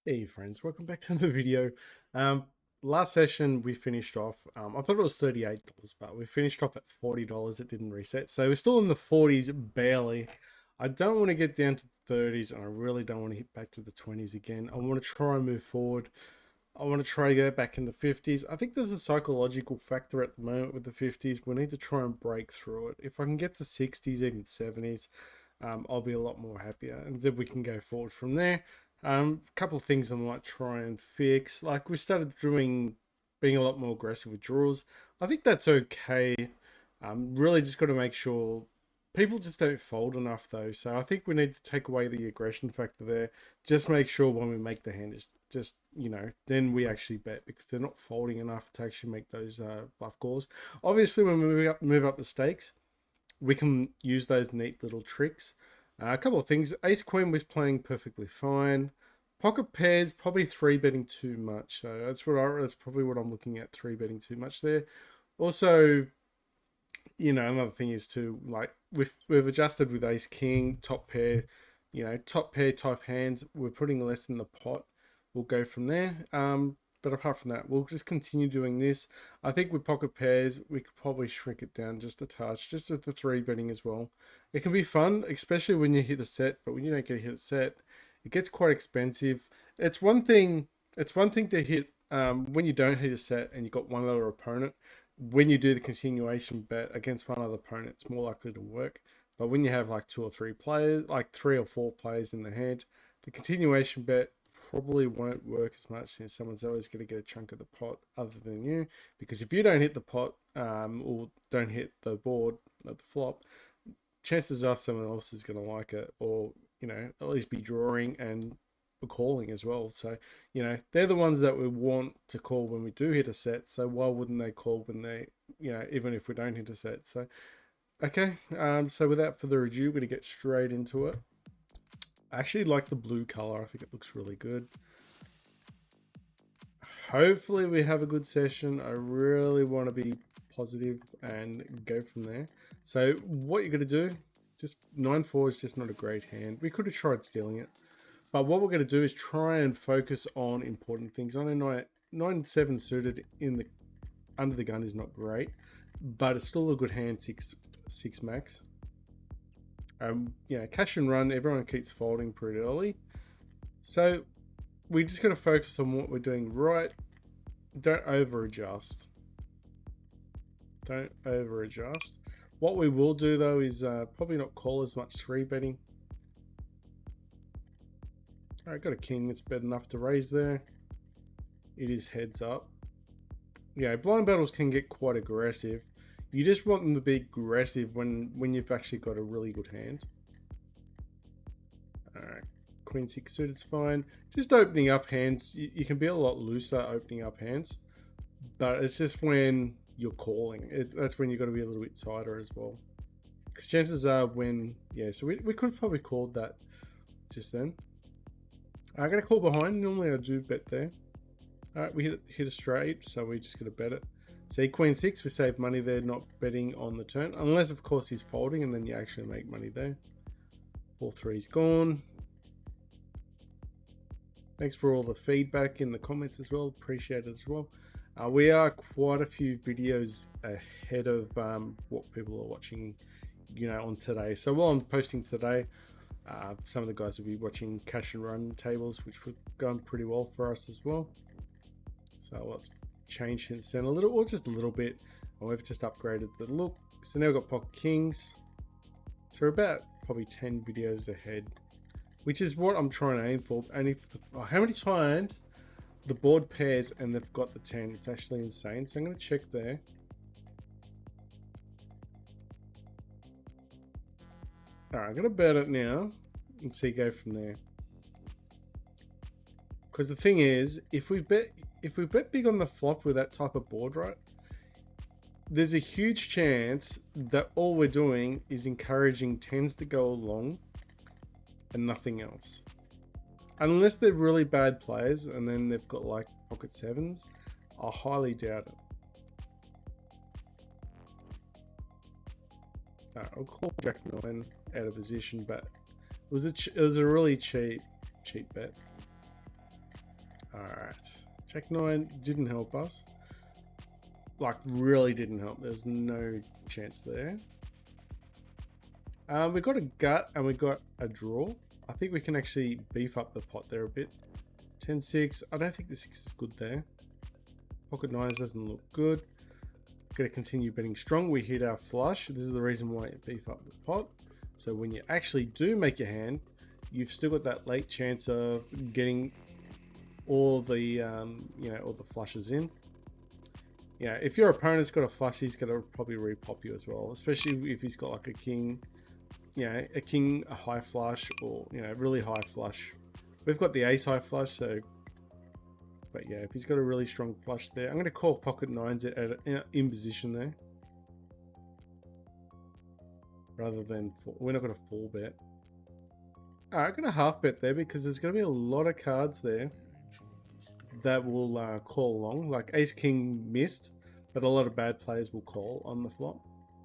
Hey friends, welcome back to the video. Um, Last session we finished off. I thought it was $38, but we finished off at $40. It didn't reset, so we're still in the 40s barely. I don't want to get down to the 30s, and I really don't want to hit back to the 20s again. I want to try and move forward. I want to try to go back in the 50s. I think there's a psychological factor at the moment with the 50s. We need to try and break through it. If I can get to 60s, even 70s, I'll be a lot more happier, and then we can go forward from there. A couple of things I might try and fix. Like we started being a lot more aggressive with draws. I think that's okay. Really just got to make sure people just don't fold enough though. So I think we need to take away the aggression factor there. Just make sure when we make the hand is just then we actually bet because they're not folding enough to actually make those bluff calls. Obviously, when we move up the stakes, we can use those neat little tricks. A couple of things. Ace Queen was playing perfectly fine. Pocket pairs probably three betting too much. So that's probably what I'm looking at, three betting too much there. Also, another thing is to like we've adjusted with Ace King top pair, top pair type hands. We're putting less in the pot. We'll go from there. But apart from that, we'll just continue doing this. I think with pocket pairs, we could probably shrink it down just a touch, just with the three betting as well. It can be fun, especially when you hit a set, but when you don't get a hit a set, it gets quite expensive. It's one thing. It's one thing to hit when you don't hit a set and you've got one other opponent. When you do the continuation bet against one other opponent, it's more likely to work. But when you have like two or three players, like three or four players in the hand, the continuation bet probably won't work as much since someone's always going to get a chunk of the pot other than you. Because if you don't hit the pot or don't hit the board at the flop, chances are someone else is going to like it or, at least be drawing and calling as well. So, they're the ones that we want to call when we do hit a set. So why wouldn't they call when they, even if we don't hit a set? So, okay. So without further ado, we're going to get straight into it. I actually like the blue color. I think it looks really good. Hopefully we have a good session. I really want to be positive and go from there. So what you're going to do, just 9-4 is just not a great hand. We could have tried stealing it. But what we're going to do is try and focus on important things. I know 9-7 suited in the under the gun is not great, but it's still a good hand, 6 max. Cash and run, everyone keeps folding pretty early. So we just got to focus on what we're doing right. Don't over adjust. Don't over adjust. What we will do though is probably not call as much three betting. All right, got a king that's bet enough to raise there. It is heads up. Yeah, blind battles can get quite aggressive. You just want them to be aggressive when you've actually got a really good hand. All right, queen 6 suited's fine. Just opening up hands, you can be a lot looser opening up hands, but it's just when you're calling. That's when you've got to be a little bit tighter as well. Because chances are so we could have probably called that just then. I'm going to call behind. Normally I do bet there. All right, we hit a straight, so we're just going to bet it. See, queen 6, we save money there, not betting on the turn. Unless, of course, he's folding, and then you actually make money there. 4-3's gone. Thanks for all the feedback in the comments as well. Appreciate it as well. We are quite a few videos ahead of what people are watching, on today. So while I'm posting today, some of the guys will be watching cash and run tables, which have gone pretty well for us as well. So let's change since then a little, or just a little bit. And we've just upgraded the look. So now we've got pocket kings. So we're about probably 10 videos ahead, which is what I'm trying to aim for. And how many times the board pairs and they've got the 10, it's actually insane. So I'm going to check there. All right, I'm going to bet it now and see go from there. Because the thing is, if we bet big on the flop with that type of board, right, there's a huge chance that all we're doing is encouraging 10s to go along and nothing else. Unless they're really bad players and then they've got like pocket 7s, I highly doubt it. I'll call Jack 9 out of position, but it was a really cheap bet. All right. Check 9 didn't help us. Like, really didn't help. There's no chance there. We got a gut and we got a draw. I think we can actually beef up the pot there a bit. 10-6. I don't think the 6 is good there. Pocket 9s doesn't look good. Going to continue betting strong. We hit our flush. This is the reason why you beef up the pot. So when you actually do make your hand, you've still got that late chance of getting all the all the flushes in. Yeah, if your opponent's got a flush, he's going to probably repop you as well, especially if he's got like a king, a king, a high flush, or really high flush. We've got the ace high flush, so. But yeah, if he's got a really strong flush there, I'm going to call pocket 9s in position there. Rather than, we're not going to full bet. Alright, I'm going to half bet there because there's going to be a lot of cards there that will call along. Like ace king missed, but a lot of bad players will call on the flop,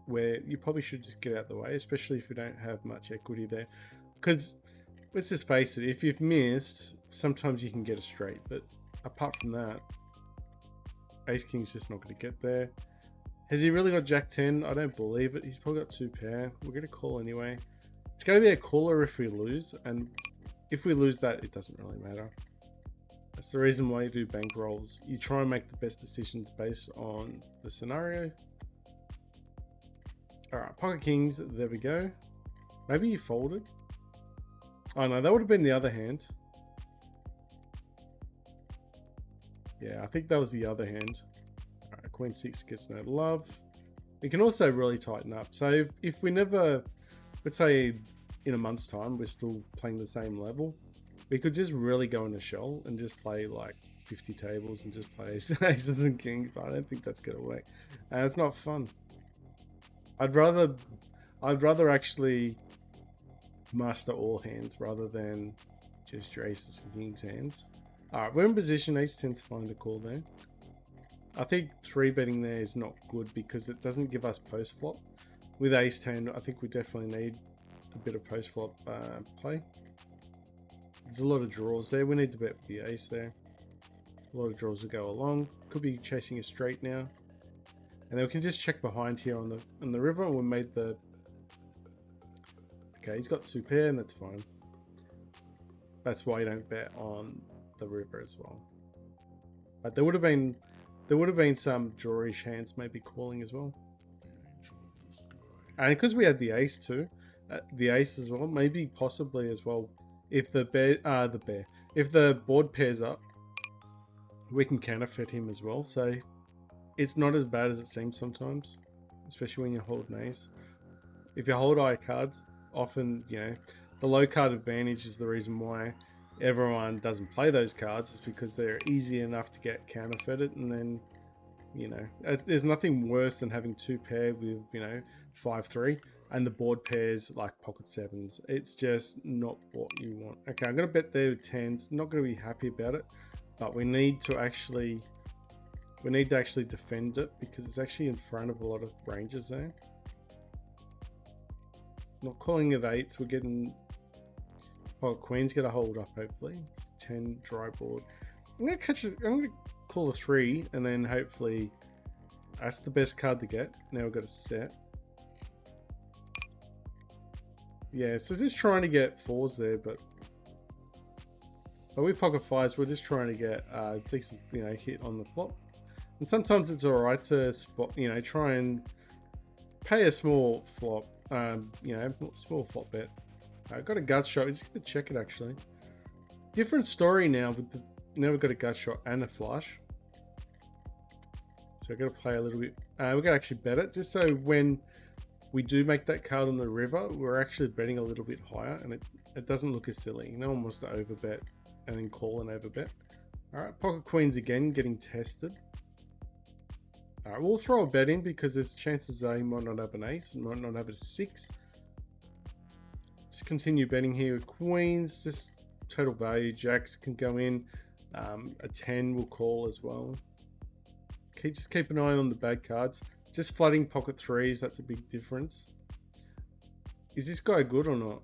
where you probably should just get out of the way, especially if you don't have much equity there. Because let's just face it, if you've missed, sometimes you can get a straight, but apart from that, ace king's just not going to get there. Has he really got jack 10? I don't believe it. He's probably got 2 pair. We're going to call anyway. It's going to be a caller if we lose, and if we lose that, it doesn't really matter. That's the reason why you do bank rolls. You try and make the best decisions based on the scenario. Alright, pocket kings, there we go. Maybe you folded. Oh no, that would have been the other hand. Yeah, I think that was the other hand. Alright, queen 6 gets no love. We can also really tighten up. So if we never, let's say in a month's time, we're still playing the same level, we could just really go in a shell and just play like 50 tables and just play aces and kings, but I don't think that's gonna work. And it's not fun. I'd rather actually master all hands rather than just your aces and kings hands. Alright, we're in position. Ace 10's fine to call there. I think 3-betting there is not good because it doesn't give us post flop. With ace 10, I think we definitely need a bit of post flop play. There's a lot of draws there. We need to bet with the ace there. A lot of draws to go along. Could be chasing a straight now. And then we can just check behind here on the river, and we made the. Okay, he's got 2 pair, and that's fine. That's why you don't bet on the river as well. But there would have been some drawish hands maybe calling as well. And because we had the ace too, the ace as well, maybe possibly as well. If the if the board pairs up, we can counterfeit him as well. So it's not as bad as it seems sometimes, especially when you hold an ace. If you hold high cards, often the low card advantage is the reason why everyone doesn't play those cards, is because they're easy enough to get counterfeited, and then there's nothing worse than having 2 pair with 5-3 and the board pairs like pocket 7s. It's just not what you want. Okay, I'm gonna bet there with 10s. Not gonna be happy about it, but we need to actually defend it because it's actually in front of a lot of ranges there. Not calling it 8s. We're getting. Oh, queen's gonna hold up hopefully. It's 10 dry board. I'm gonna call a 3, and then hopefully that's the best card to get. Now we've got a set. Yeah, so just trying to get 4s there, but with pocket 5s, we're just trying to get a decent hit on the flop. And sometimes it's alright to spot, try and pay a small flop, small flop bet. I got a gut shot. We're just gonna check it actually. Different story now with now we've got a gut shot and a flush. So I've got to play a little bit. We're gonna actually bet it just so when we do make that card on the river, we're actually betting a little bit higher, and it doesn't look as silly. No one wants to overbet and then call an overbet. All right, pocket queens again getting tested. All right, we'll throw a bet in because there's chances that he might not have an ace, might not have a 6. Just continue betting here with queens, just total value. Jacks can go in. A 10 will call as well. Okay, just keep an eye on the bad cards. Just flooding pocket 3s, that's a big difference. Is this guy good or not?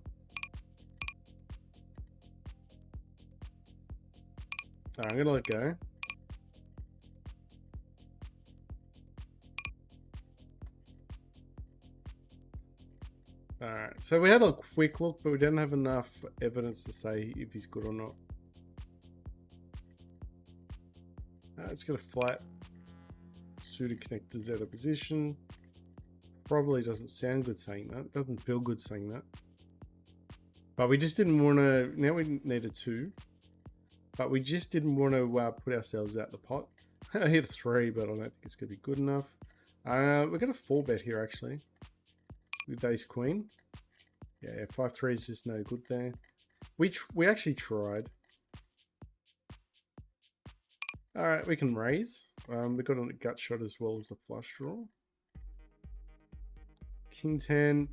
Alright, I'm gonna let go. Alright, so we had a quick look, but we didn't have enough evidence to say if he's good or not. Let's get a flat suited connectors out of position. Probably doesn't sound good saying that. Doesn't feel good saying that. But we just didn't want to. Now we need a 2. But we just didn't want to put ourselves out the pot. I hit a 3, but I don't think it's going to be good enough. We're going to 4-bet here actually. With ace queen. Yeah, 5-3 is just no good there. We actually tried. Alright, we can raise. We got a gut shot as well as the flush draw. King 10.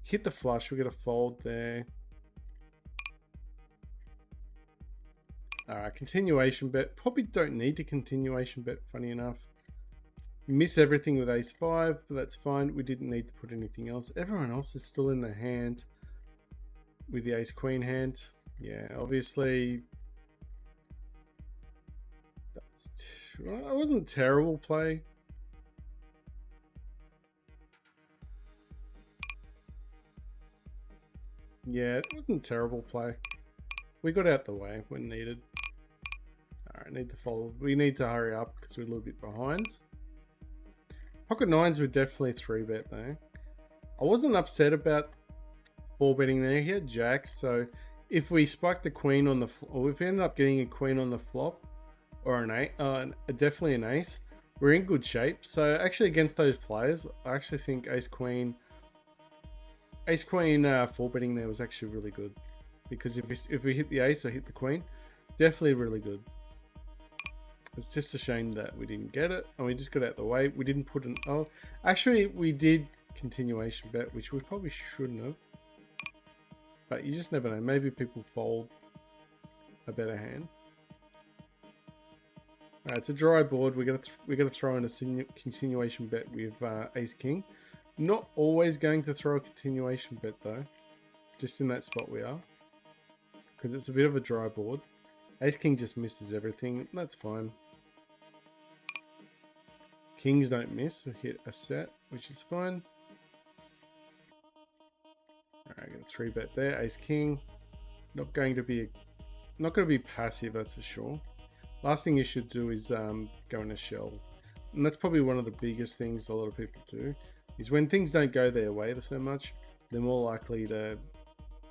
Hit the flush. We got a fold there. Alright, continuation bet. Probably don't need to continuation bet, funny enough. Miss everything with ace 5, but that's fine. We didn't need to put anything else. Everyone else is still in the hand with the ace queen hand. Yeah, obviously that wasn't terrible play. Yeah, it wasn't terrible play. We got out the way when needed. Alright, need to fold. We need to hurry up because we're a little bit behind. Pocket 9s were definitely 3-bet though. I wasn't upset about 4-betting there. He had jacks, so if we spiked the queen on the or if we ended up getting a queen on the flop or an ace, definitely an ace, we're in good shape. So actually against those players, I actually think ace queen 4-betting there was actually really good, because if we hit the ace or hit the queen, definitely really good. It's just a shame that we didn't get it and we just got out the way. We didn't put an actually we did continuation bet, which we probably shouldn't have, but you just never know. Maybe people fold a better hand. Alright, it's a dry board. We're gonna throw in a continuation bet with ace king. Not always going to throw a continuation bet though, just in that spot we are, because it's a bit of a dry board. Ace king just misses everything. That's fine. Kings don't miss, so hit a set, which is fine. Alright, got a 3-bet there. Ace king. Not going to be passive, that's for sure. Last thing you should do is go in a shell, and that's probably one of the biggest things a lot of people do. Is when things don't go their way so much, they're more likely to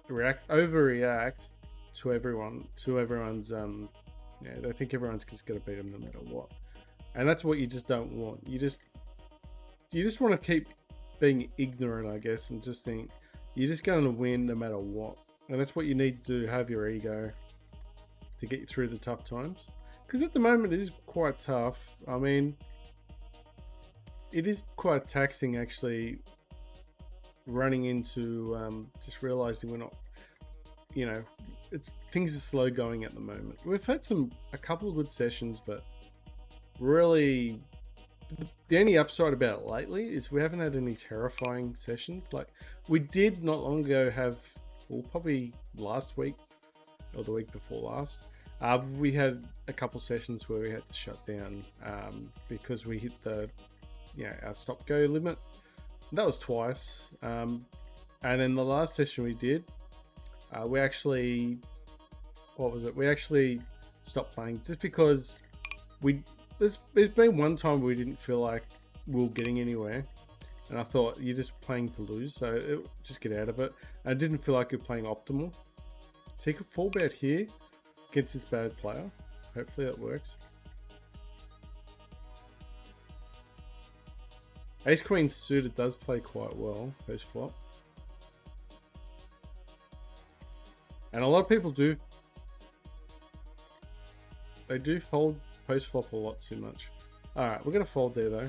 overreact to everyone's yeah, they think everyone's just gonna beat them no matter what, and that's what you just don't want. You just want to keep being ignorant, I guess, and just think you're just going to win no matter what, and that's what you need to do. Have your ego to get you through the tough times, because at the moment it is quite tough. I mean, it is quite taxing actually, running into just realizing we're not, you know, things are slow going at the moment. We've had a couple of good sessions, but really the only upside about it lately is we haven't had any terrifying sessions. Like we did not long ago have, well, probably last week or the week before last, we had a couple sessions where we had to shut down because we hit the, you know, our stop go limit. That was twice. And then the last session we did, we actually, what was it? We actually stopped playing just because there's been one time we didn't feel like we were getting anywhere, and I thought you're just playing to lose, so just get out of it. I didn't feel like you're playing optimal, so you could 4-bet here against this bad player. Hopefully that works. Ace queen suited does play quite well post flop, and a lot of people do fold post flop a lot too much. All right, we're gonna fold there though.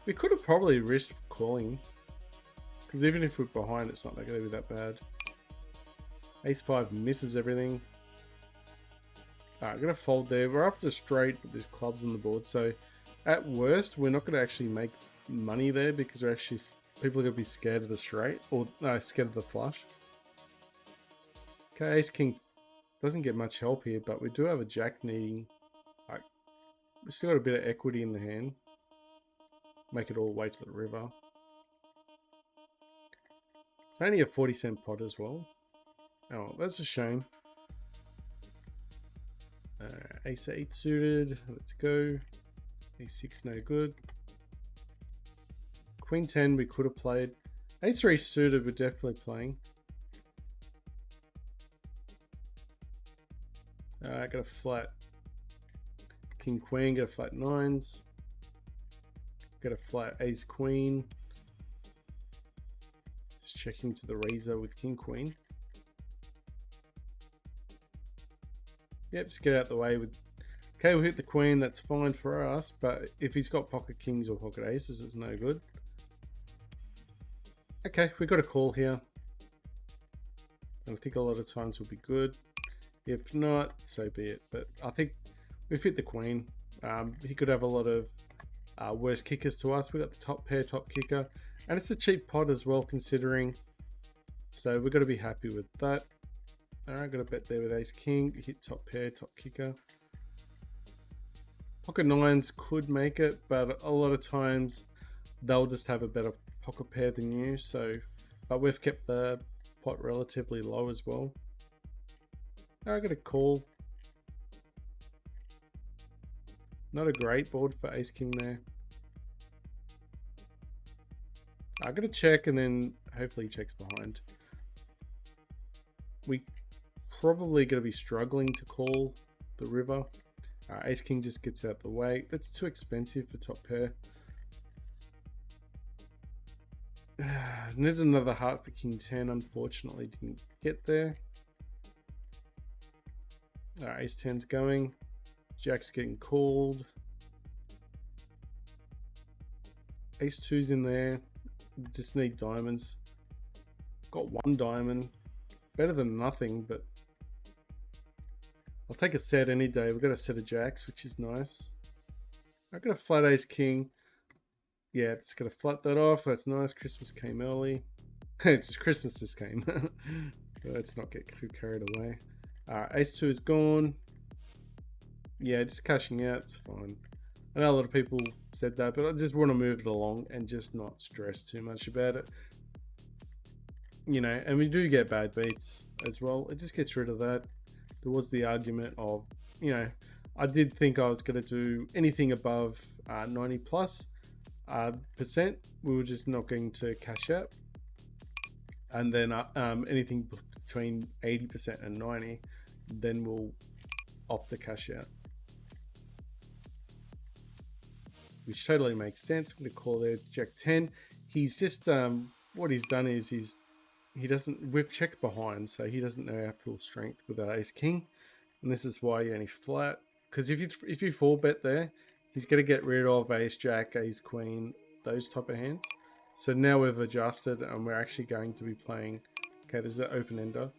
We could have probably risked calling, because even if we're behind, it's not going to be that bad. Ace 5 misses everything. Alright, I'm going to fold there. We're after a straight, but there's clubs on the board, so at worst, we're not going to actually make money there, because people are going to be scared of the straight, or no, scared of the flush. Okay, ace king doesn't get much help here, but we do have a jack needing. We still got a bit of equity in the hand. Make it all the way to the river. It's only a 40-cent pot as well. Oh, that's a shame. Ace 8 suited. Let's go. Ace 6 no good. Queen 10 we could have played. Ace 3 suited we're definitely playing. Got a flat king queen, got a flat nines. Got a flat ace queen. Just checking to the razor with king queen. Yep, just get out the way with. Okay, we'll hit the queen, that's fine for us, but if he's got pocket kings or pocket aces, it's no good. Okay, we got a call here. And I think a lot of times will be good. If not, so be it. But I think we've hit the queen. He could have a lot of worse kickers to us. We got the top pair, top kicker. And it's a cheap pot as well, considering. So we've got to be happy with that. Alright, got a bet there with ace king. Hit top pair, top kicker. Pocket nines could make it, but a lot of times they'll just have a better pocket pair than you. So, but we've kept the pot relatively low as well. I got a call. Not a great board for ace king there. I got to check and then hopefully he checks behind. We probably going to be struggling to call the river. Ace king just gets out the way. That's too expensive for top pair. Need another heart for king 10. Unfortunately didn't get there. Ace 10's going. Jack's getting called. Ace 2's in there. Just need diamonds. Got one diamond. Better than nothing, but I'll take a set any day. We've got a set of jacks, which is nice. I've got a flat ace king. Yeah, just gotta flat that off. That's nice. Christmas came early. It's just Christmas just came. Let's not get too carried away. Ace 2 is gone. Yeah, just cashing out. It's fine. I know a lot of people said that, but I just want to move it along and just not stress too much about it. You know, and we do get bad beats as well. It just gets rid of that. There was the argument of, you know, I did think I was going to do anything above 90 plus percent. We were just not going to cash out. And then anything between 80% and 90, then we'll opt the cash out. Which totally makes sense. I'm going to call there Jack 10. He's just, what he's done is he doesn't whip check behind, so he doesn't know our full strength with our ace king. And this is why you only flat. Because if you 4-bet there, he's going to get rid of ace jack, ace queen, those type of hands. So now we've adjusted and we're actually going to be playing. Okay, there's an open ender.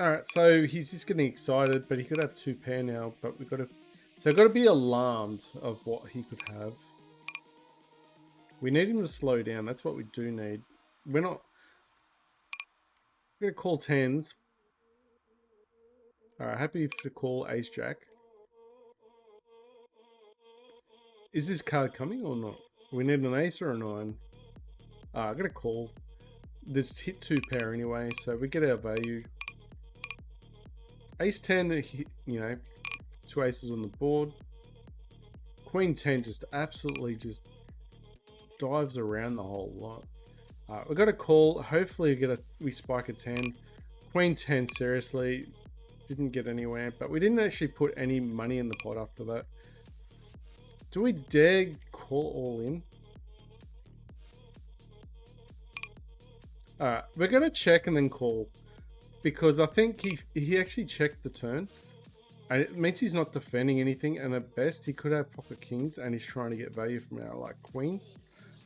Alright, so he's just getting excited, but he could have 2 pair now, but we've got to. So we've got to be alarmed of what he could have. We need him to slow down. That's what we do need. We're not. We're going to call 10s. Alright, happy to call ace jack. Is this card coming or not? We need an ace or a 9. I got to call. This hit 2 pair anyway, so we get our value. Ace 10, you know, 2 aces on the board. Queen 10 just absolutely just dives around the whole lot. We've got a call. Hopefully we spike a 10. Queen 10, seriously, didn't get anywhere, but we didn't actually put any money in the pot after that. Do we dare call all in? Alright, we're going to check and then call. Because I think he actually checked the turn. And it means he's not defending anything. And at best, he could have pocket kings. And he's trying to get value from our like queens.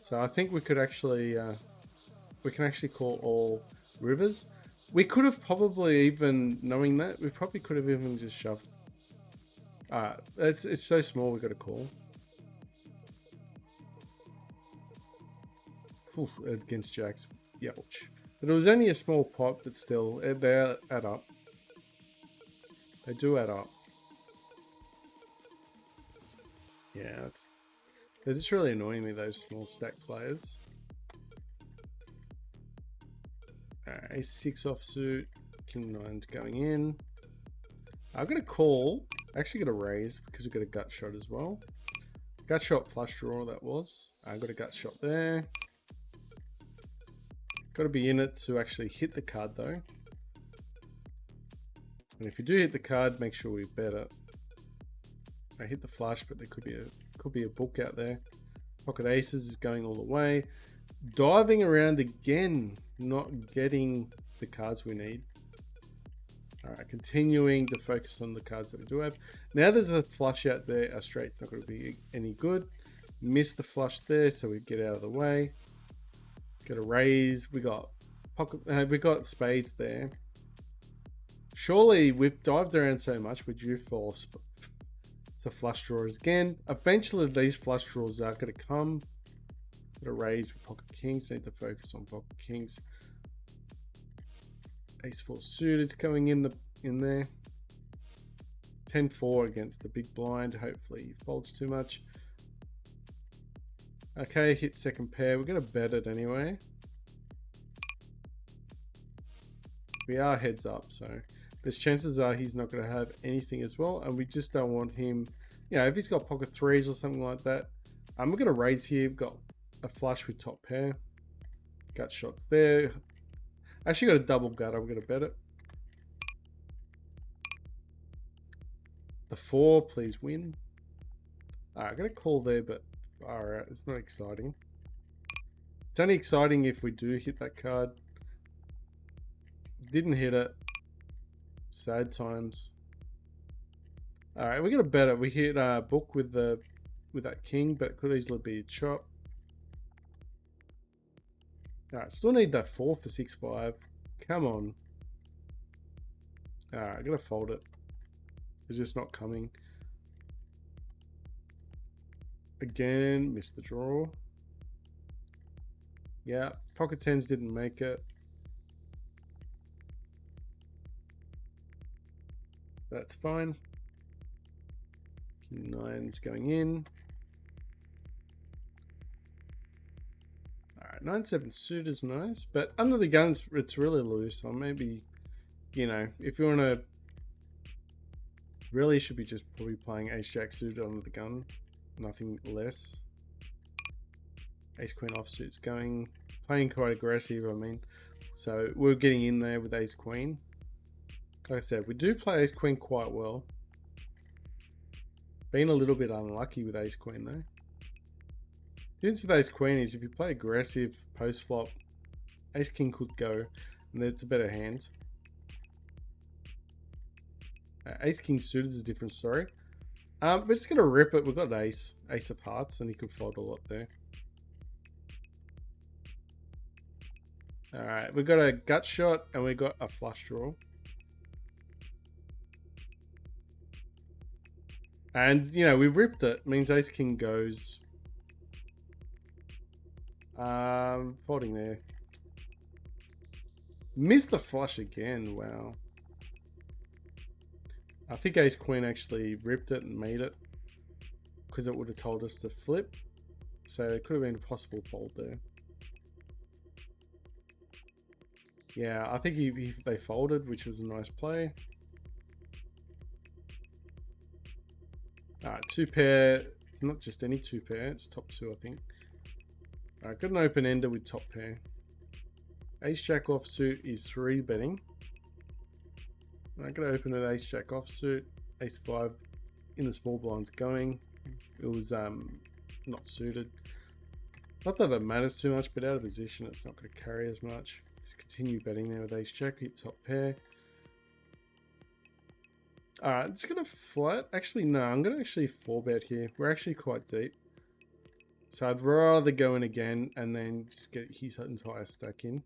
So I think we could actually... we can actually call all rivers. We could have probably even... Knowing that, we probably could have even just shoved. It's so small, we got to call. Oof, against jacks. Ouch. But it was only a small pot, but still, they add up. They do add up. Yeah, they're just really annoying me, those small stack players. Alright, ace-6 offsuit. King-9's going in. I've got a call. Actually got a raise because we've got a gut shot as well. Gut shot flush draw, that was. I got a gut shot there. Got to be in it to actually hit the card though. And if you do hit the card, make sure we bet it. I hit the flush, but there could be a book out there. Pocket aces is going all the way. Diving around again, not getting the cards we need. Alright, continuing to focus on the cards that we do have. Now there's a flush out there. Our straight's not going to be any good. Missed the flush there, so we get out of the way. Got a raise. We got we got spades there. Surely we've dived around so much, we're due for the flush draws again. Eventually these flush draws are going to come. Got a raise with pocket kings. Need to focus on pocket kings. Ace-4 suited going in there. 10-4 against the big blind. Hopefully he folds too much. Okay, hit second pair. We're going to bet it anyway. We are heads up, so there's chances are he's not going to have anything as well, and we just don't want him, you know, if he's got pocket threes or something like that. We're going to raise here. We've got a flush with top pair. Gut shots there. Actually got a double gut. I'm going to bet it. The 4, please win. Alright, I'm going to call there, but alright, it's not exciting. It's only exciting if we do hit that card. Didn't hit it. Sad times. Alright, we're going to bet it. We hit book with that king, but it could easily be a chop. Alright, still need that 4 for 6-5. Come on. Alright, I'm going to fold it. It's just not coming. Again, missed the draw. Yeah, pocket 10s didn't make it. That's fine. King 9's going in. Alright, 9-7 suit is nice, but under the guns it's really loose. So maybe, you know, if you want to, really should be just probably playing ace-jack suited under the gun, nothing less. Ace-queen offsuit's going, playing quite aggressive, I mean. So we're getting in there with ace-queen. Like I said, we do play ace-queen quite well. Been a little bit unlucky with ace-queen though. The difference with ace-queen is if you play aggressive post-flop, ace-king could go, and it's a better hand. Ace-king suited is a different story. We're just going to rip it. We've got ace of hearts, and he could fold a lot there. Alright, we've got a gut shot, and we've got a flush draw. And, you know, we ripped it. It means ace-king goes. Folding there. Missed the flush again. Wow. I think ace-queen actually ripped it and made it, because it would have told us to flip. So it could have been a possible fold there. Yeah, I think they folded, which was a nice play. Alright, 2-pair. It's not just any 2-pair, it's top 2, I think. Alright, got an open ender with top pair. Ace-jack offsuit is 3 betting. I'm going to open an ace-jack offsuit. Ace-5 in the small blinds going. It was not suited. Not that it matters too much, but out of position it's not going to carry as much. Just continue betting there with ace-jack, hit top pair. Alright, it's going to flat. Actually, no, I'm going to actually 4-bet here. We're actually quite deep. So I'd rather go in again and then just get his entire stack in.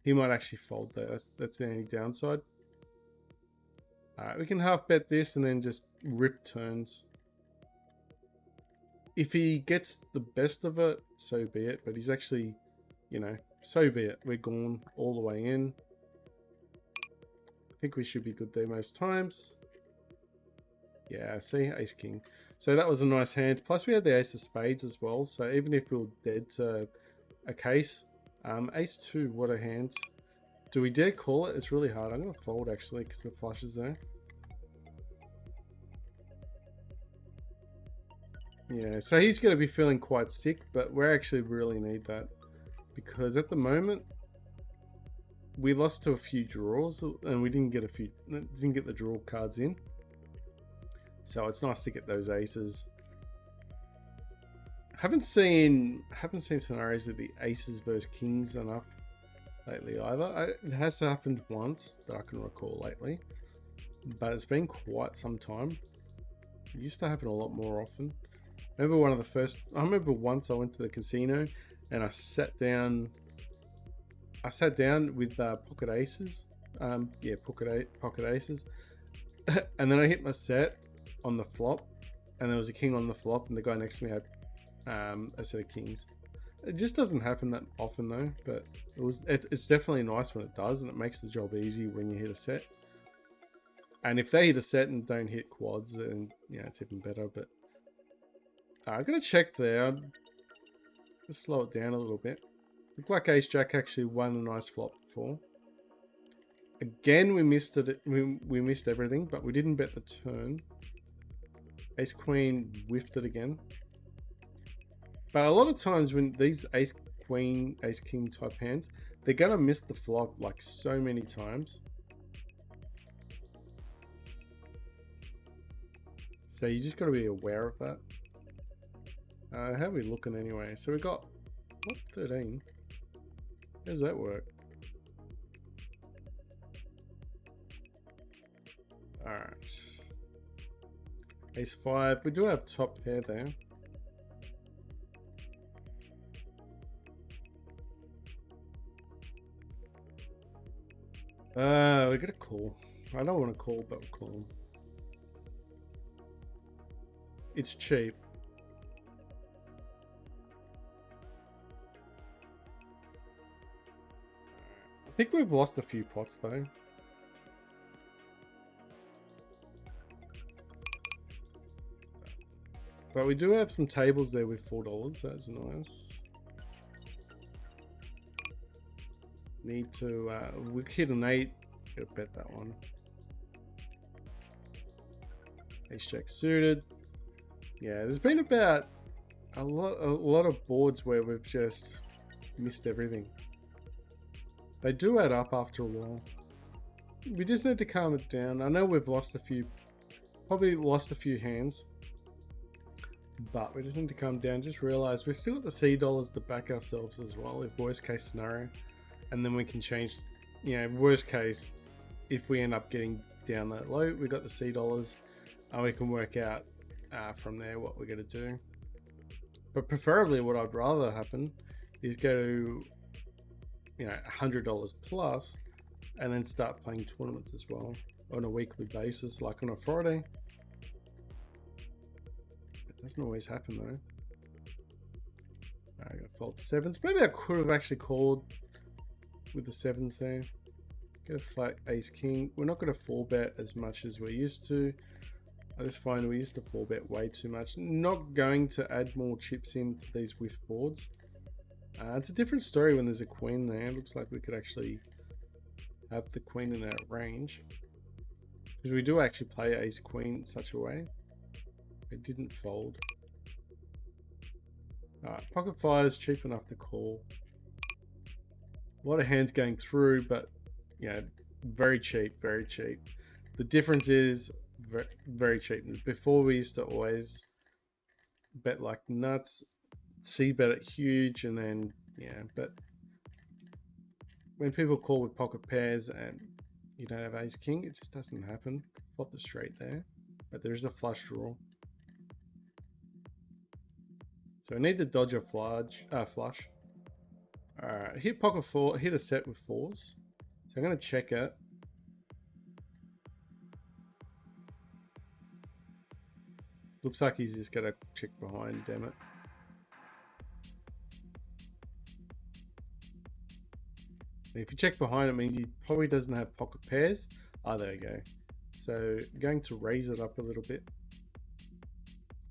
He might actually fold there. That's the only downside. Alright, we can half bet this and then just rip turns. If he gets the best of it, so be it. But he's actually, you know, so be it. We're gone all the way in. I think we should be good there most times. Yeah, see, ace king. So that was a nice hand. Plus we had the ace of spades as well. So even if we were dead to a case, ace two, what a hand. Do we dare call it? It's really hard. I'm going to fold actually because the flush is there. Yeah, so he's going to be feeling quite sick, but we actually really need that because at the moment we lost to a few draws and we didn't get the draw cards in. So it's nice to get those aces. Haven't seen scenarios of the aces versus kings enough lately either. It has happened once that I can recall lately, but it's been quite some time. It used to happen a lot more often. I remember once I went to the casino and I sat down with pocket aces. Pocket aces. And then I hit my set on the flop and there was a king on the flop and the guy next to me had a set of kings. It just doesn't happen that often though, but it's definitely nice when it does, and it makes the job easy when you hit a set. And if they hit a set and don't hit quads, then yeah, it's even better. But I'm gonna check there. Let's slow it down a little bit. Looked like ace jack actually won a nice flop before. Again, we missed it. We missed everything, but we didn't bet the turn. Ace queen whiffed it again. But a lot of times when these ace queen, ace king type hands, they're gonna miss the flop like so many times. So you just gotta be aware of that. How are we looking anyway? So we got, what, 13? How does that work? Alright. Ace 5. We do have top pair there. We got a call. I don't want to call, but we'll call. It's cheap. I think we've lost a few pots though. But we do have some tables there with $4. That's nice. Need to we hit an 8. Gotta bet that one. Ace jack suited. Yeah, there's been about a lot of boards where we've just missed everything. They do add up after a while. We just need to calm it down. I know we've lost a few, probably lost a few hands, but we just need to calm down. Just realize we're still at the C dollars to back ourselves as well, if worst case scenario. And then we can change, you know, worst case, if we end up getting down that low, we got the C dollars, and we can work out from there what we're going to do. But preferably what I'd rather happen is go to, you know, $100 plus, and then start playing tournaments as well on a weekly basis, like on a Friday. It doesn't always happen though. I'm gonna fold sevens. Maybe I could have actually called with the sevens there. Get a flat ace king. We're not going to 4-bet as much as we're used to. I just find we used to 4-bet way too much. Not going to add more chips into these whiff boards. It's a different story when there's a queen there. It looks like we could actually have the queen in our range, because we do actually play ace queen in such a way. It didn't fold. Alright, pocket fire is cheap enough to call. A lot of hands going through, but you know, very cheap, very cheap. The difference is very cheap. Before we used to always bet like nuts, c-bet it huge, and then yeah, but when people call with pocket pairs and you don't have ace king, it just doesn't happen. Flop the straight there, but there is a flush draw. So I need to dodge a flush. Alright, hit pocket 4, hit a set with 4s. So I'm going to check it. Looks like he's just going to check behind, damn it. If you check behind, it means he probably doesn't have pocket pairs. Oh, there you go. So going to raise it up a little bit.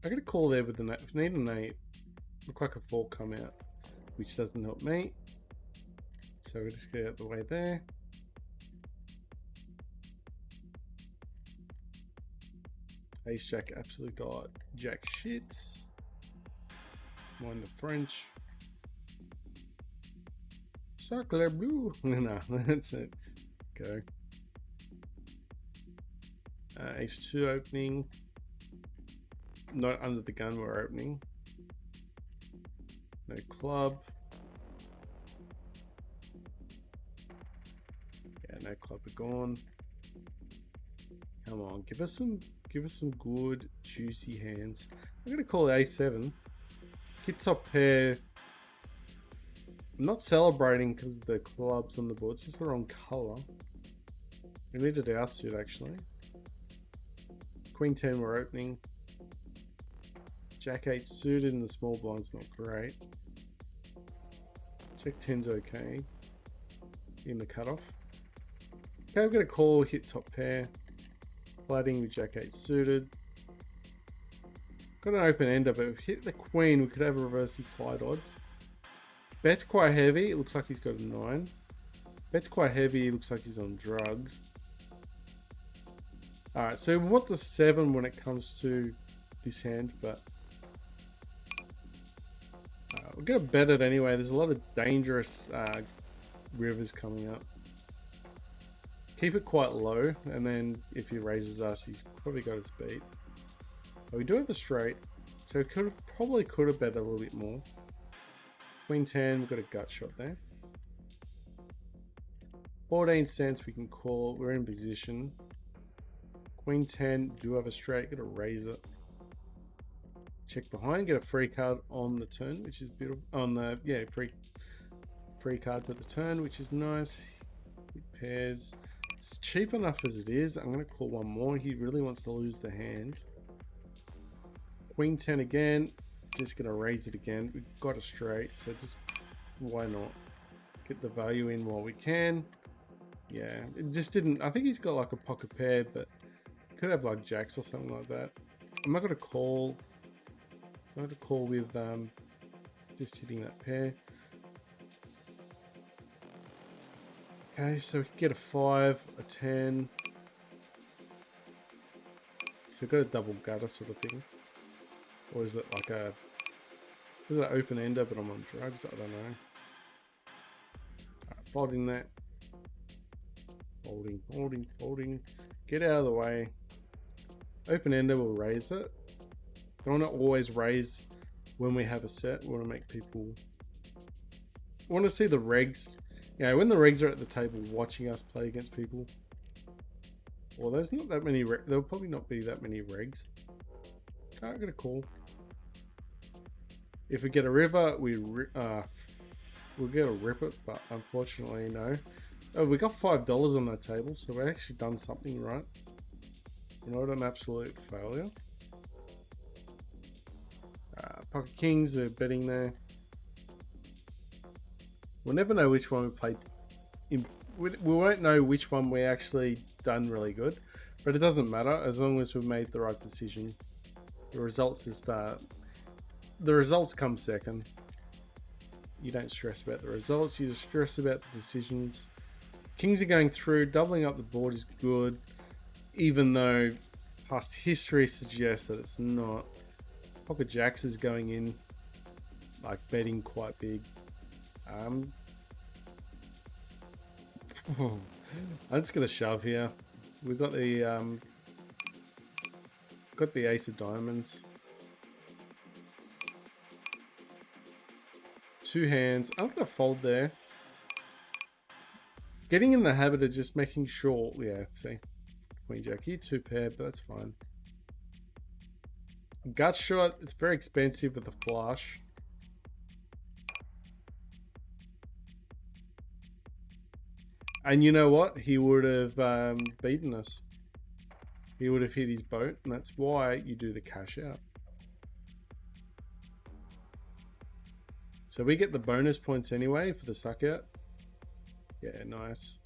I got a call there with an 8. Need an 8. Look like a 4 come out, which doesn't help me. So we'll just get out the way there. Ace Jack, absolute god. Jack shit. Mind the French. Sacre bleu. No, that's it. Go. Ace 2 opening. Not under the gun, we're opening. No club. Yeah, no club are gone. Come on, give us some good juicy hands. I'm gonna call it A7. Hit top pair. I'm not celebrating because of the clubs on the board. It's just the wrong color. We needed our suit actually. Queen 10 we're opening. Jack 8 suited and the small blind's not great. Jack 10's okay. In the cutoff. Okay, I'm gonna call, hit top pair. Flatting with Jack 8 suited. Got an open ender, but if we hit the queen, we could have a reverse implied odds. Bet's quite heavy. It looks like he's got a 9. Bet's quite heavy. It looks like he's on drugs. Alright, so we want the 7 when it comes to this hand, but we're going to bet it anyway. There's a lot of dangerous rivers coming up. Keep it quite low, and then if he raises us, he's probably got his beat. But we do have a straight, so we probably could have bet a little bit more. Queen 10, we've got a gut shot there. 14 cents we can call. We're in position. Queen 10, do have a straight, gotta raise it. Check behind, get a free card on the turn, which is beautiful. On the, yeah, free cards at the turn, which is nice. It pairs. It's cheap enough as it is. I'm gonna call one more. He really wants to lose the hand. Queen 10 again. Just gonna raise it again. We've got a straight, so just why not get the value in while we can. Yeah, it just didn't. I think he's got like a pocket pair, but could have like jacks or something like that. I'm not gonna call. I'm gonna call with just hitting that pair. Okay, so we can get a 5, a 10. So we've got a double gutter sort of thing. Or is it like a... Is it an open ender but I'm on drugs? I don't know. Right, folding that. Folding, folding, folding. Get out of the way. Open ender will raise it. Don't want to always raise when we have a set. We want to make people... I want to see the regs. You know, when the regs are at the table watching us play against people. Well, there's not that many... There'll probably not be that many regs. I'm gonna call. If we get a river, we'll get a rip it, but unfortunately, no. Oh, we got $5 on that table, so we've actually done something right. We're not an absolute failure. Pocket kings are betting there. We'll never know which one we played. We won't know which one we actually done really good, but it doesn't matter as long as we've made the right decision. The results is the results come second. You don't stress about the results, you just stress about the decisions. Kings are going through, doubling up the board is good, even though past history suggests that it's not. Pocket jacks is going in, like betting quite big. I'm just gonna shove here. We've got the ace of diamonds. 2 hands. I'm gonna fold there. Getting in the habit of just making sure, yeah, see. Queen jack here, 2 pair, but that's fine. Gut shot, it's very expensive with the flush. And you know what? He would have beaten us. He would have hit his boat, and that's why you do the cash out. So we get the bonus points anyway for the suck out. Yeah, nice.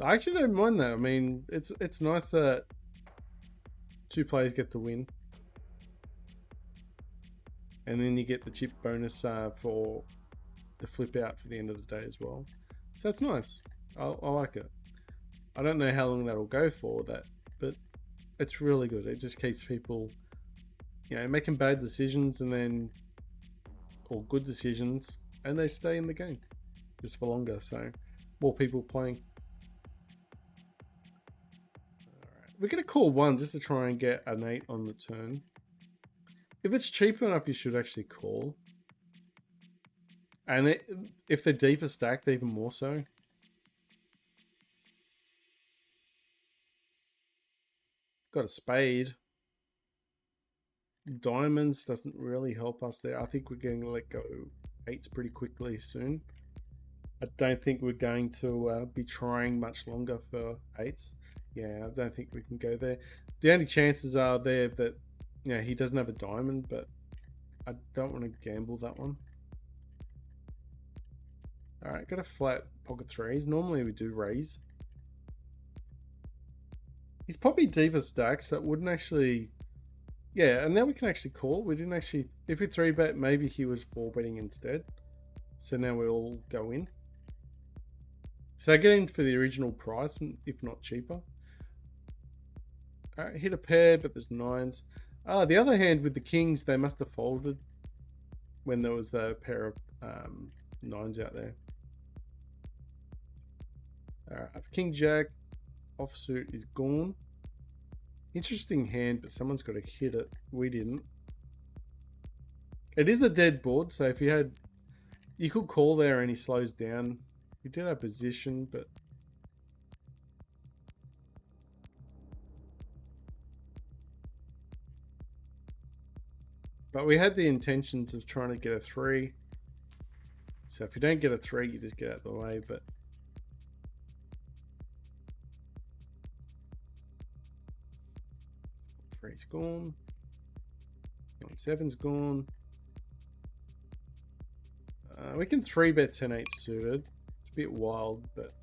I actually don't mind that. I mean, it's nice that two players get to win, and then you get the chip bonus for the flip out for the end of the day as well. So that's nice. I like it. I don't know how long that'll go for that, but it's really good. It just keeps people, making bad decisions and then or good decisions, and they stay in the game just for longer. So more people playing. We're going to call one just to try and get an 8 on the turn. If it's cheap enough, you should actually call. And if they're deeper stacked, even more so. Got a spade. Diamonds doesn't really help us there. I think we're going to let go 8s pretty quickly soon. I don't think we're going to be trying much longer for 8s. Yeah, I don't think we can go there. The only chances are there that he doesn't have a diamond, but I don't want to gamble that one. All right, got a flat pocket 3s. Normally we do raise. He's probably deeper stack, so it wouldn't actually... Yeah, and now we can actually call. We didn't actually... If we 3-bet, maybe he was 4-betting instead. So now we all go in. So get in for the original price, if not cheaper. All right, hit a pair, but there's 9s. The other hand with the kings, they must have folded when there was a pair of 9s out there. All right, king jack offsuit is gone. Interesting hand, but someone's got to hit it. We didn't. It is a dead board, so if you had... You could call there and he slows down. We did have position, but... But we had the intentions of trying to get a 3. So if you don't get a 3, you just get out of the way, but... 3's gone. 7's gone. We can 3-bet 10-8 suited. It's a bit wild, but...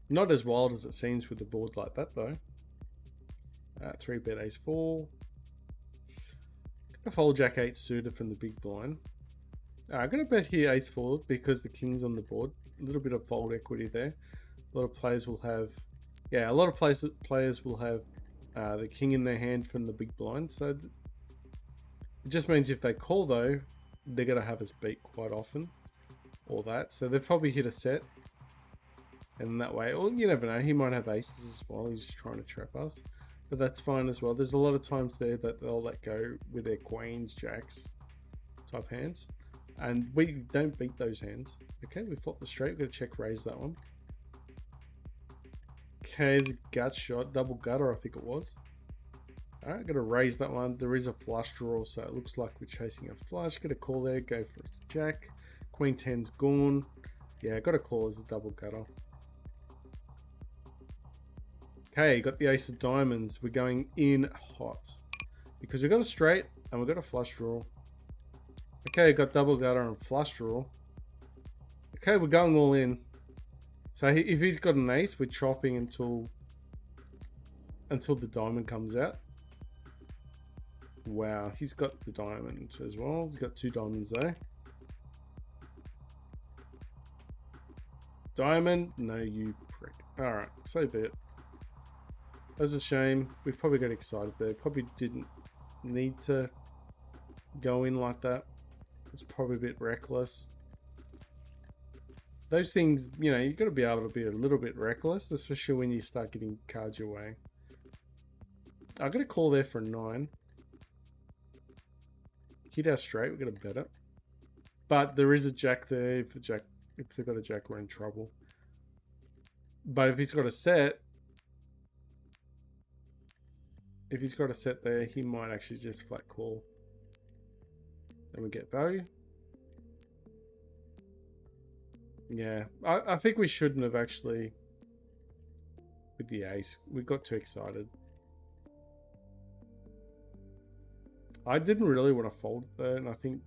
Not as wild as it seems with the board like that, though. 3-bet ace-4. Gonna fold jack-8 suited from the big blind. I'm gonna bet here ace-4 because the king's on the board. A little bit of fold equity there. A lot of players will have... Yeah, a lot of players will have the king in their hand from the big blind. So it just means if they call, though, they're going to have us beat quite often. Or that. So they've probably hit a set. And that way, or you never know, he might have aces as well. He's just trying to trap us. But that's fine as well. There's a lot of times there that they'll let go with their queens, jacks type hands. And we don't beat those hands. Okay, we fought the straight. We're going to check raise that one. Okay, there's a gut shot, double gutter, I think it was. Alright, gotta raise that one. There is a flush draw, so it looks like we're chasing a flush. Get a call there, go for its jack. Queen 10's gone. Yeah, got a call as a double gutter. Okay, got the ace of diamonds. We're going in hot. Because we got a straight and we got a flush draw. Okay, got double gutter and flush draw. Okay, we're going all in. So if he's got an ace, we're chopping until the diamond comes out. Wow, he's got the diamond as well. He's got 2 diamonds there. Diamond? No, you prick. Alright, so be it. That's a shame. We probably got excited there. Probably didn't need to go in like that. It's probably a bit reckless. Those things, you've got to be able to be a little bit reckless, especially when you start getting cards your way. I got a call there for a 9. Hit our straight, we're going to bet it. But there is a jack there. If they've got a jack, we're in trouble. But if he's got a set, there, he might actually just flat call. Then we get value. Yeah, I think we shouldn't have actually with the ace. We got too excited. I didn't really want to fold it though, and I think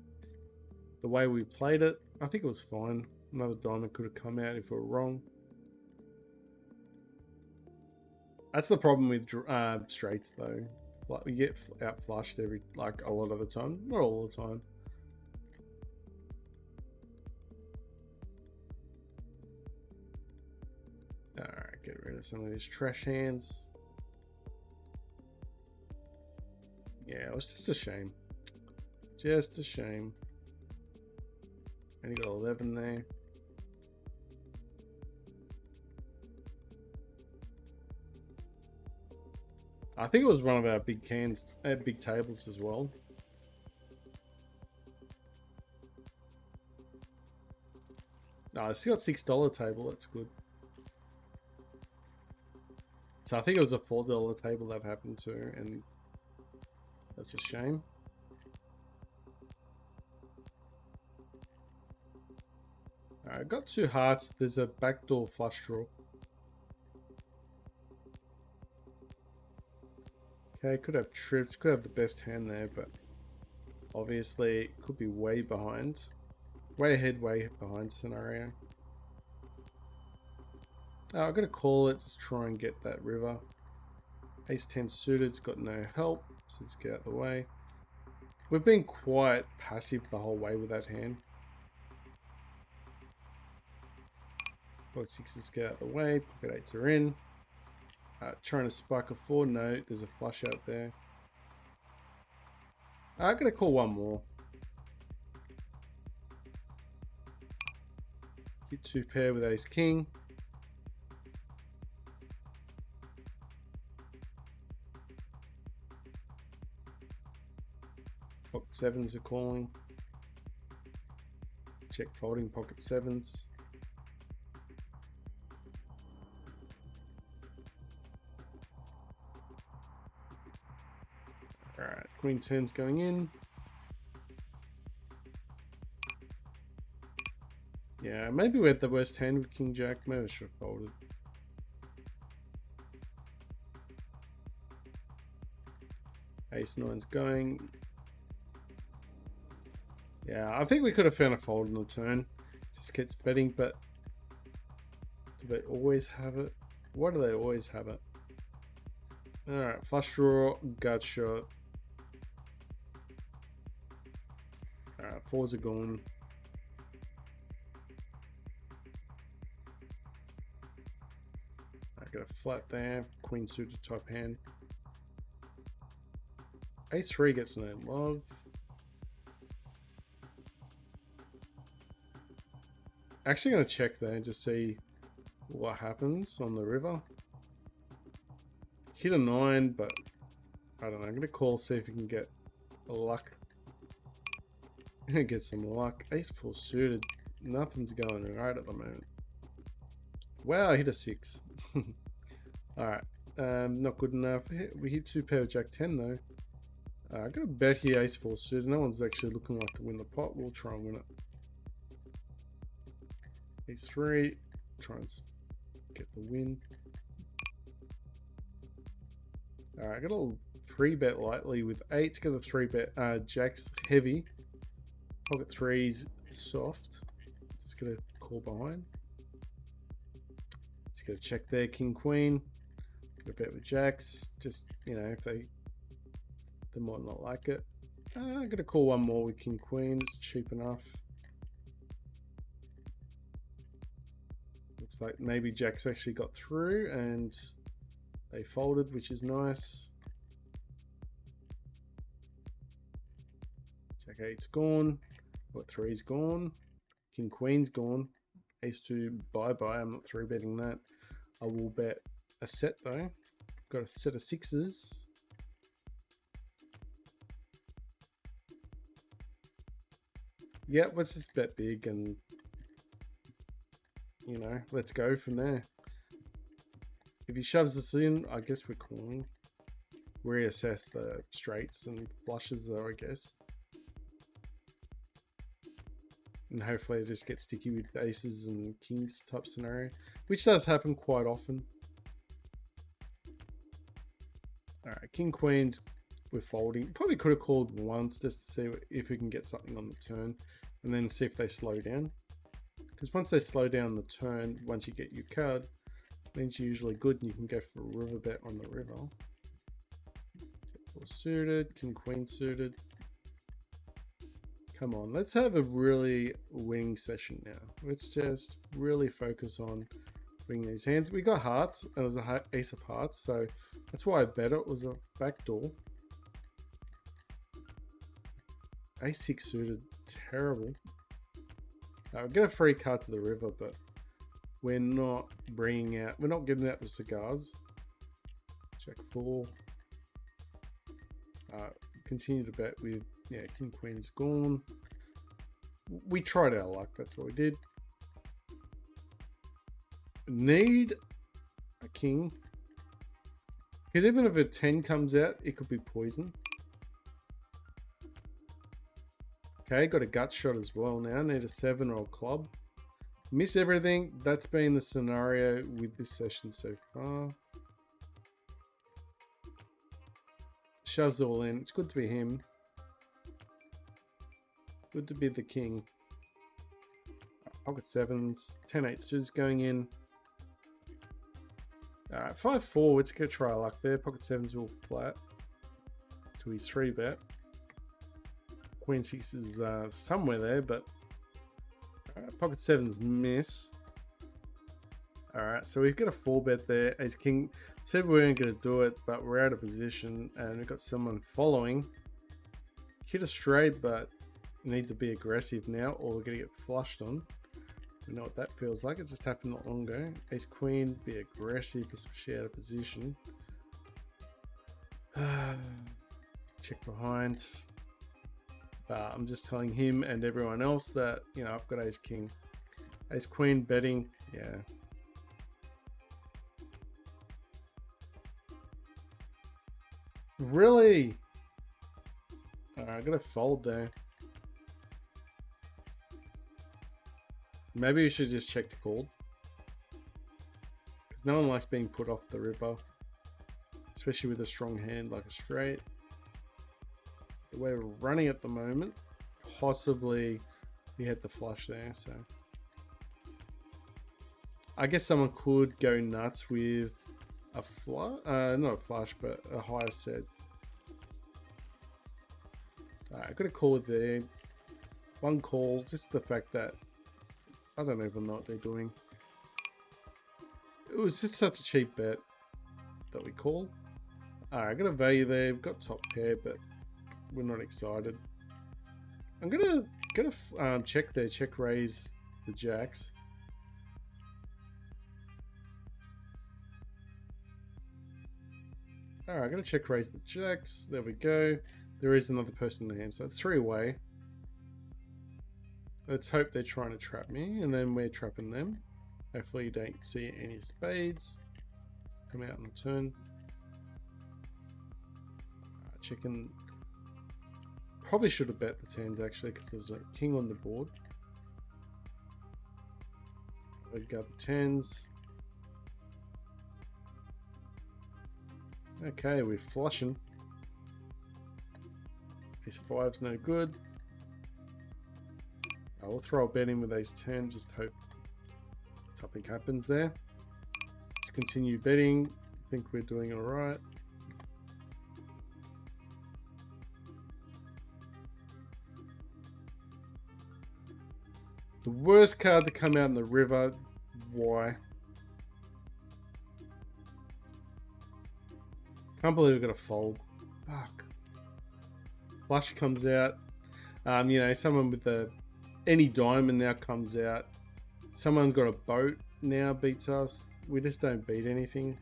the way we played it, I think it was fine. Another diamond could have come out if we were wrong. That's the problem with straights though. Like we get out flushed every, like, a lot of the time, not all the time. All right, get rid of some of these trash hands. Yeah, it was just a shame. Just a shame. And you got 11 there. I think it was one of our big cans, big tables as well. No, it's got $6 table. That's good. So I think it was a $4 table that happened to, and that's a shame. I got 2 hearts. There's a backdoor flush draw. Okay, could have trips, could have the best hand there, but obviously could be way behind. Way ahead, way behind scenario. Oh, I'm gonna call it, just try and get that river. Ace 10 suited's got no help, so let's get out of the way. We've been quite passive the whole way with that hand. Pocket 6s get out of the way, pocket 8s are in. Trying to spike a 4, no, there's a flush out there. I'm gonna call one more. Hit 2 pair with ace king. Pocket 7s are calling. Check folding pocket 7s. Alright, queen 10's going in. Yeah, maybe we had the worst hand with king jack. Maybe I should have folded. Ace 9's going. Yeah, I think we could have found a fold on the turn. Just gets betting, but do they always have it? Why do they always have it? Alright, flush draw, gut shot. Alright, 4s are gone. I got a flat there, queen suited top hand. Ace 3 gets no love. Actually gonna check there and just see what happens on the river. Hit a 9, but I don't know. I'm gonna call, see if we can get a luck. Get some luck. Ace 4 suited. Nothing's going right at the moment. Wow, I hit a 6. Alright. Not good enough. We hit 2 pair of jack 10 though. I got a bet here, ace 4 suited. No one's actually looking like to win the pot. We'll try and win it. Ace 3. Try and get the win. Alright, I got a 3-bet lightly with 8. Got a 3-bet jacks heavy. Pocket 3's soft. Just gonna call behind. Just gotta check there, king queen. Got a bet with jacks. Just, you know, if they might not like it. I'm gonna call one more with king queen. It's cheap enough. Looks like maybe jacks actually got through and they folded, which is nice. Jack 8's gone. Got 3's gone. King queen's gone. Ace 2 bye-bye. I'm not 3-betting that. I will bet a set though. Got a set of 6s. Yeah, let's just bet big and, you know, let's go from there. If he shoves us in, I guess we're calling. Reassess the straights and flushes though, I guess. And hopefully it just gets sticky with aces and kings type scenario, which does happen quite often. Alright, king queens, we're folding. Probably could have called once just to see if we can get something on the turn. and then see if they slow down. Because once they slow down the turn, once you get your card, means you're usually good and you can go for a river bet on the river. Four suited, king queen suited. Come on, let's have a really winning session now. Let's just really focus on winning these hands. We got hearts, and it was a ace of hearts, so that's why I bet it was a backdoor. A6 suited, terrible. I'll get a free card to the river, but we're not bringing out, we're not giving out the cigars. Check 4. Continue to bet with, yeah, king queen's gone. We tried our luck, that's what we did. Need a king, because even if a 10 comes out, it could be poison. Okay, got a gut shot as well now. Need a 7 or a club. Miss everything. That's been the scenario with this session so far. Shoves all in. It's good to be him. Good to be the king. Pocket 7s. 10-8 suits going in. Alright, 5-4. Let's go try our luck there. Pocket 7s all flat. To his 3-bet. Queen 6 is somewhere there, but pocket 7s miss. Alright, so we've got a 4-bet there. Ace king. Said we weren't going to do it, but we're out of position and we've got someone following. Hit a straight, but need to be aggressive now or we're going to get flushed on. We know what that feels like. It just happened not long ago. Ace queen, be aggressive, especially out of position. Check behind. I'm just telling him and everyone else that, you know, I've got ace king. Ace queen betting, yeah. Really? I gotta fold there. Maybe we should just check the call. Because no one likes being put off the river. Especially with a strong hand like a straight. The way we're running at the moment, possibly we had the flush there, so I guess someone could go nuts with a flush, not a flush, but a higher set. I got a call there, one call, just the fact that I don't even know what they're doing. It was just such a cheap bet that we call. I got a value there, we've got top pair, but we're not excited. I'm gonna check there, check raise the jacks. Alright, I'm gonna check raise the jacks. There we go. There is another person in the hand, so it's 3-way. Let's hope they're trying to trap me, and then we're trapping them. Hopefully you don't see any spades come out on the turn. Chicken. Probably should have bet the 10s actually, because there was a king on the board. We got the 10s. Okay, we're flushing. Ace 5's no good. I'll throw a bet in with ace 10, just hope something happens there. Let's continue betting. I think we're doing alright. The worst card to come out in the river. Why? Can't believe we're gonna fold. Fuck. Flush comes out. You know, someone with any diamond now comes out. Someone got a boat now beats us. We just don't beat anything.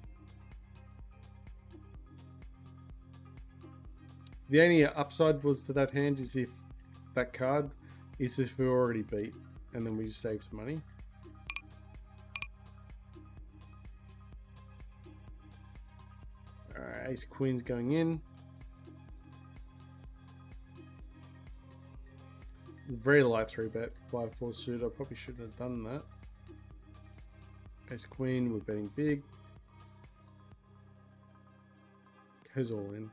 The only upside was to that hand is if that card is if we already beat. And then we saved money. Alright, ace queen's going in. Very light 3-bet. 5-4 suit. I probably shouldn't have done that. Ace queen, we're betting big. Goes all in.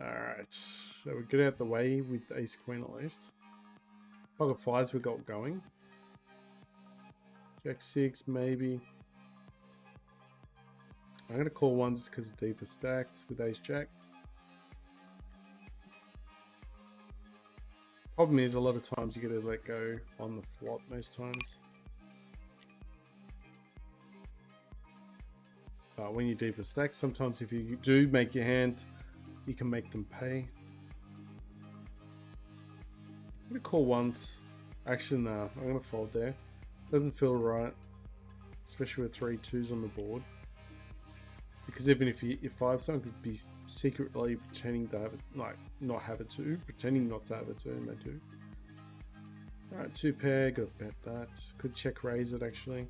Alright, so we get out the way with ace queen at least. Pocket fives we got going. Jack six maybe. I'm gonna call ones because of deeper stacks with ace jack. Problem is a lot of times you gotta let go on the flop most times. But when you deeper stack, sometimes if you do make your hand, you can make them pay. I'm gonna call once. Actually, no, I'm gonna fold there. Doesn't feel right, especially with 3 2s on the board. Because even if you five, someone could be secretly pretending to have it, like not have a 2, pretending not to have a 2, and they do. All right, 2 pair, got to bet that. Could check raise it actually.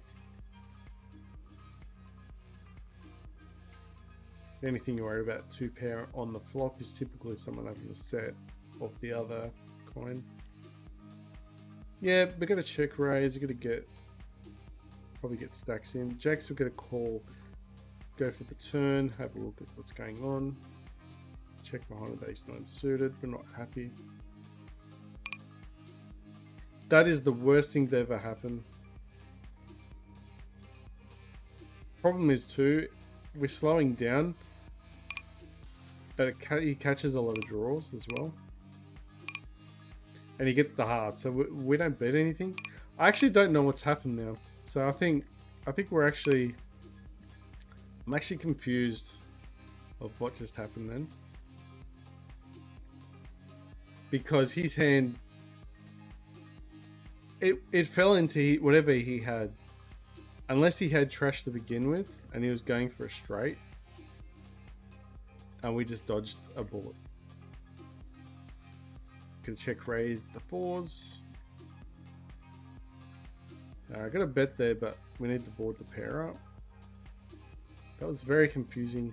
Anything you worry about 2 pair on the flop is typically someone having a set of the other coin. Yeah, we're gonna check raise. We're gonna probably get stacks in. Jacks, we're gonna call, go for the turn, have a look at what's going on. Check behind the ace 9 suited. We're not happy. That is the worst thing that ever happened. Problem is too, we're slowing down, but he catches a lot of draws as well. And you get the hard, so we don't bet anything. I actually don't know what's happened now. So I think we're actually, I'm actually confused of what just happened then. Because his hand, it fell into whatever he had. Unless he had trash to begin with and he was going for a straight. And we just dodged a bullet. Gonna check raise the 4s. I got a bet there, but we need the board to pair up. That was very confusing.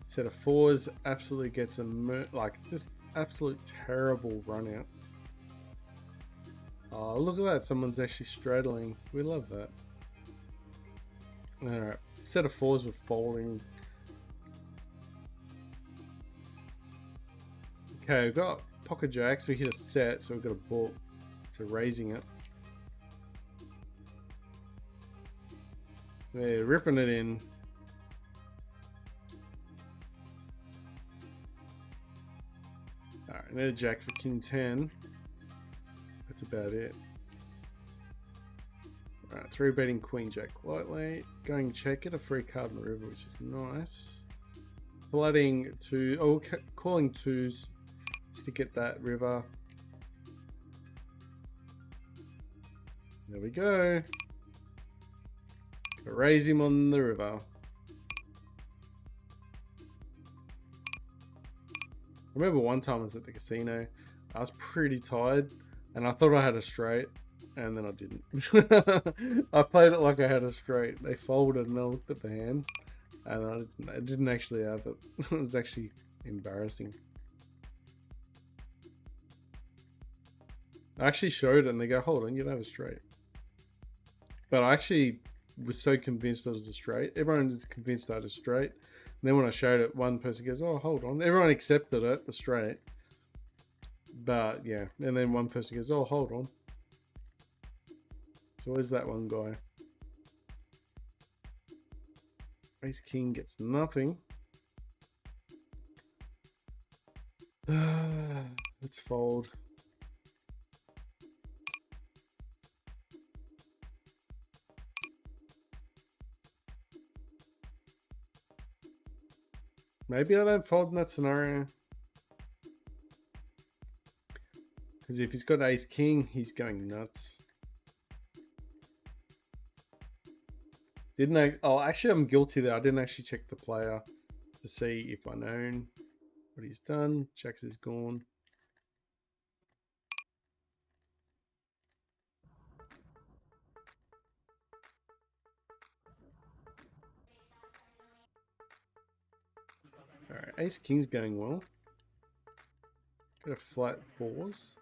Set of 4s absolutely gets a like just absolute terrible run out. Oh, look at that! Someone's actually straddling. We love that. All right, set of 4s with folding. Okay, we've got pocket jacks. We hit a set, so we've got a book. So raising it. They're ripping it in. Alright, another jack for king 10. That's about it. Alright, 3-betting queen jack lightly. Going check, get a free card in the river, which is nice. Flooding 2, oh, calling 2s just to get that river. There we go. Raise him on the river. I remember one time I was at the casino. I was pretty tired and I thought I had a straight and then I didn't. I played it like I had a straight. They folded and I looked at the hand and I didn't actually have it. It was actually embarrassing. I actually showed it and they go, hold on, you don't have a straight. But I actually was so convinced I was a straight. Everyone was convinced I had a straight. And then when I showed it, one person goes, oh, hold on. Everyone accepted it, the straight. But yeah, and then one person goes, oh, hold on. So where's that one guy? Ace King gets nothing. Let's fold. Maybe I don't fold in that scenario. Because if he's got ace king, he's going nuts. Didn't I? Oh, actually, I'm guilty there. I didn't actually check the player to see if I known what he's done. Checks is gone. All right, ace king's going well. Got a flat 4s.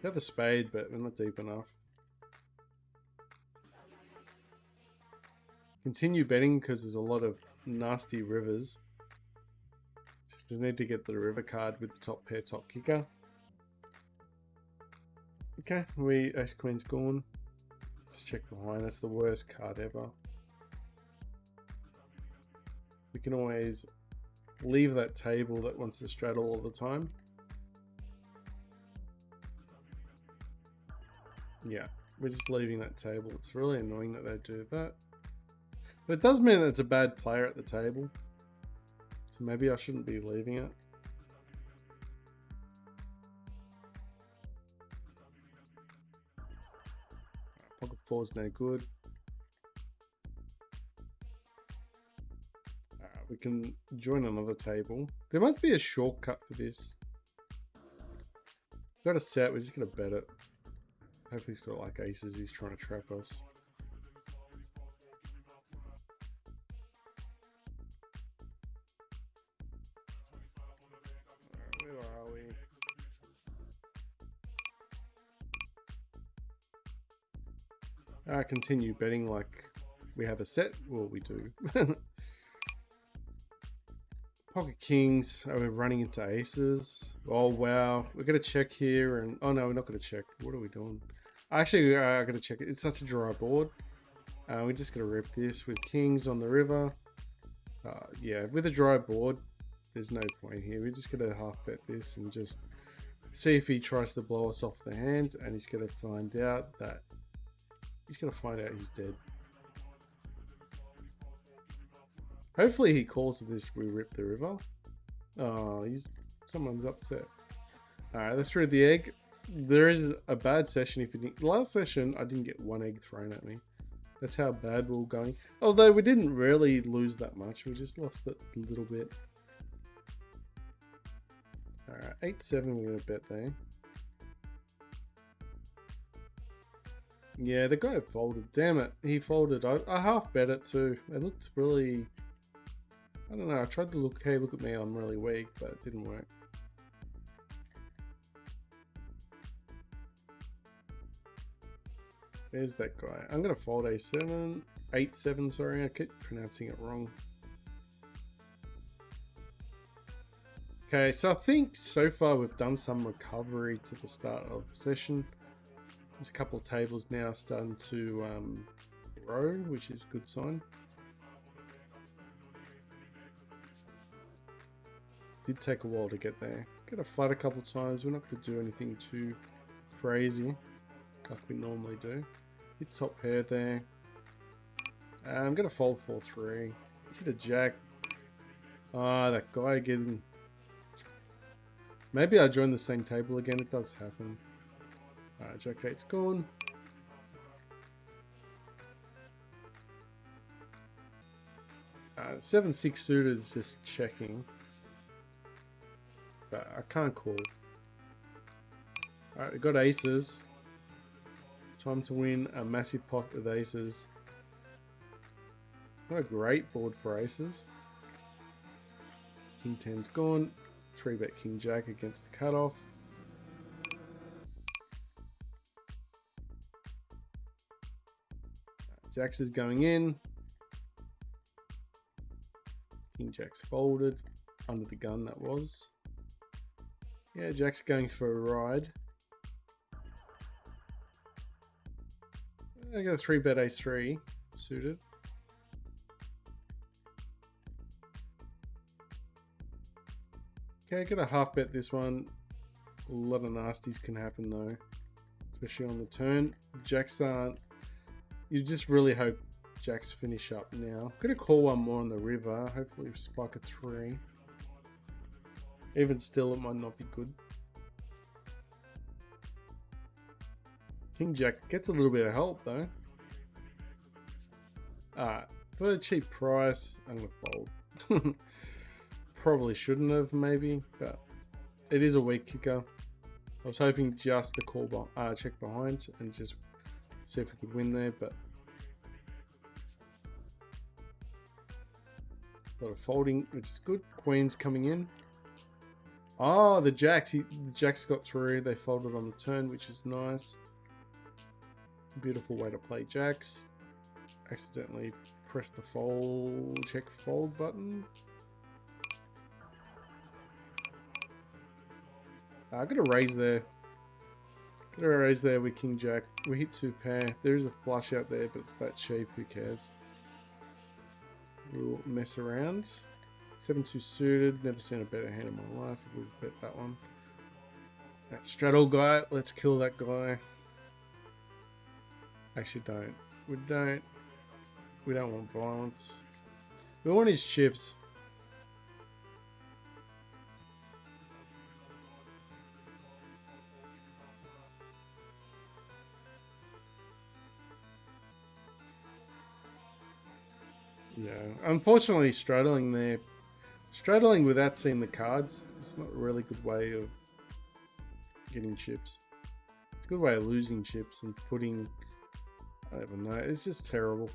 We have a spade, but we're not deep enough. Continue betting because there's a lot of nasty rivers. Just need to get the river card with the top pair, top kicker. Okay, Ace Queen's gone. Let's check behind. That's the worst card ever. We can always leave that table that wants to straddle all the time. Yeah, we're just leaving that table. It's really annoying that they do that. But it does mean that it's a bad player at the table. So maybe I shouldn't be leaving it. Pocket 4's no good. We can join another table. There must be a shortcut for this. Got a set, we're just gonna bet it. Hopefully he's got like aces, he's trying to trap us. Where are we? Continue betting like we have a set. Well, we do. Pocket kings. Oh, we're running into aces. Oh, wow. We're going to check here. And oh, no, we're not going to check. What are we doing? Actually, I got to check it. It's such a dry board. We're just going to rip this with kings on the river. Yeah, with a dry board, there's no point here. We're just going to half bet this and just see if he tries to blow us off the hand. And he's going to find out that he's he's dead. Hopefully he calls this we rip the river. Oh, someone's upset. Alright, let's read the egg. There is a bad session if you think. Last session I didn't get one egg thrown at me. That's how bad we were going. Although we didn't really lose that much, we just lost it a little bit. Alright, 8-7 we're gonna bet there. Yeah, the guy folded. Damn it, he folded. I half bet it too. It looked really... I don't know, I tried to look, hey, look at me, I'm really weak, but it didn't work. There's that guy. I'm going to fold A7, 8-7, sorry, I keep pronouncing it wrong. Okay, so I think so far we've done some recovery to the start of the session. There's a couple of tables now starting to grow, which is a good sign. Did take a while to get there. Get a flat a couple times. We're not going to do anything too crazy like we normally do. Hit top pair there. I'm going to fold 4-3. Hit a jack. Ah, that guy again. Maybe I join the same table again. It does happen. Alright, jack 8's gone. Uh, 7-6 suited is just checking. But I can't call. Alright, we got aces. Time to win a massive pot with aces. Not a great board for aces. King 10's gone. 3-bet King Jack against the cutoff. Jacks is going in. King Jack's folded. Under the gun, that was. Yeah, Jack's going for a ride. I got a 3-bet Ace-3 suited. Okay, I got a half bet this one. A lot of nasties can happen though, especially on the turn. Jacks aren't. You just really hope Jacks finish up now. Gonna call one more on the river. Hopefully spike a 3. Even still, it might not be good. King Jack gets a little bit of help though. For a cheap price, I'm gonna fold. Probably shouldn't have, maybe, but it is a weak kicker. I was hoping just to call check behind and just see if we could win there, but a lot of folding, which is good. Queen's coming in. Oh, the Jacks. The Jacks got through. They folded on the turn, which is nice. Beautiful way to play Jacks. Accidentally pressed the check fold button. I got a raise there. Got a raise there with King Jack. We hit 2 pair. There is a flush out there, but it's that cheap. Who cares? We'll mess around. 7-2 suited. Never seen a better hand in my life. We'll bet that one. That straddle guy. Let's kill that guy. Actually, don't. We don't want violence. We want his chips. Yeah, unfortunately, straddling there. Straddling without seeing the cards, it's not a really good way of getting chips. It's a good way of losing chips and putting, I don't even know, it's just terrible.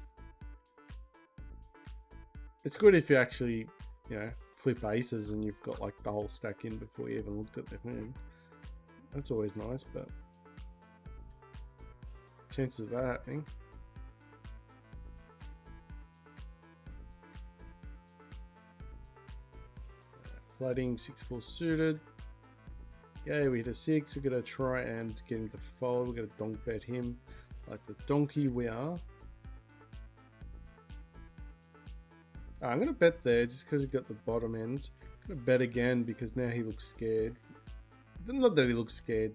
It's good if you actually, you know, flip aces and you've got like the whole stack in before you even looked at the hand. That's always nice, but chances of that happening. Flooding 6-4 suited. Yeah, we hit a 6. We're gonna try and get him to fold. We're gonna donk bet him like the donkey we are. I'm gonna bet there just because we've got the bottom end. I'm gonna bet again because now he looks scared. Not that he looks scared,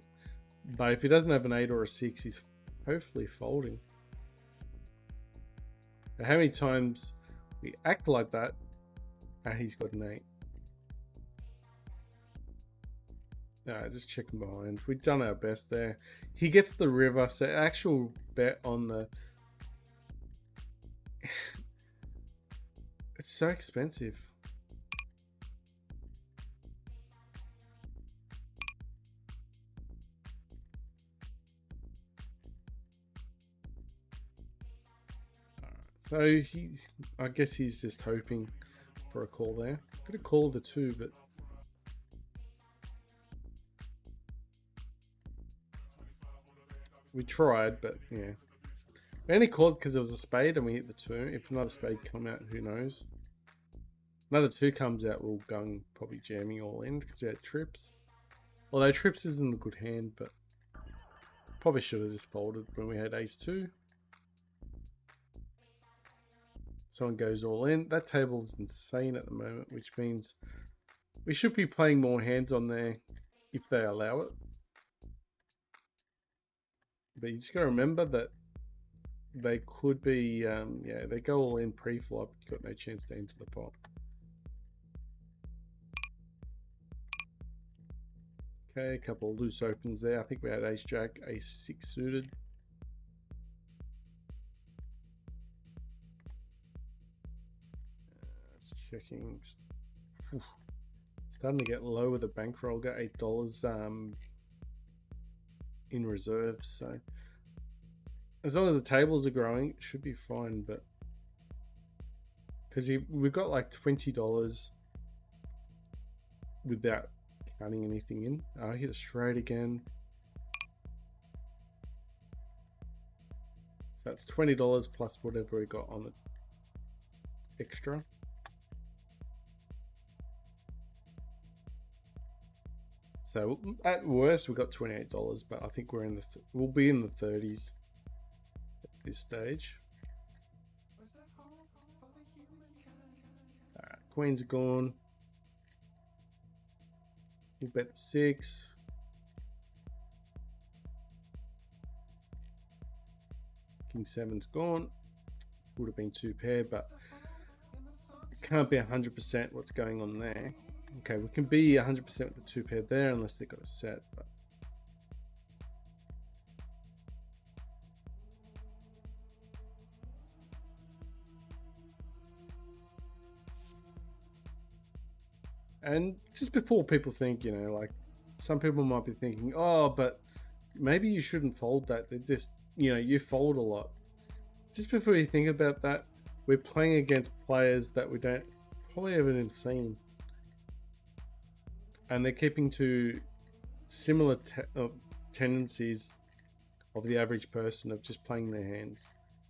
but if he doesn't have an 8 or a 6, he's hopefully folding. Now, how many times we act like that and he's got an 8? Just checking behind. We've done our best there. He gets the river, so actual bet on the... It's so expensive. So he's... I guess he's just hoping for a call there. Could have called the 2, but... We tried, but yeah. We only called because there was a spade and we hit the 2. If another spade come out, who knows? Another 2 comes out, we'll go and probably jamming all in because we had trips. Although trips isn't a good hand, but probably should have just folded when we had ace 2. Someone goes all in. That table is insane at the moment, which means we should be playing more hands on there if they allow it. But you just got to remember that they could be, yeah, they go all in pre-flop. You've got no chance to enter the pot. Okay, a couple of loose opens there. I think we had ace jack, ace 6 suited. Checking. Oof. Starting to get low with the bankroll. Got $8 in reserves, so as long as the tables are growing, it should be fine. But because we've got like $20 without counting anything in. I hit a straight again, so that's $20 plus whatever we got on the extra. So at worst we got $28, but I think we're in the we'll be in the 30s at this stage. Alright, queen's gone. We'll bet the 6. King 7's gone. Would have been 2 pair, but it can't be 100% what's going on there. Okay, we can be 100% with the 2 pair there unless they got a set. But and just before people think, you know, like some people might be thinking, oh, but maybe you shouldn't fold that. They just, you know, you fold a lot. Just before you think about that, we're playing against players that we don't probably haven't seen. And they're keeping to similar tendencies of the average person of just playing their hands.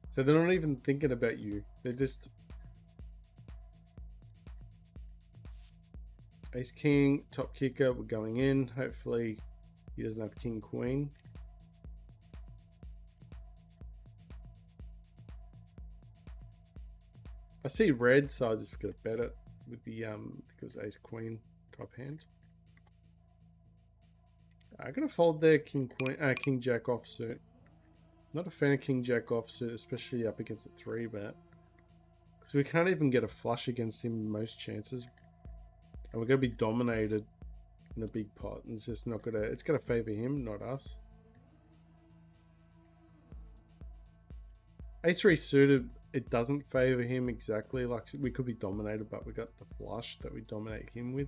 So they're not even thinking about you. They're just Ace king, top kicker, we're going in. Hopefully he doesn't have king queen. I see red, so I'll just gonna bet it with the I think it was ace queen top hand. I'm gonna fold there, king queen, king jack offsuit. Not a fan of king jack offsuit, especially up against a 3-bet. Because we can't even get a flush against him in most chances. And we're gonna be dominated in a big pot. And it's just not gonna, it's gonna favor him, not us. Ace-3 suited, it doesn't favor him exactly. Like, we could be dominated, but we got the flush that we dominate him with.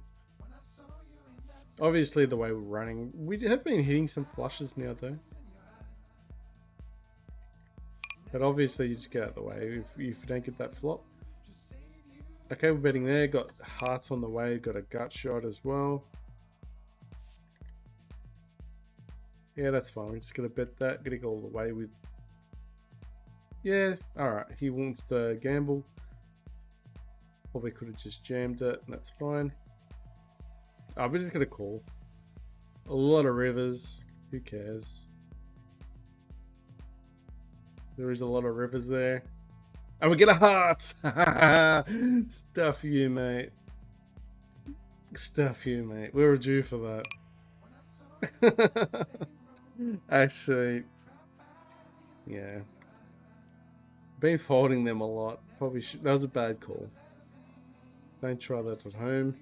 Obviously, the way we're running, we have been hitting some flushes now, though. But obviously, you just get out of the way if you don't get that flop. Okay, we're betting there. Got hearts on the way. Got a gut shot as well. Yeah, that's fine. We're just going to bet that. Going to go all the way with... Yeah, alright. He wants the gamble. Probably could have just jammed it. And that's fine. We're just going to call. A lot of rivers. Who cares? There is a lot of rivers there. And we get a heart! Stuff you, mate. Stuff you, mate. We were due for that. Actually, yeah. Been folding them a lot. Probably should. That was a bad call. Don't try that at home.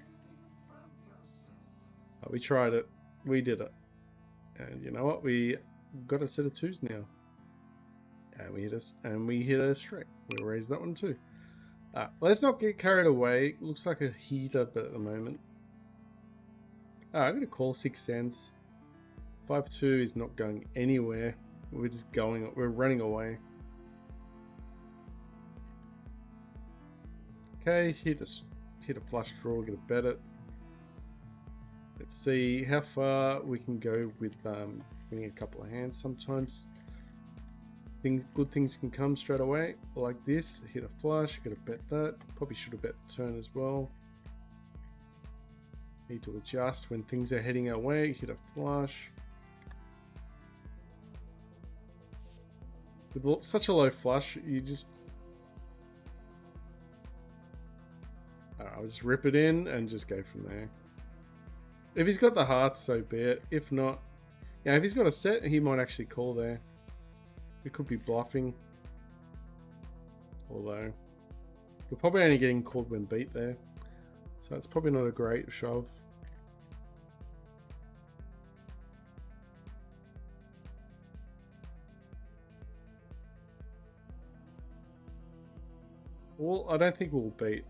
We tried it. We did it. And you know what? We got a set of 2s now. And we hit a straight. We raised that one too. Let's not get carried away. Looks like a heater, but at the moment. I'm gonna call 6 cents. 5-2 is not going anywhere. We're just going. We're running away. Okay, hit a flush draw. Gonna bet it. Let's see how far we can go with winning a couple of hands. Sometimes good things can come straight away, like this. Hit a flush. Gonna bet that. Probably should have bet the turn as well. Need to adjust when things are heading our way. Hit a flush. With such a low flush, you just... I'll just rip it in and just go from there. If he's got the hearts, so be it. If not, yeah, if he's got a set, he might actually call there. We could be bluffing. Although, we're probably only getting called when beat there. So it's probably not a great shove. Well, I don't think we'll beat.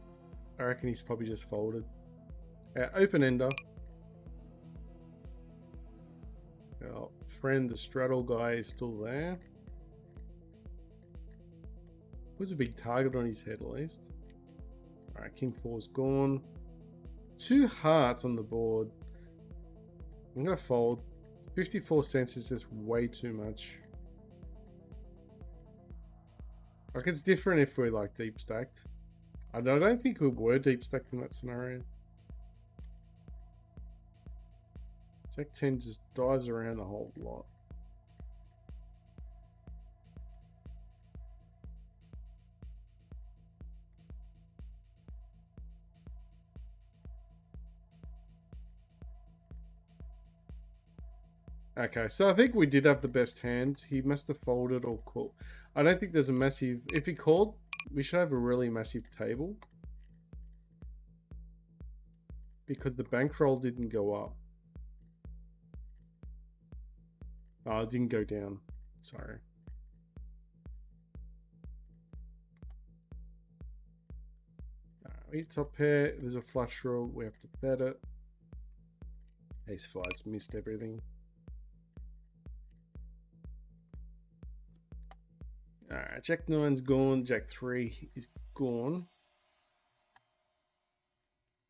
I reckon he's probably just folded. Open ender. Our friend, the straddle guy, is still there. Was a big target on his head at least. Alright, king 4's gone. 2 hearts on the board. I'm gonna fold. 54 cents is just way too much. Like, it's different if we're like deep stacked. I don't think we were deep stacked in that scenario. Jack 10 just dives around a whole lot. Okay, so I think we did have the best hand. He must have folded or called. I don't think there's a massive... If he called, we should have a really massive table. Because the bankroll didn't go up. Oh, it didn't go down. Sorry. We top pair. There's a flush draw. We have to bet it. Ace 5's missed everything. Alright, Jack 9's gone. Jack 3 is gone.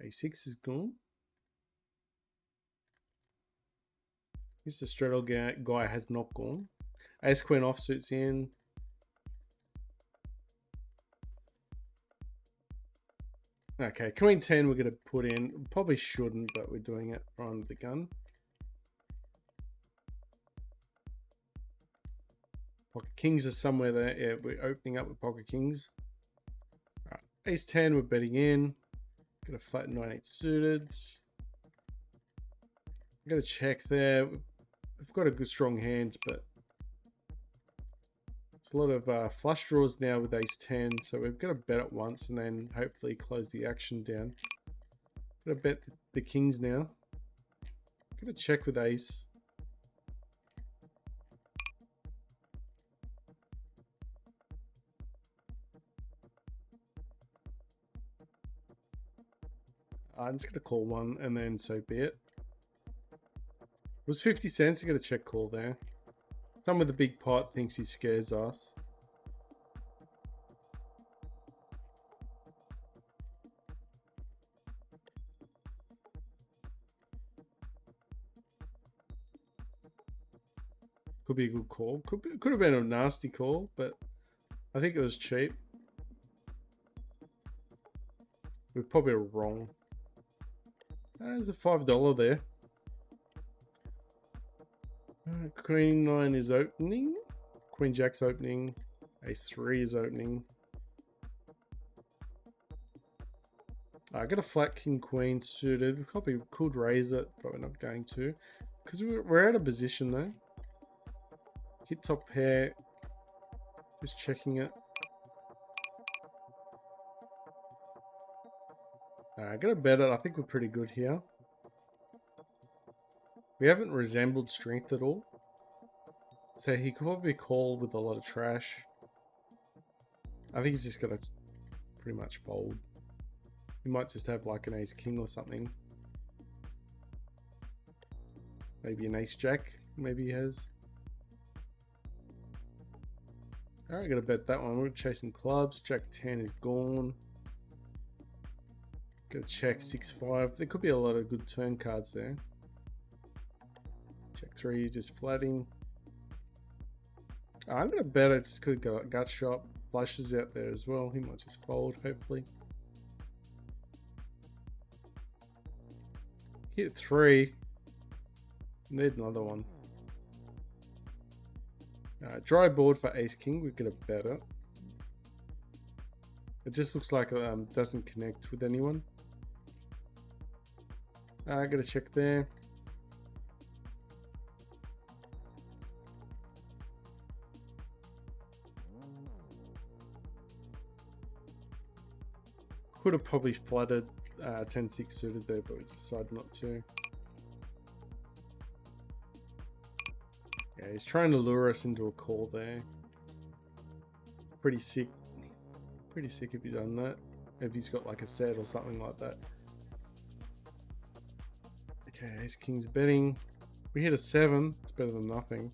A6 is gone. Mr. Straddle guy has not gone. Ace Queen offsuit's in. Okay, queen 10 we're going to put in. Probably shouldn't, but we're doing it on the gun. Pocket kings are somewhere there. Yeah, we're opening up with pocket kings. All right, ace 10 we're betting in. Got a flat 9-8 suited. I'm going to check there. We've got a good strong hand, but it's a lot of flush draws now with ace 10. So we've got to bet it once and then hopefully close the action down. Got to bet the kings now. Got to check with ace. I'm just going to call one and then so be it. It was 50 cents. You got to check call there. Someone with a big pot thinks he scares us. Could be a good call. Could have been a nasty call, but I think it was cheap. We're probably wrong. There's a $5 there. Queen 9 is opening. Queen Jack's opening. Ace 3 is opening. I got a flat king queen suited. We probably could raise it, but we're not going to. Because we're out of position though. Hit top pair. Just checking it. I got to bet it. I think we're pretty good here. We haven't resembled strength at all. So he could probably call with a lot of trash. I think he's just going to pretty much fold. He might just have like an ace king or something. Maybe an ace jack. Maybe he has. Alright, gotta bet that one. We're chasing clubs. Jack 10 is gone. Gotta check 6-5. There could be a lot of good turn cards there. Jack 3 just flatting. I'm gonna bet it just could go gut shot. Flushes out there as well. He might just fold, hopefully. Hit 3. Need another one. Dry board for ace king. We're gonna bet it. It just looks like it doesn't connect with anyone. I gotta check there. Could have probably flooded 10-6 suited there, but we decided not to. Yeah, he's trying to lure us into a call there. Pretty sick. Pretty sick if he's done that. If he's got like a set or something like that. Okay, ace king's betting. We hit a 7. It's better than nothing.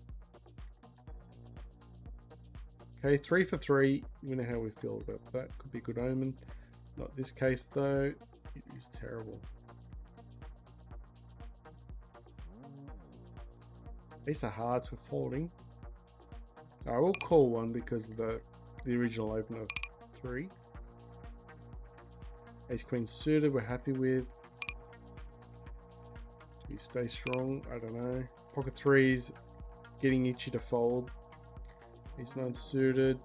Okay, 3 for 3. We know how we feel about that. Could be a good omen. Not this case though. It is terrible. Ace of hearts we're folding. I will call one because of the original open of 3. Ace queen suited we're happy with. Do we stay strong? I don't know. Pocket 3s getting itchy to fold. Ace 9 suited.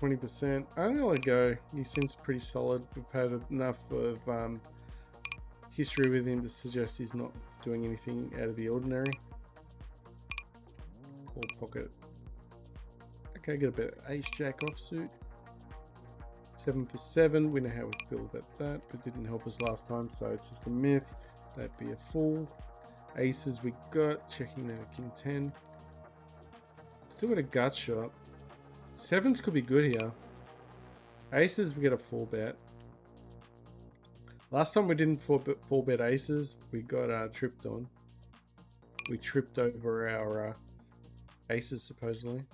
%. I'm gonna let go. He seems pretty solid. We've had enough of history with him to suggest he's not doing anything out of the ordinary. Call pocket. Okay, get a bit of ace jack offsuit. 7 for 7. We know how we feel about that. It didn't help us last time, so it's just a myth. That'd be a fool. Aces we got. Checking now king 10. Still got a gut shot. 7s could be good here. Aces, we get a 4-bet. Last time we didn't 4-bet aces, we got tripped on. We tripped over our aces, supposedly.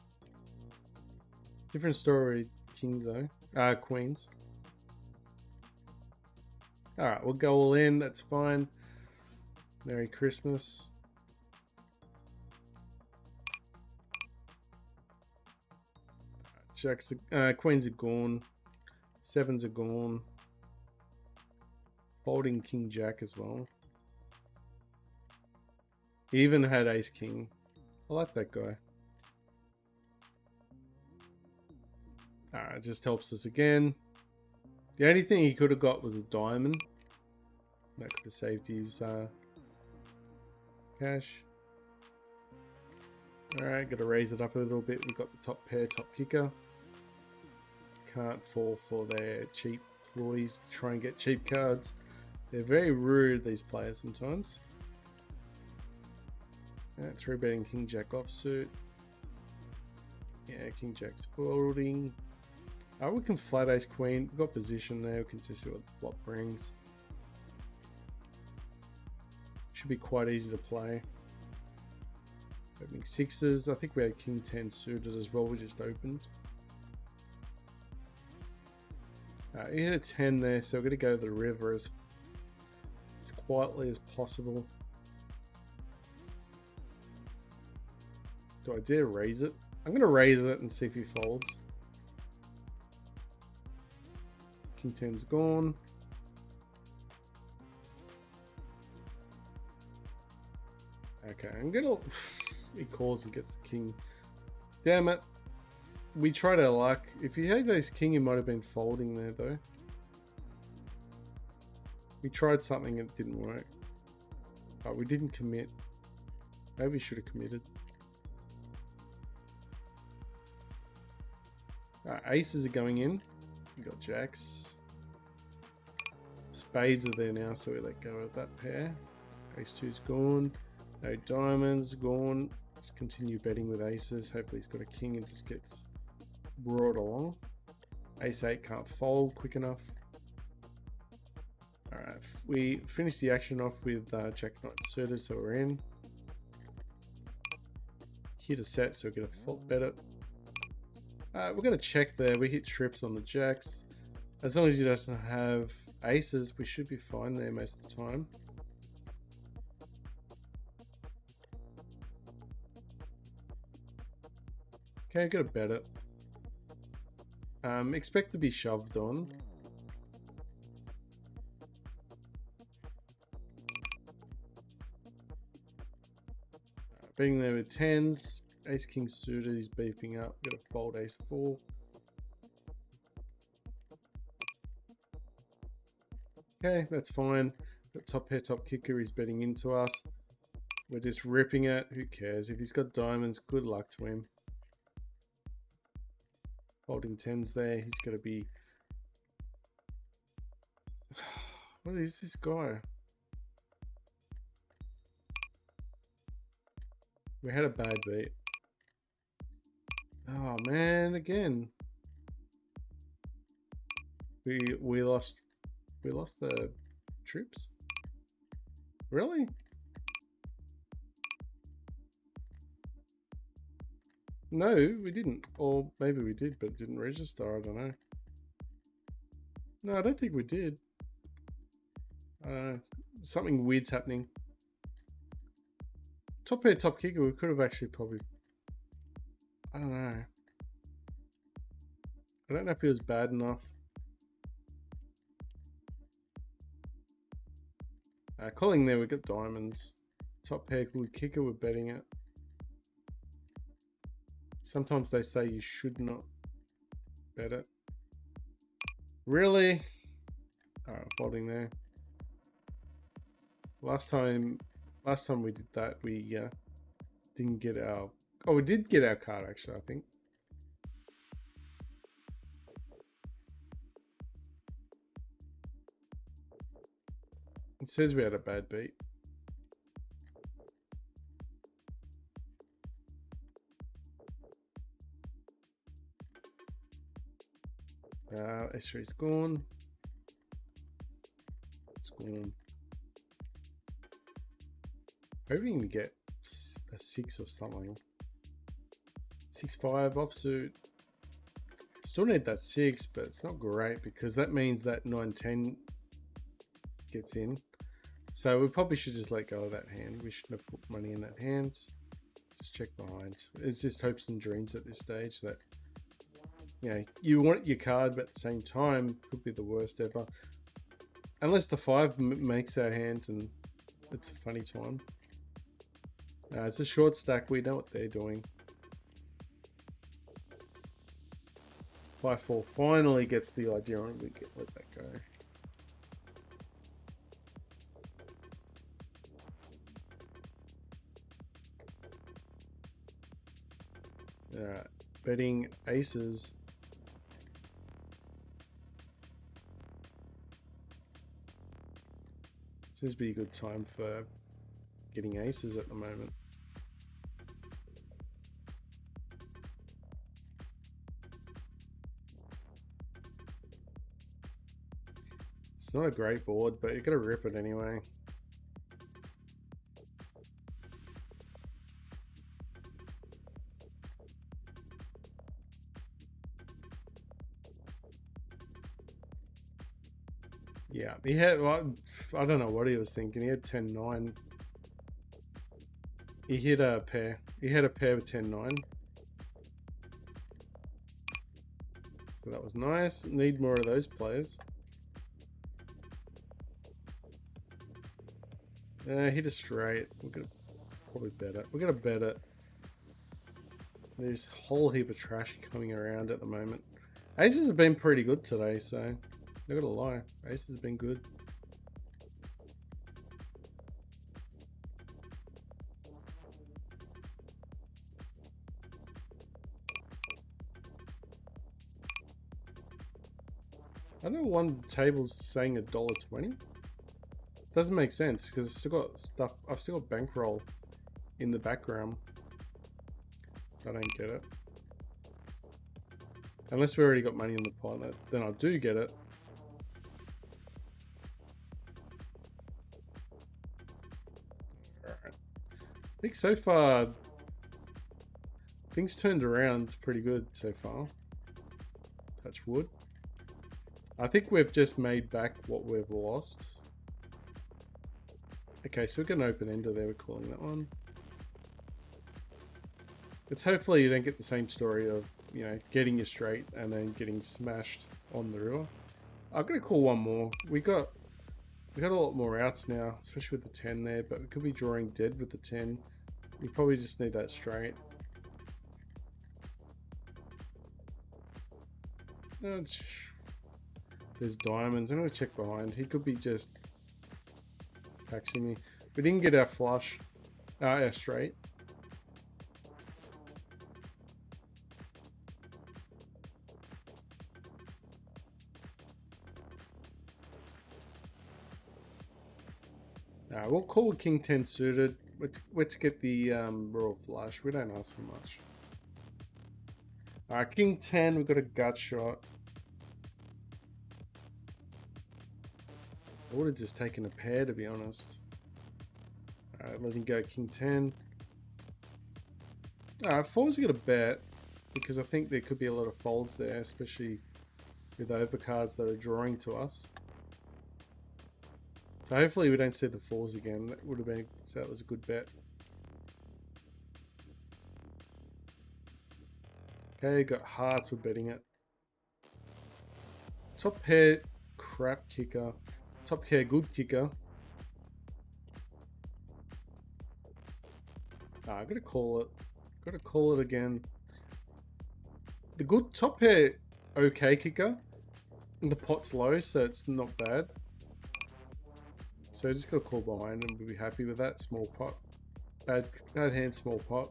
Different story, kings though. Queens. Alright, we'll go all in, that's fine. Merry Christmas. Jacks, queens are gone. Sevens are gone. Folding king jack as well. He even had ace king. I like that guy. Alright, just helps us again. The only thing he could have got was a diamond. That could have saved his cash. Alright, gotta raise it up a little bit. We've got the top pair, top kicker. Can't fall for their cheap ploys to try and get cheap cards. They're very rude, these players, sometimes. Three betting king jack offsuit. Yeah, king jack's folding. We can flat ace queen. We've got position there. We can just see what brings. Should be quite easy to play. Opening sixes. I think we had king 10 suited as well. We just opened. He hit a 10 there, so we're going to go to the river as quietly as possible. Do I dare raise it? I'm going to raise it and see if he folds. King 10's gone. Okay, I'm going to... He calls and gets the king. Damn it. We tried our luck. If he had ace king, he might have been folding there, though. We tried something and it didn't work. But we didn't commit. Maybe we should have committed. Aces are going in. We got jacks. Spades are there now, so we let go of that pair. Ace 2's gone. No diamonds, gone. Let's continue betting with aces. Hopefully he's got a king and just gets brought along. Ace 8 can't fold quick enough. Alright, we finished the action off with jack knight suited, so we're in. Hit a set, so we get a fault bet it. We're going to check there. We hit trips on the jacks. As long as he doesn't have aces, we should be fine there most of the time. Okay, got to bet it. Expect to be shoved on. Being there with tens. Ace king suited, he's beefing up. Got to fold ace 4. Okay, that's fine. Got top pair, top kicker, he's betting into us. We're just ripping it. Who cares? If he's got diamonds, good luck to him. Holding tens there. He's going to be... What is this guy? We had a bad beat. Oh man, again. We lost the troops? Really? No, we didn't. Or maybe we did, but it didn't register. I don't know. No, I don't think we did. Something weird's happening. Top pair, top kicker, we could have actually probably... I don't know. I don't know if it was bad enough. Calling there, we got diamonds. Top pair, good kicker, we're betting it. Sometimes they say you should not bet it. Really? Alright, folding there. Last time we did that, we didn't get our... Oh, we did get our card, actually, I think. It says we had a bad beat. S3's gone. It's gone. Hoping to get a 6 or something. 6-5 offsuit. Still need that 6, but it's not great because that means that 9-10 gets in. So we probably should just let go of that hand. We shouldn't have put money in that hand. Just check behind. It's just hopes and dreams at this stage that you know, you want your card, but at the same time, could be the worst ever. Unless the 5 makes our hand, and it's a funny time. It's a short stack. We know what they're doing. 5-4 finally gets the idea on. We let that go. Alright, betting aces. Seems to be a good time for getting aces at the moment. It's not a great board, but you're gonna rip it anyway. Yeah, he had, well, I don't know what he was thinking. He had 10-9. He hit a pair. He had a pair with 10-9. So that was nice. Need more of those players. Hit a straight. We're gonna probably bet it. We're gonna bet it. There's a whole heap of trash coming around at the moment. Aces have been pretty good today, so I'm not gonna lie. Aces have been good. I know one table's saying $1.20. Doesn't make sense because I've still got stuff. I've still got bankroll in the background, so I don't get it. Unless we already got money in the pot, then I do get it. Alright. I think so far things turned around pretty good so far. Touch wood. I think we've just made back what we've lost. Okay, so we're going to open ender there. We're calling that one. It's hopefully you don't get the same story of, you know, getting you straight and then getting smashed on the river. I'm going to call one more. We got a lot more outs now, especially with the 10 there, but we could be drawing dead with the 10. You probably just need that straight. There's diamonds. I'm going to check behind. He could be just taxing me. We didn't get our flush. Our straight. We'll call King 10 suited. Let's get the royal flush. We don't ask for much. King 10, we've got a gut shot. I would have just taken a pair, to be honest. Alright, let him go King 10. Folds we got a bet, because I think there could be a lot of folds there, especially with the overcards that are drawing to us. So hopefully we don't see the fours again. That would have been, so that was a good bet. Okay, got hearts, we're betting it. Top pair, crap kicker. Top pair, good kicker. I gotta call it. Gotta call it again. The good top pair, okay kicker. The pot's low, so it's not bad. So just gotta call behind and we'll be happy with that. Small pot. Bad hand, small pot.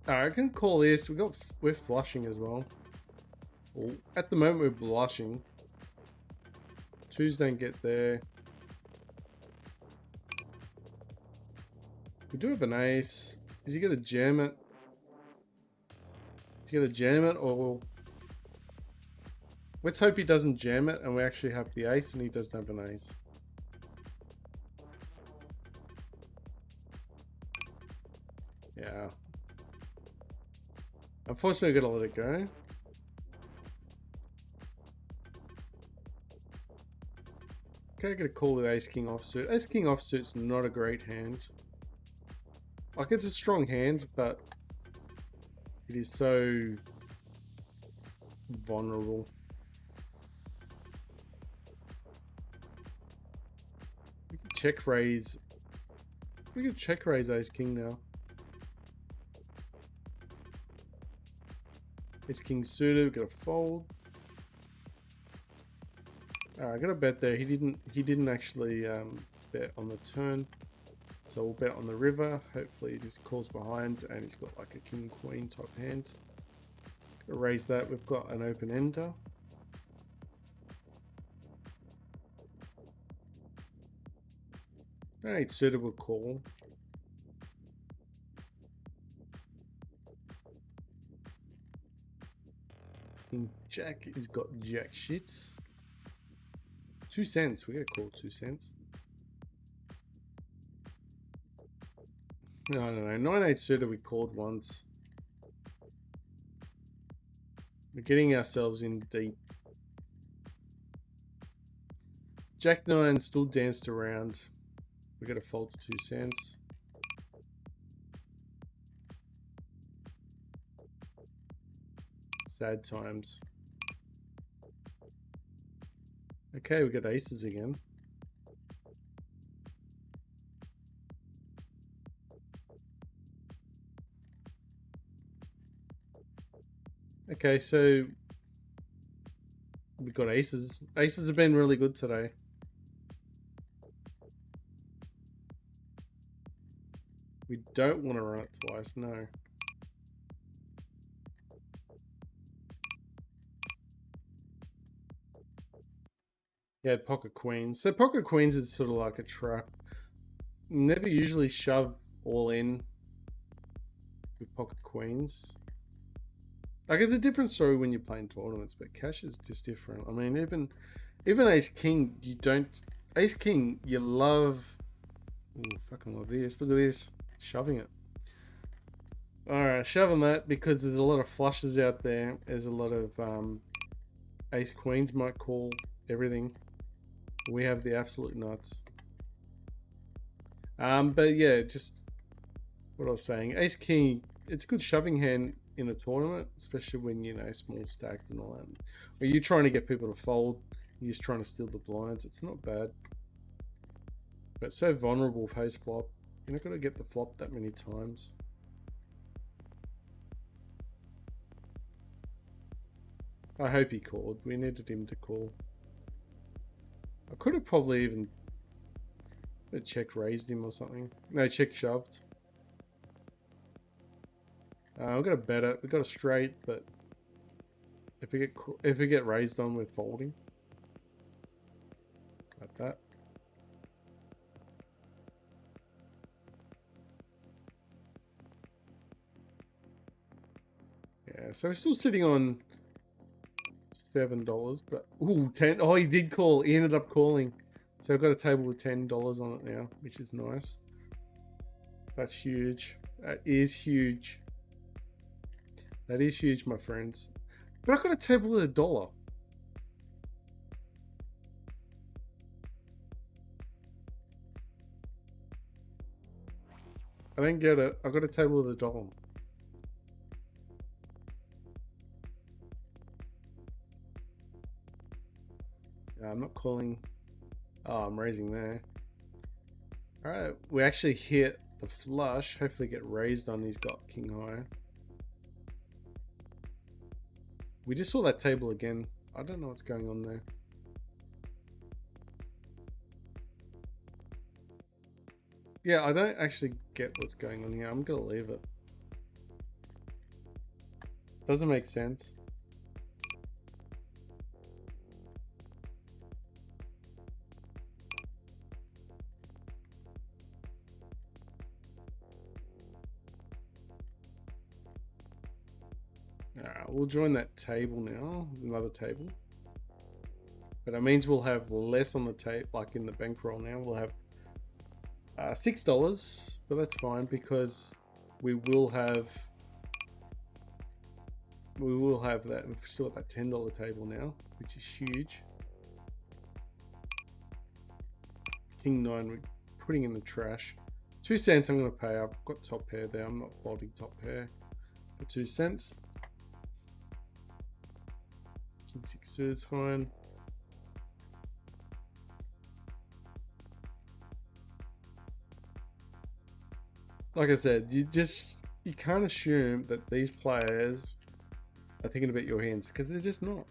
I can call this. We're flushing as well. At the moment we're blushing. Twos don't get there. We do have an ace. Is he gonna jam it? Is he gonna jam it, or let's hope he doesn't jam it and we actually have the ace and he doesn't have an ace. Yeah. Unfortunately, I gotta let it go. Okay, I gotta call with ace king offsuit. Ace king offsuit's not a great hand. Like, it's a strong hand, but It is so vulnerable. We can check raise. We can check raise ace king now. Ace king suited. We got a fold. I got a bet there. He didn't actually bet on the turn. So we'll bet on the river. Hopefully he just calls behind and he's got like a king queen type hand. Raise that. We've got an open ender. Alright, suitable call. King jack has got jack shit. 2 cents. We gotta call 2 cents. No, 9-8 suited we called once. We're getting ourselves in deep. Jack 9 still danced around. We got to fold to 2 cents. Sad times. Okay, we got aces again. Okay, so we got aces. Aces have been really good today. We don't want to run it twice, no. Yeah, pocket queens. So pocket queens is sort of like a trap. Never usually shove all in with pocket queens. Like, it's a different story when you're playing tournaments, but cash is just different. I mean, even ace king, you don't. Ace king, you love. Ooh, fucking love this. Look at this, shoving it. All right, shoving that because there's a lot of flushes out there. There's a lot of ace queens might call everything. We have the absolute nuts. But yeah, just what I was saying. Ace king, it's a good shoving hand in a tournament, especially when, you know, small stacked and all that. Or you're trying to get people to fold, you're just trying to steal the blinds. It's not bad, but so vulnerable post flop. You're not going to get the flop that many times. I hope he called. We needed him to call. I could have probably even check raised him or something. No, check shoved. We've got a better. We got a straight, but if we get raised on, we're folding like that. Yeah, so we're still sitting on $7, but ooh, 10. Oh, he did call. He ended up calling. So I've got a table with $10 on it now, which is nice. That's huge. That is huge. That is huge, my friends. But I've got a table with $1. I don't get it. I've got a table with $1. I'm not calling. Oh, I'm raising there. Alright, we actually hit the flush. Hopefully get raised on. He's got king high. We just saw that table again. I don't know what's going on there. Yeah, I don't actually get what's going on here. I'm gonna leave it. Doesn't make sense. Alright, we'll join that table now. Another table. But that means we'll have less on the tape, like in the bankroll now. We'll have $6, but that's fine because we will have that. We've still got that $10 table now, which is huge. King 9, we're putting in the trash. 2 cents I'm going to pay. I've got top pair there. I'm not folding top pair. for 2 cents. King 6 suited is fine. Like I said, you can't assume that these players are thinking about your hands, because they're just not.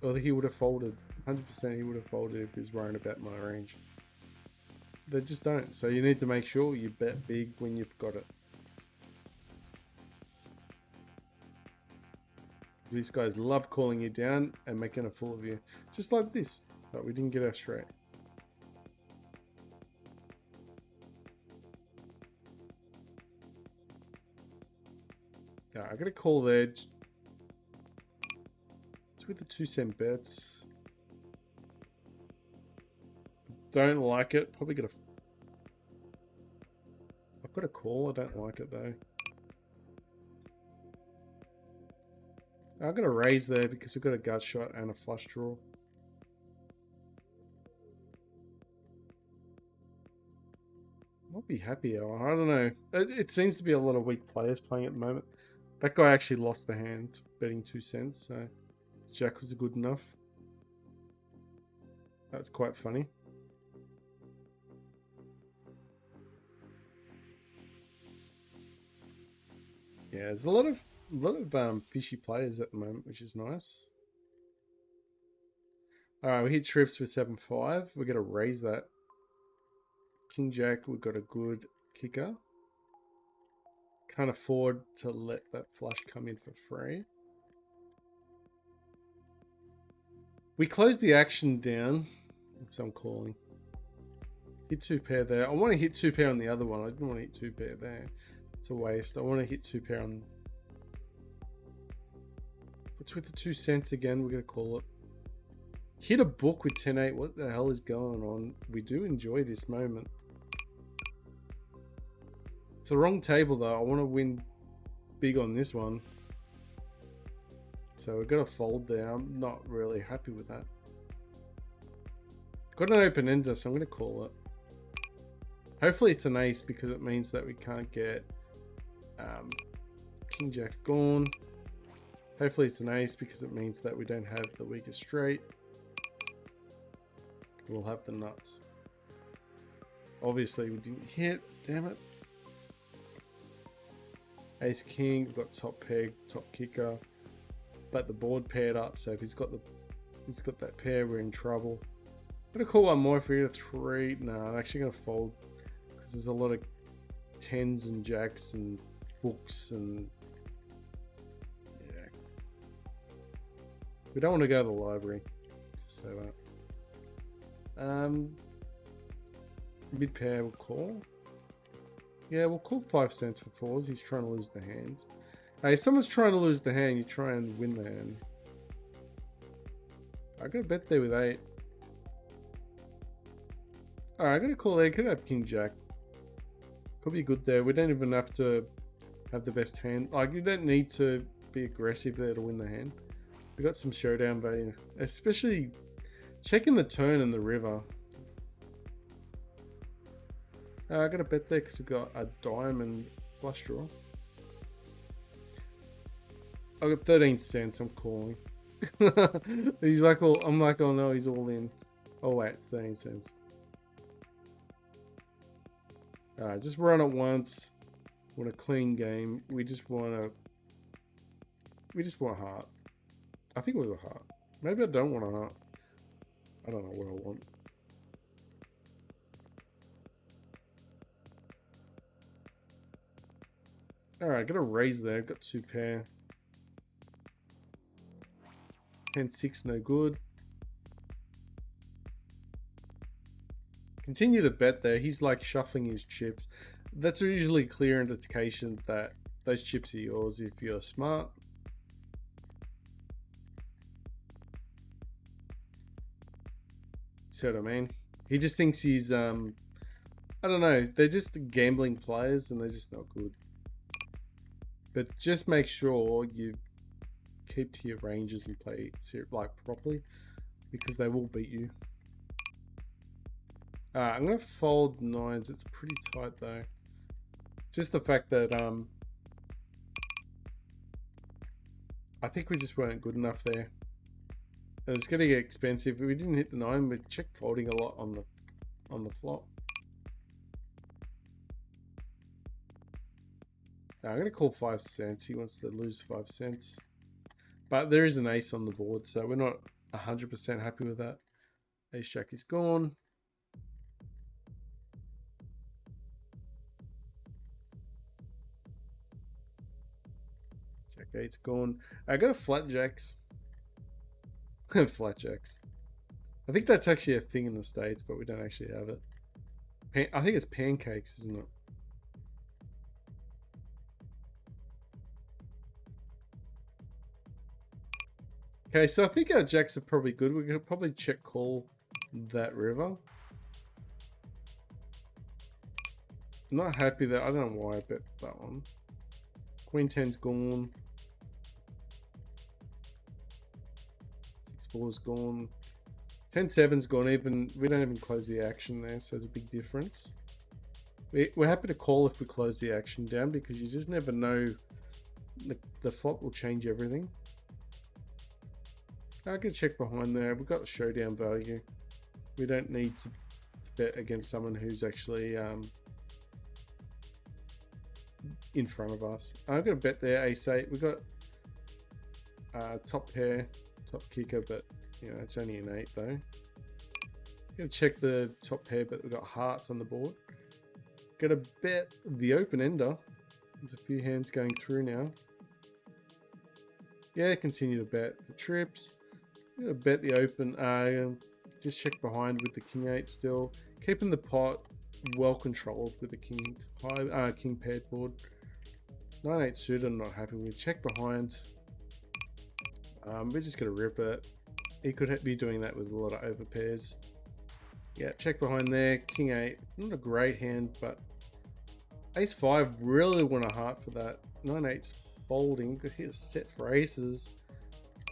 Or he would have folded. 100% he would have folded if he was worrying about my range. They just don't. So you need to make sure you bet big when you've got it. These guys love calling you down and making a fool of you. Just like this. But we didn't get our straight. I got a call there. It's with the 2 cent bets. Don't like it. Probably got a... I've got a call. I don't like it though. I've got a raise there because we've got a gut shot and a flush draw. Might be happier. I don't know. It seems to be a lot of weak players playing at the moment. That guy actually lost the hand betting 2 cents, so Jack was good enough. That's quite funny. Yeah, there's a lot of fishy players at the moment, which is nice. Alright, we hit trips with 7-5. We're gonna raise that. King Jack, we've got a good kicker. Can't afford to let that flush come in for free. We closed the action down, so I'm calling. Hit 2 pair there. I want to hit 2 pair on the other one. I didn't want to hit 2 pair there. It's a waste. I want to hit 2 pair on... What's with the 2 cents again? We're going to call it. Hit a book with 10-8. What the hell is going on? We do enjoy this moment. It's the wrong table though. I want to win big on this one. So we're going to fold there. I'm not really happy with that. Got an open ender, so I'm going to call it. Hopefully it's an ace because it means that we can't get King Jack's gone. Hopefully it's an ace because it means that we don't have the weakest straight. We'll have the nuts. Obviously we didn't hit. Damn it. Ace King, we've got top peg, top kicker, but the board paired up. So if he's got that pair, we're in trouble. I'm gonna call one more if we get a 3. No, I'm actually gonna fold because there's a lot of 10s and jacks and books and yeah. We don't want to go to the library. Just say that. Mid pair we'll call. Yeah, we'll call 5 cents for 4s. He's trying to lose the hand. Hey, if someone's trying to lose the hand, you try and win the hand. I got a bet there with 8. Alright, I'm gonna call there. Could have King Jack. Could be good there. We don't even have to have the best hand. Like, you don't need to be aggressive there to win the hand. We got some showdown value. Especially checking the turn and the river. I got a bet there because we've got a diamond flush draw. I got 13 cents. I'm calling. He's like, oh, I'm like, oh no, he's all in. Oh wait, it's 13 cents. Alright, just run it once. Want a clean game. We just want heart. I think it was a heart. Maybe I don't want a heart. I don't know what I want. Alright, got a raise there. Got 2 pair. 10-6, no good. Continue to bet there. He's like shuffling his chips. That's usually a clear indication that those chips are yours if you're smart. See what I mean? He just thinks he's, I don't know. They're just gambling players and they're just not good. But just make sure you keep to your ranges and play like properly because they will beat you. I'm gonna fold 9s. It's pretty tight though. Just the fact that I think we just weren't good enough there. It was going to get expensive. We didn't hit the 9. We checked folding a lot on the flop. Now, I'm going to call 5 cents. He wants to lose 5 cents. But there is an ace on the board, so we're not 100% happy with that. Ace jack is gone. Jack 8's gone. I got a flat jacks. Flat jacks. I think that's actually a thing in the States, but we don't actually have it. I think it's pancakes, isn't it? Okay, so I think our jacks are probably good. We could probably check call that river. I'm not happy that I don't know why I bet that one. Queen 10's gone. 6-4's gone. 10-7's gone. Even we don't even close the action there, so there's a big difference. We're happy to call if we close the action down because you just never know. The flop will change everything. I can check behind there. We've got the showdown value. We don't need to bet against someone who's actually in front of us. I've got a bet there, ace-8. We've got top pair, top kicker, but you know it's only an 8 though. Gonna check the top pair, but we've got hearts on the board. Gonna bet the open ender. There's a few hands going through now. Yeah, continue to bet the trips. I'm gonna bet the open. Just check behind with the king 8 still. Keeping the pot well controlled with the king paired board. 9-8 suited, I'm not happy with. Check behind. We're just gonna rip it. He could be doing that with a lot of over pairs. Yeah, check behind there. King 8, not a great hand, but ace 5 really want a heart for that. 9-8's folding. Could hit a set for aces.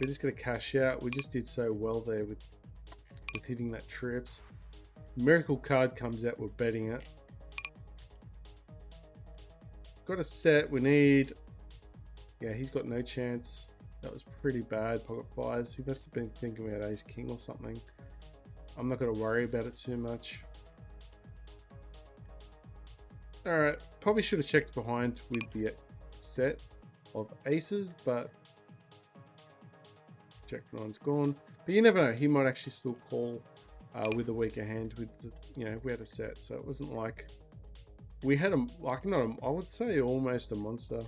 We're just gonna cash out. We just did so well there with hitting that trips. Miracle card comes out, we're betting it. Got a set, we need... Yeah, he's got no chance. That was pretty bad, pocket 5s. He must have been thinking we had ace king or something. I'm not gonna worry about it too much. Alright, probably should have checked behind with the set of aces, but Jack 9's gone. But you never know, he might actually still call with a weaker hand with the, you know, we had a set, so it wasn't like we had I would say almost a monster.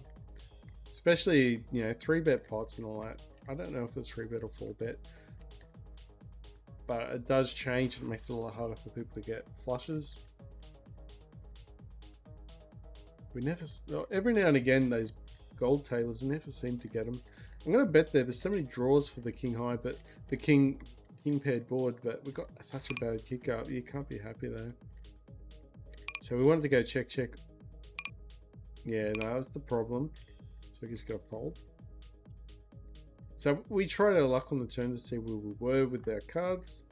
Especially, you know, 3-bet pots and all that. I don't know if it's 3-bet or 4-bet. But it does change. It makes it a lot harder for people to get flushes. We never... Every now and again, those gold tailors, we never seem to get them. I'm going to bet there. There's so many draws for the king high, but the king paired board. But we've got such a bad kick up. You can't be happy, though. So we wanted to go check. Yeah, no, that's the problem. So we just got to fold. So we tried our luck on the turn to see where we were with our cards.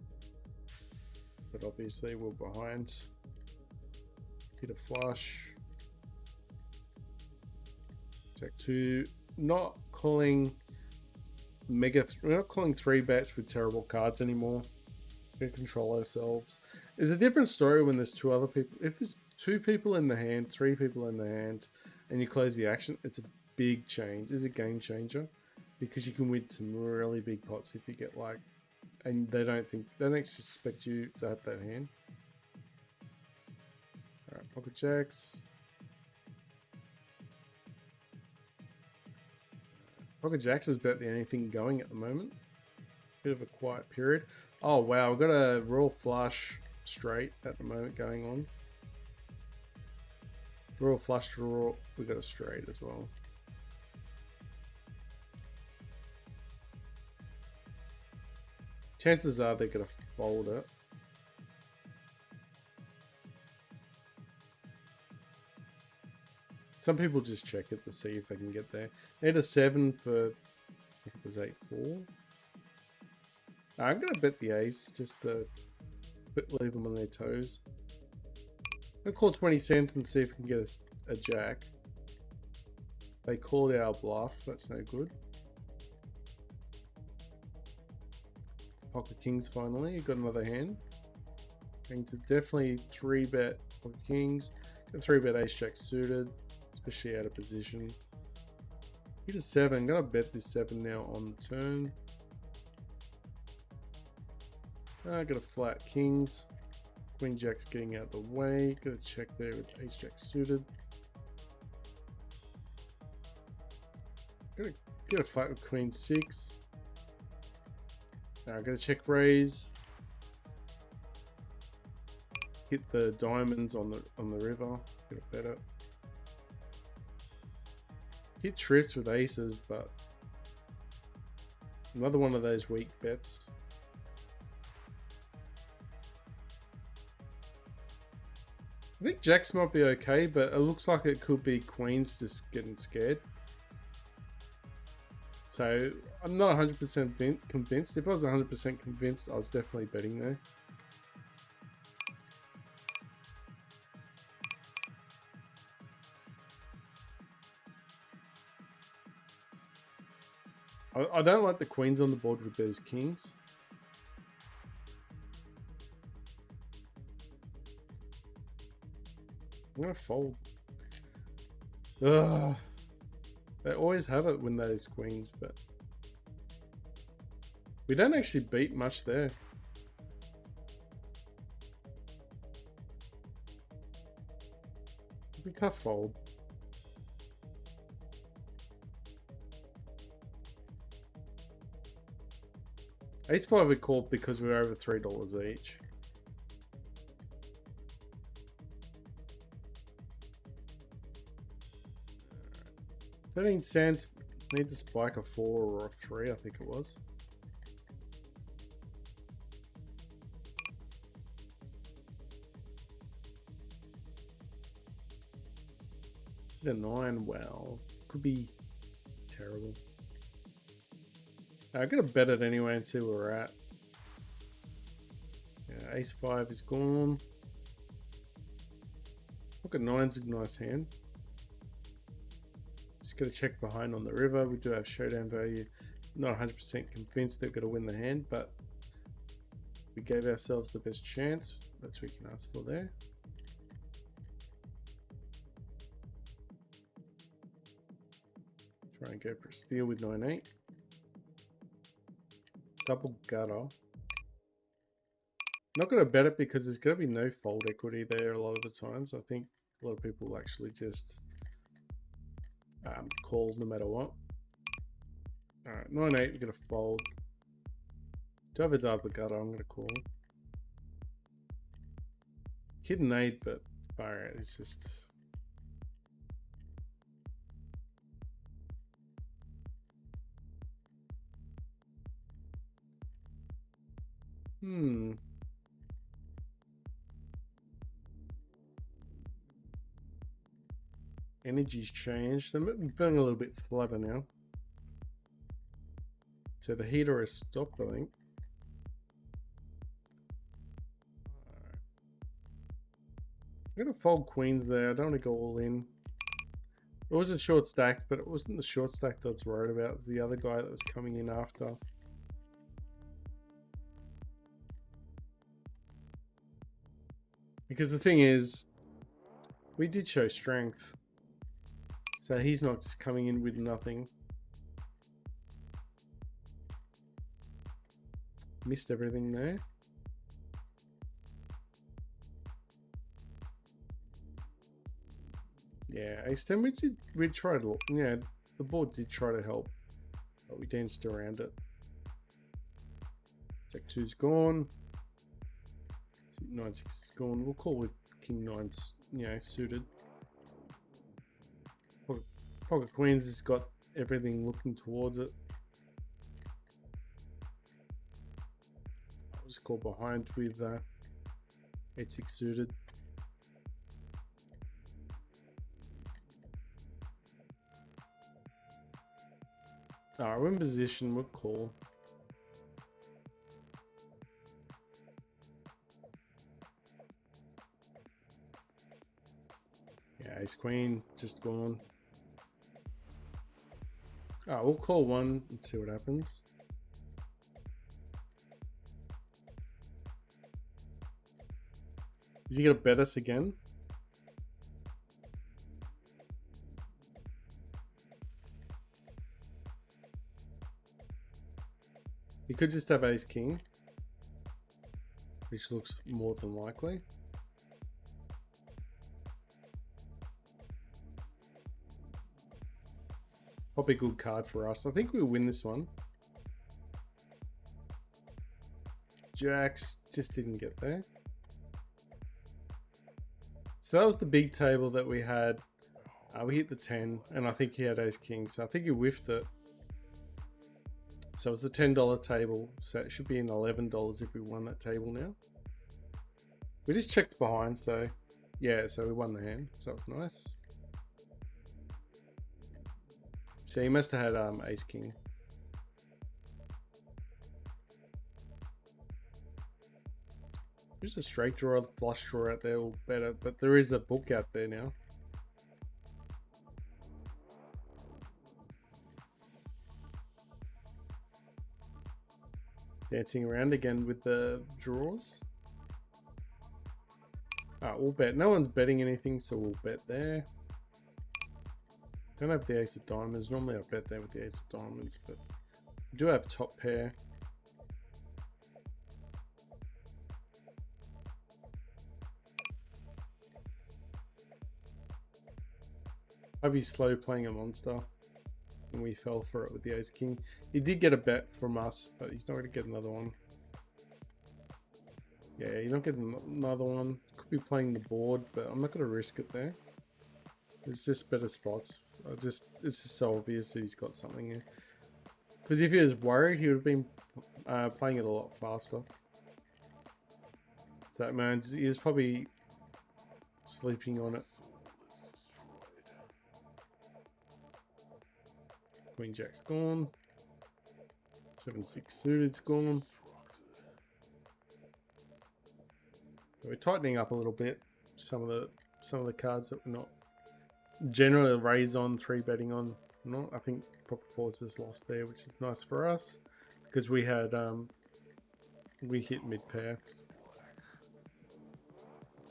But obviously we're behind. Hit a flush. Jack 2. Not calling we're not calling 3-bets with terrible cards anymore. We can control ourselves. It's a different story when there's 2 other people. If there's 2 people in the hand, 3 people in the hand, and you close the action, it's a big change. It's a game changer because you can win some really big pots if you get like, and they don't expect you to have that hand. All right, pocket jacks. Pocket jacks is about the only thing going at the moment. Bit of a quiet period. Oh wow, we've got a royal flush straight at the moment going on. Royal flush draw, we got a straight as well. Chances are they're gonna fold it. Some people just check it to see if they can get there. They had a 7 for, I think it was 8-4. I'm gonna bet the ace just to leave them on their toes. I'm gonna call 20 cents and see if we can get a jack. They called our bluff, that's no good. pocket kings finally. Got another hand. Going to definitely 3-bet pocket kings. Got 3-bet ace jack suited, especially out of position. Hit a 7. Gonna bet this 7 now on the turn. Got a flat kings. Queen jack's getting out the way. Got a check there with ace jack suited. Got a fight with queen 6. Now got a check raise. Hit the diamonds on the river. Get a better. Hit shrifts with aces, but another one of those weak bets. I think jacks might be okay, but it looks like it could be queens just getting scared. So I'm not 100% convinced. If I was 100% convinced, I was definitely betting there. I don't like the queens on the board with those kings. I'm gonna fold. Ugh. They always have it when those queens, but we don't actually beat much there. It's a tough fold. Ace 5 we called because we were over $3 each. Right. 13 cents. Need to spike a 4 or a 3, I think it was. The 9, well, could be terrible. I'm gonna bet it anyway and see where we're at. Yeah, ace 5 is gone. Look at 9's a nice hand. Just gotta check behind on the river. We do have showdown value. Not 100% convinced they're gonna win the hand, but we gave ourselves the best chance. That's what we can ask for there. Try and go for a steal with 9-8. Double gutter. Not going to bet it because there's going to be no fold equity there a lot of the times. I think a lot of people will actually just call no matter what. Alright, 9-8, we're going to fold. Do have a double gutter, I'm going to call. Hidden 8, but alright, it's just... Energy's changed. So I'm feeling a little bit flutter now. So the heater has stopped, I think. Right. I'm going to fold queens there. I don't want to go all in. It wasn't short stacked, but it wasn't the short stack that I was worried about. It was the other guy that was coming in after. Because the thing is, we did show strength. So he's not just coming in with nothing. Missed everything there. Yeah, ace-10, we tried, yeah, the board did try to help, but we danced around it. Jack 2's gone. 9-6 is gone. We'll call with king 9's, you know, suited. Pocket queens has got everything looking towards it. I'll just call behind with 8-6 suited. Alright, we're in position, we'll call. Yeah, ace queen, just gone. Alright, we'll call one and see what happens. Is he gonna bet us again? He could just have ace king, which looks more than likely. Probably a good card for us. I think we'll win this one. Jacks just didn't get there. So that was the big table that we had. We hit the 10, and I think he had ace king, so I think he whiffed it. So it's the $10 table, so it should be in $11 if we won that table now. We just checked behind, so yeah, so we won the hand, so it's nice. So he must have had ace king. There's a straight draw, flush draw out there, all better, but there is a book out there now. Dancing around again with the draws. We'll bet. No one's betting anything, so we'll bet there. Don't have the ace of diamonds. Normally I bet there with the ace of diamonds, but we do have top pair. I'd be slow playing a monster, and we fell for it with the ace king. He did get a bet from us, but he's not going to get another one. Yeah, you're not getting another one. Could be playing the board, but I'm not going to risk it there. It's just better spots. It's just so obvious that he's got something here. Because if he was worried, he would have been playing it a lot faster. So that means he was probably sleeping on it. Queen Jack's gone. 7-6 suited's gone. So we're tightening up a little bit. Some of the cards that we're not generally raise on, 3-betting on. Not. I think Pocket Forces lost there, which is nice for us because we had we hit mid pair.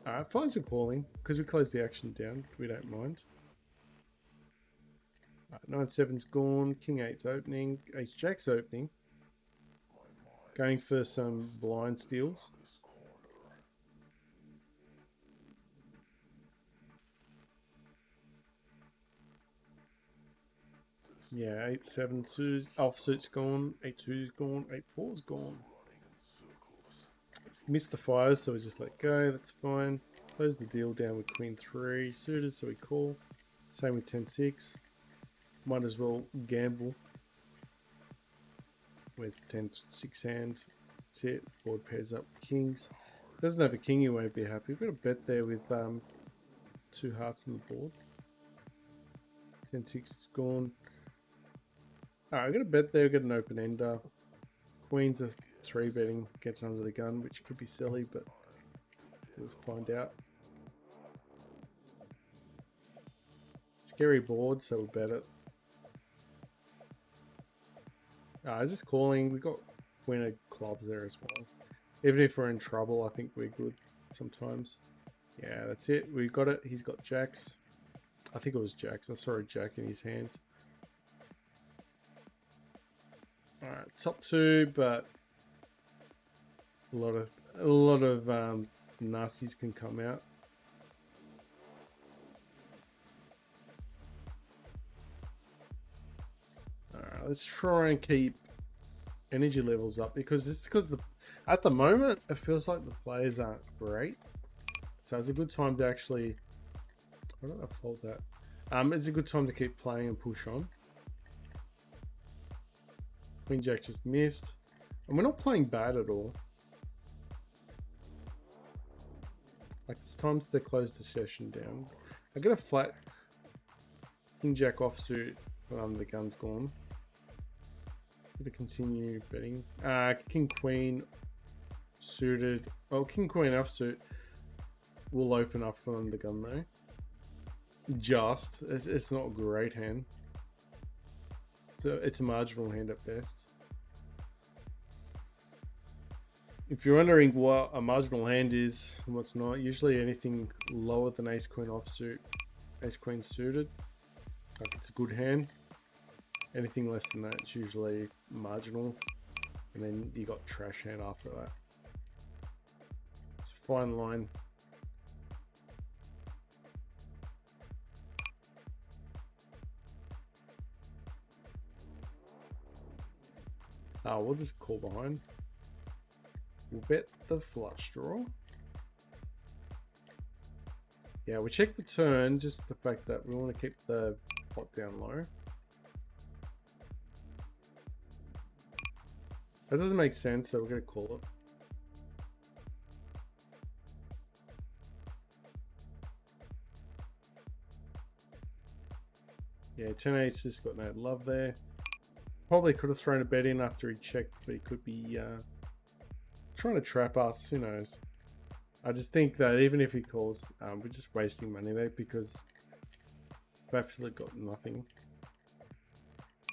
Alright, fines with calling because we closed the action down. We don't mind. 9-7's gone. King 8's opening. Ace Jack's opening. Going for some blind steals. Yeah, 8-7 offsuit's gone. 8-2's gone. 8-4's gone. Missed the fires, so we just let go. That's fine. Close the deal down with Queen 3 suited, so we call. Same with 10-6. Might as well gamble. Where's the 10-6 hand? That's it. Board pairs up kings. Doesn't have a king, you won't be happy. We've got a bet there with 2 hearts on the board. 10-6 is gone. Alright, I've got a bet there. We've got an open ender. Queen's a 3-betting. Gets under the gun, which could be silly, but we'll find out. Scary board, so we'll bet it. Is this calling? We got Queen of clubs there as well. Even if we're in trouble, I think we're good sometimes. Yeah, that's it. We got it. He's got jacks. I think it was jacks. I saw a jack in his hand. Alright, top 2, but a lot of nasties can come out. Alright, let's try and keep energy levels up because at the moment it feels like the players aren't great. So it's a good time to actually. Why don't I fold that? It's a good time to keep playing and push on. Queen Jack just missed. And we're not playing bad at all. Like, it's time to close the session down. I get a flat King Jack offsuit, but the gun's gone. Gonna continue betting. King Queen suited. Oh, King Queen offsuit will open up for the gun though. Just. It's not a great hand. So it's a marginal hand at best. If you're wondering what a marginal hand is and what's not, usually anything lower than ace queen offsuit, ace queen suited, like it's a good hand. Anything less than that, it's usually marginal, and then you got trash hand after that. It's a fine line. We'll just call behind. We'll bet the flush draw. Yeah, we check the turn, just the fact that we want to keep the pot down low. That doesn't make sense, so we're going to call it. Yeah, 10-8's just got no love there. Probably could have thrown a bet in after he checked, but he could be trying to trap us. Who knows? I just think that even if he calls, we're just wasting money there because we've actually got nothing.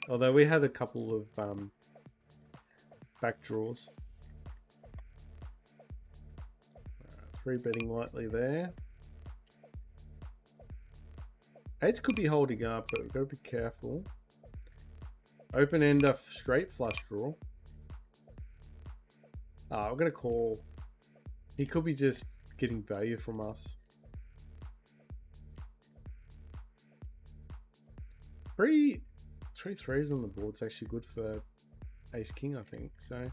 Although we had a couple of back draws. 3 betting lightly there. 8s could be holding up, but we've got to be careful. Open ender straight flush draw. We're going to call. He could be just getting value from us. Three threes on the board's actually good for ace king, I think. So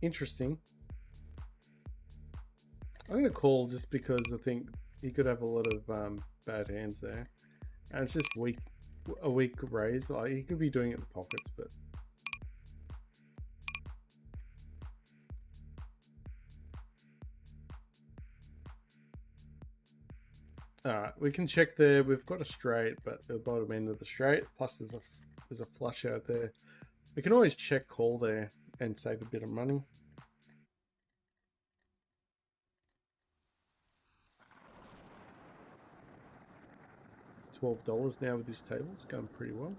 interesting. I'm going to call just because I think he could have a lot of bad hands there, and it's just weak. A weak raise. Like he could be doing it in the pockets, but alright, we can check there. We've got a straight, but the bottom end of the straight. Plus, there's a flush out there. We can always check call there and save a bit of money. $12 now with this table. It's going pretty well.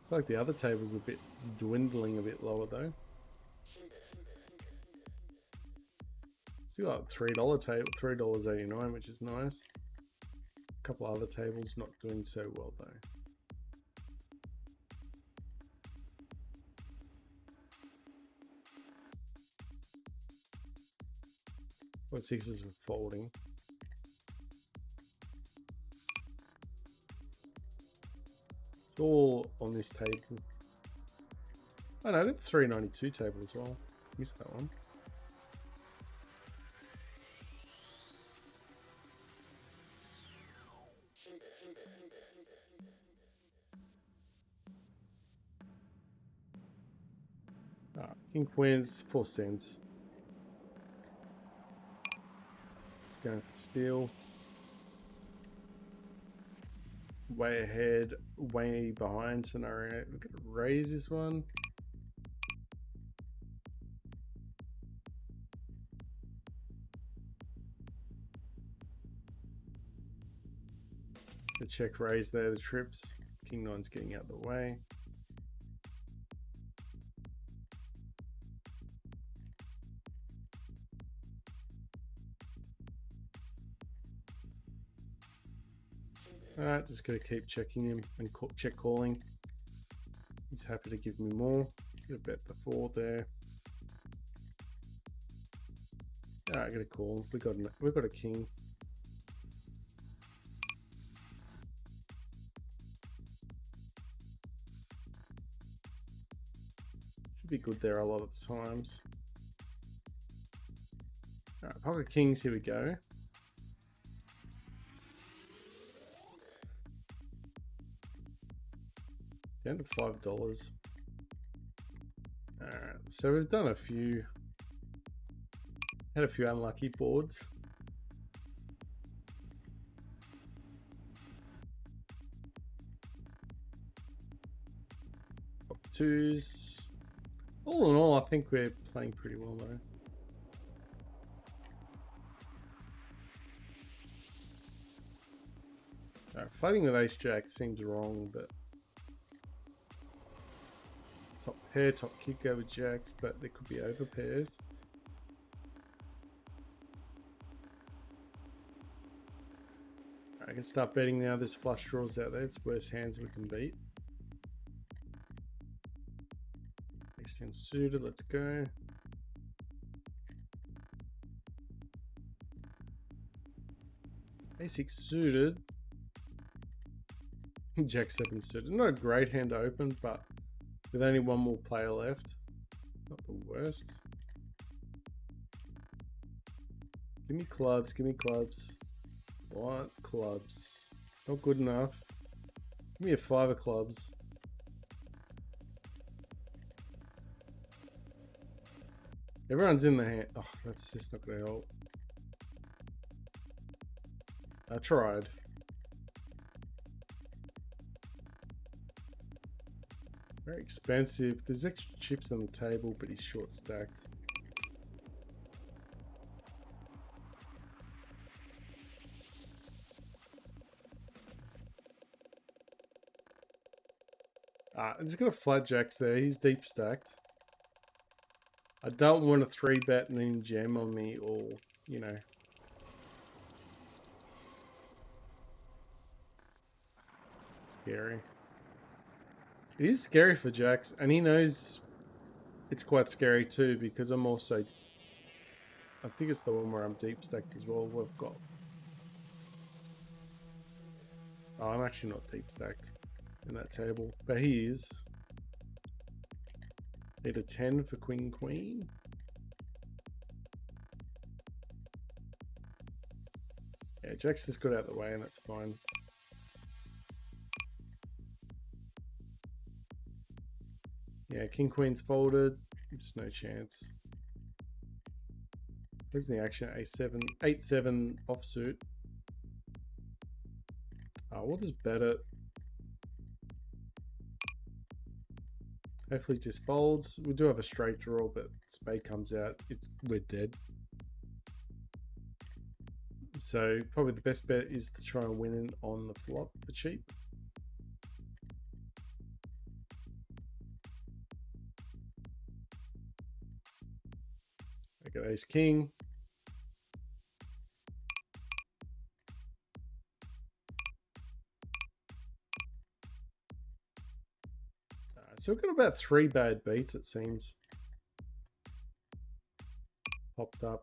It's like the other table's a bit dwindling a bit lower though. So you got $3 table, $3.89, which is nice. A couple other tables not doing so well though. What sixes are folding. It's all on this table. Oh no, I got the 392 table as well. Missed that one. King Queen's 4 cents. Going for the steal. Way ahead, way behind scenario. We're going to raise this one. The check raise there, the trips. King 9's getting out of the way. Alright, just gotta keep checking him and check calling. He's happy to give me more. Gonna bet the 4 there. Alright, I gotta call. We've got a king. Should be good there a lot of the times. Alright, pocket kings, here we go. Down to $5. Alright, so we've done had a few unlucky boards. Twos. All in all, I think we're playing pretty well though. Alright, fighting with ace jack seems wrong, but pair top kick over jacks, but there could be over pairs. I can start betting now. There's flush draws out there. It's worst hands we can beat. Ace 10 suited. Let's go. Ace 6 suited. Jack 7 suited. Not a great hand to open, but with only one more player left, not the worst. Give me clubs. Give me clubs. What clubs? Not good enough. Give me a 5 of clubs. Everyone's in the hand. Oh, that's just not going to help. I tried. Very expensive. There's extra chips on the table, but he's short stacked. He's got a flat jacks there. He's deep stacked. I don't want a 3-bet and then jam on me, or, you know. Scary. It is scary for jacks, and he knows it's quite scary too, because I'm also... I think it's the one where I'm deep stacked as well. We've got... Oh, I'm actually not deep stacked in that table, but he is. Need a 10 for queen queen. Yeah, Jack's just got out of the way and that's fine. Yeah, king queen's folded. Just no chance. Where's the action? A7, 8-7 offsuit. We'll just bet it. Hopefully just folds. We do have a straight draw, but spade comes out. We're dead. So probably the best bet is to try and win in on the flop for cheap. I got ace king. So we've got about 3 bad beats, it seems. Popped up.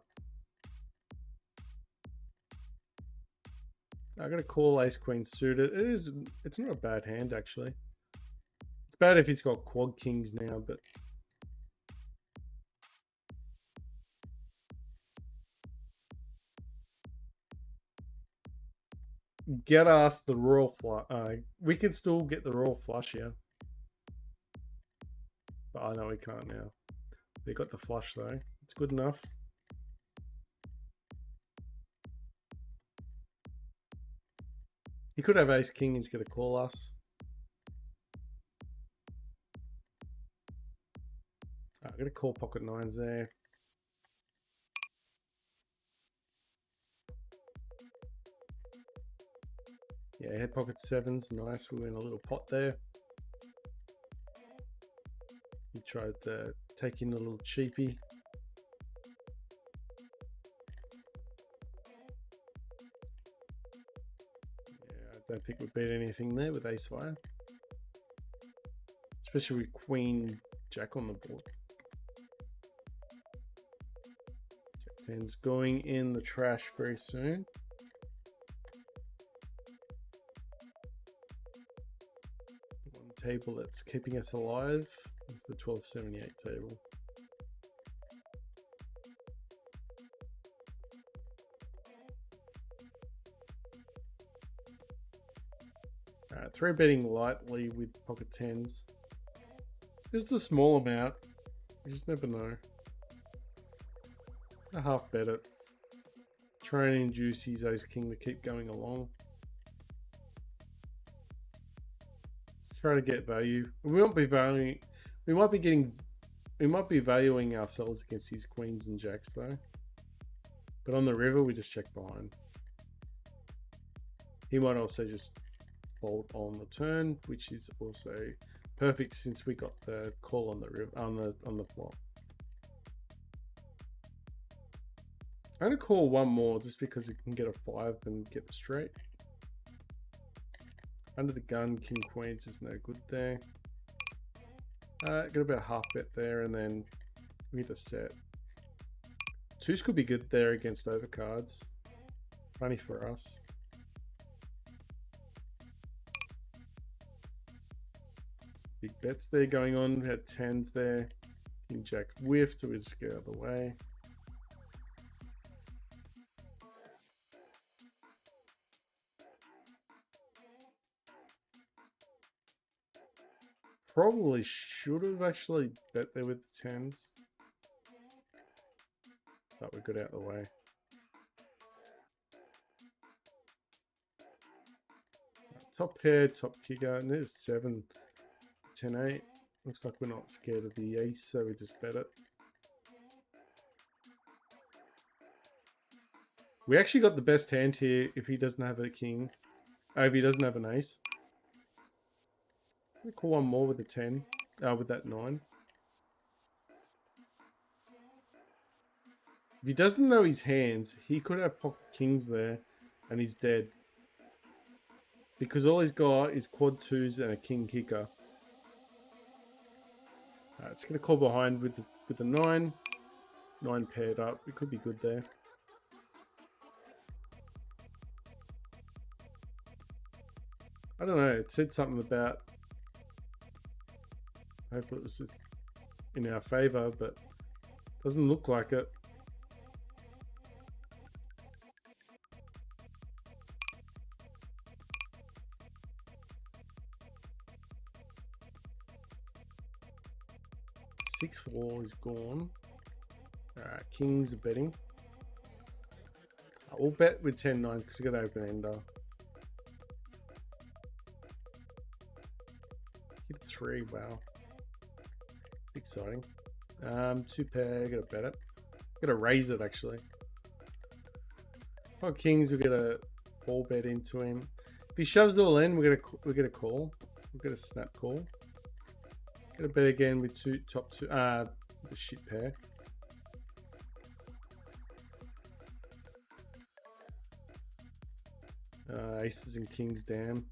I got to call ace queen suited. It's not a bad hand actually. It's bad if he's got quad kings now, but get us the royal flush. We can still get the royal flush here. But I know we can't now. They got the flush though. It's good enough. He could have ace king. He's going to call us. I'm going to call pocket nines there. Yeah, head pocket sevens. Nice. We win a little pot there. He tried to take in a little cheapie. Yeah, I don't think we beat anything there with ace wire. Especially with queen jack on the board. Jack 10's going in the trash very soon. The one table that's keeping us alive. It's the 1278 table. Alright, 3-betting lightly with pocket 10s. Just a small amount. You just never know. A half bet it. Try and induce his ace king to keep going along. Let's try to get value. We won't be valuing. We might be valuing ourselves against his queens and jacks though. But on the river, we just check behind. He might also just fold on the turn, which is also perfect since we got the call on the river on the flop. I'm gonna call one more just because we can get a 5 and get the straight. Under the gun, king queens is no good there. Got about a half bet there, and then we hit a set. 2s could be good there against overcards. Funny for us. Big bets there going on. We had 10s there. King jack whiffed, so we just get out of the way. Probably should have actually bet there with the 10s. But we got out of the way. Top pair, top kicker, and there's 7, 10, 8. Looks like we're not scared of the ace, so we just bet it. We actually got the best hand here if he doesn't have a king. If he doesn't have an ace. We call one more with a 10. With that 9. If he doesn't know his hands, he could have pocket kings there, and he's dead. Because all he's got is quad 2s and a king kicker. It's going to call behind with the 9. 9 paired up. We could be good there. I don't know. It said something about... Hopefully it was just in our favor, but doesn't look like it. Six 4 is gone. Alright, kings are betting. We'll bet with 10-9 because we got open ender. Hit 3, wow. Exciting. 2 pair, gotta bet it. Gotta raise it actually. Oh, kings, we get a 4 bet into him. If he shoves it all in, we get a call. We get a snap call. Get a bet again with top 2. The shit pair. Aces and kings, damn.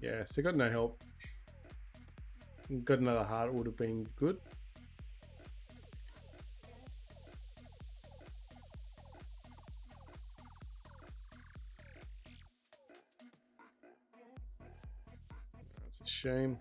Yeah, so got no help. Got another heart, would have been good. That's a shame.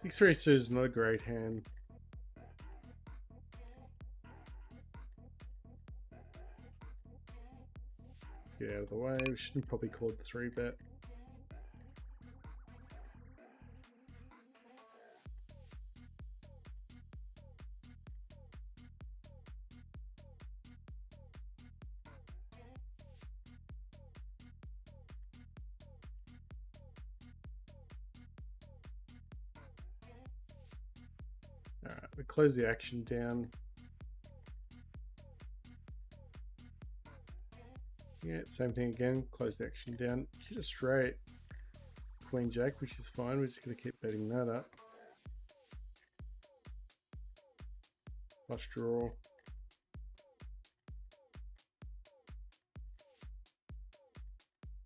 Six racer is not a great hand. Get out of the way. We shouldn't probably call the 3 bet. Alright, we close the action down. Yeah, same thing again. Close the action down. Hit a straight. Queen jack, which is fine. We're just going to keep betting that up. Flush draw.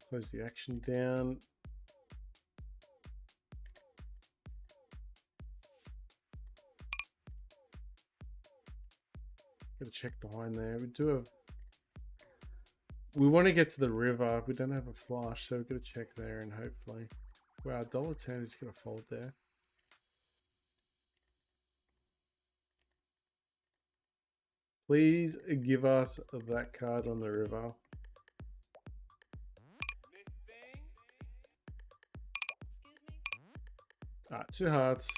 Close the action down. Got to check behind there. We do have... We want to get to the river. We don't have a flush, so we're going to check there and hopefully... Wow, $1.10 is going to fold there. Please give us that card on the river. Alright, 2 hearts.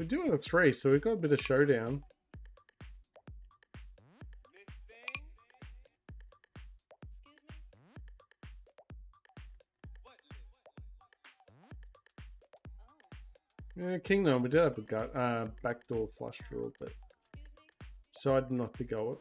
We're doing a 3, so we've got a bit of showdown. Yeah, King 9, we did have a gut, backdoor flush draw, but decided not to go it.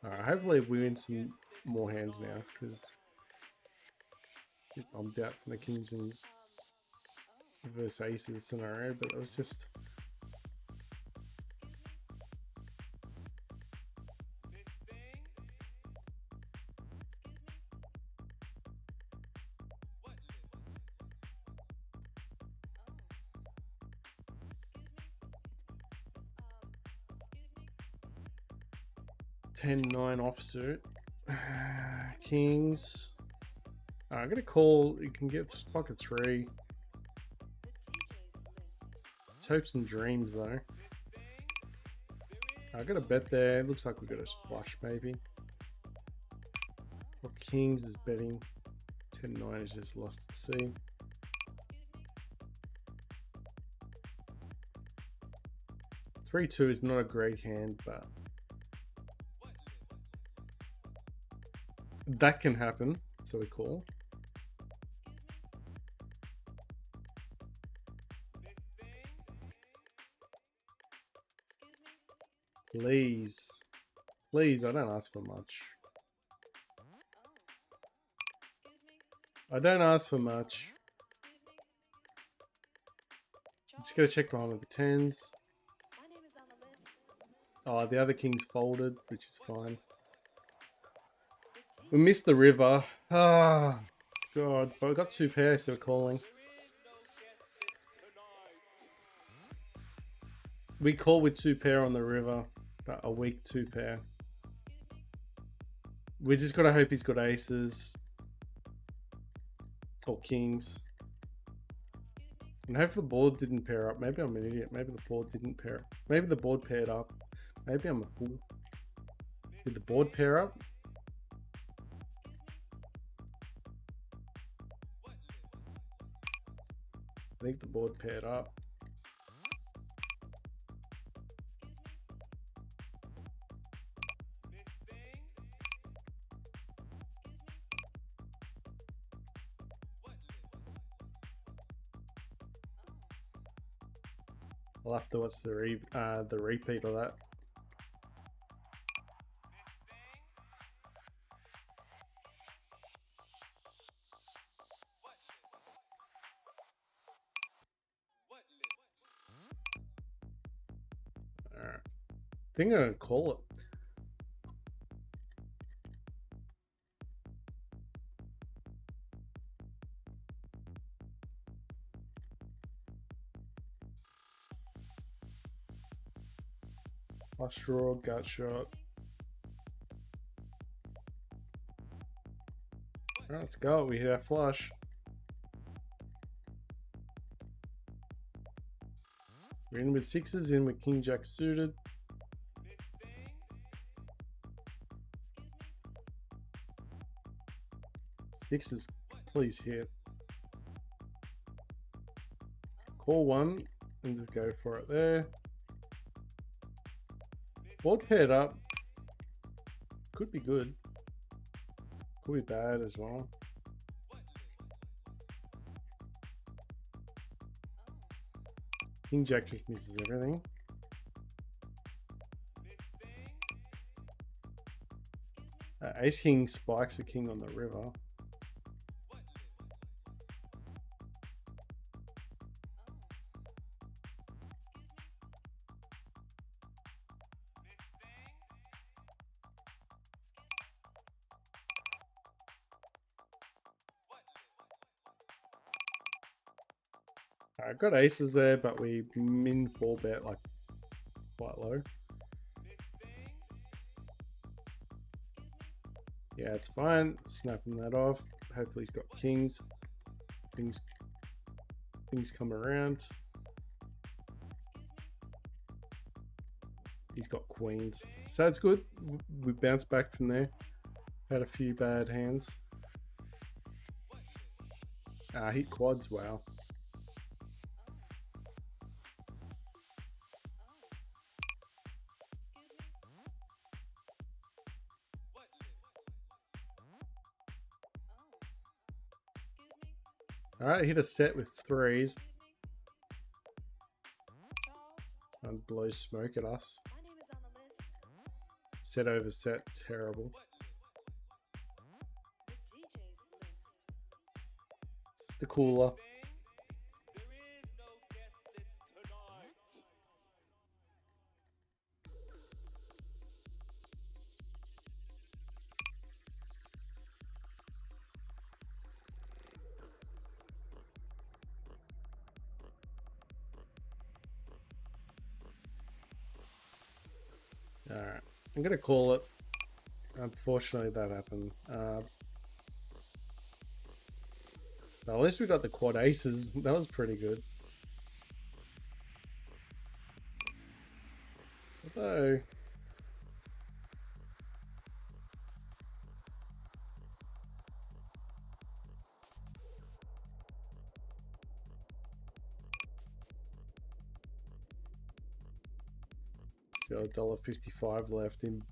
Alright, hopefully we win some more hands now, because I'm out from the kings and versus aces scenario, but it was just... Ten, 9 offsuit. Kings. I'm gonna call. You can get just pocket 3. It's hopes and dreams though. I got a bet there. Looks like we got a flush maybe. Well, Kings is betting. 10, 9 is just lost at sea. Three, 2 is not a great hand, but that can happen. So we call. Please. Please, I don't ask for much. I don't ask for much. Just gotta check behind with the 10s. Oh, the other king's folded, which is fine. We missed the river. Ah, God. But we got 2 pairs, so we're calling. We call with 2 pair on the river, but a weak 2 pair. We just gotta hope he's got aces or kings. And hope the board didn't pair up. Maybe I'm an idiot. Maybe the board didn't pair up. Maybe the board paired up. Maybe I'm a fool. Did the board pair up? I think the board paired up. I'll have to watch the repeat of that. Alright. I think I'm gonna call it. Flush draw, gut shot. Alright, let's go. We hit our flush. We're in with 6s, in with king jack suited. Sixes, please hit. Call 1 and just go for it there. Board paired up. Could be good. Could be bad as well. King jack just misses everything. Ace king spikes the king on the river. I got aces there, but we min 4 bet like quite low. Yeah, it's fine. Snapping that off. Hopefully he's got kings. Things come around. He's got queens. So that's good. We bounced back from there. Had a few bad hands. Hit quads, wow. Alright, hit a set with threes. And blows smoke at us. Set over set, terrible. It's the cooler. Alright, I'm gonna call it. Unfortunately, that happened. At least we got the quad aces. That was pretty good. Although, got $1.55 left in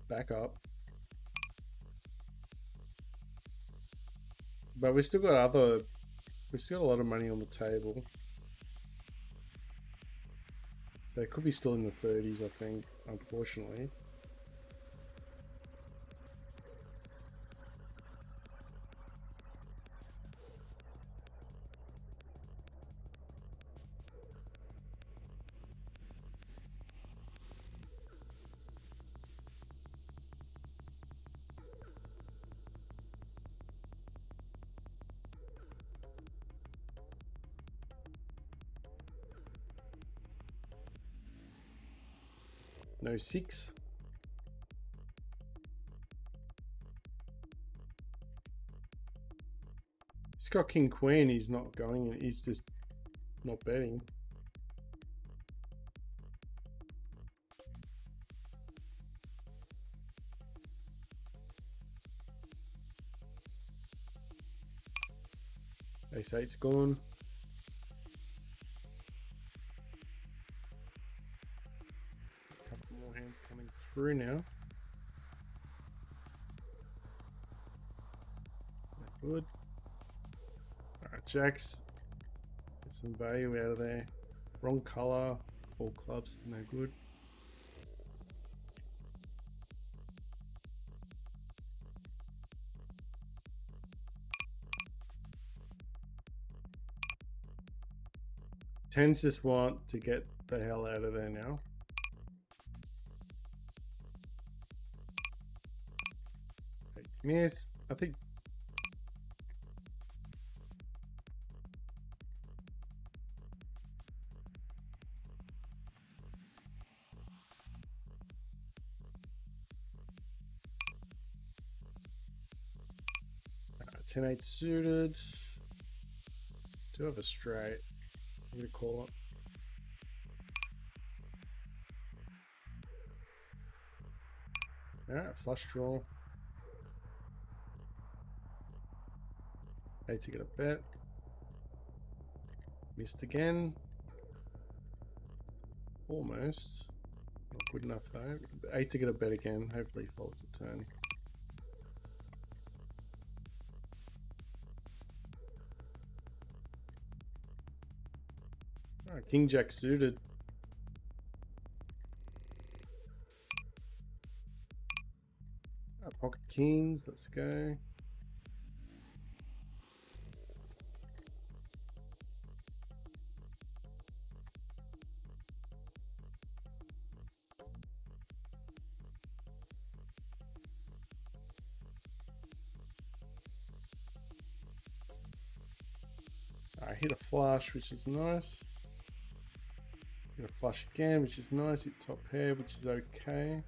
backup. But we still got a lot of money on the table. So it could be still in the 30s, I think, unfortunately. No 6. He's got king queen. He's not going. He's just not betting. Ace 8's gone. A couple more hands coming through now. Good. Alright, jacks. Get some value out of there. Wrong color. All clubs is no good. Tens just want to get the hell out of there now. Miss, I think. Alright, 10-8 suited. Do have a straight. I'm gonna call it. Alright, flush draw. 8 to get a bet. Missed again. Almost. Not good enough though. 8 to get a bet again. Hopefully he folds the turn. Alright, King Jack suited. Pocket kings, let's go. I hit a flush, which is nice. Hit a flush again, which is nice. Hit top pair, which is okay.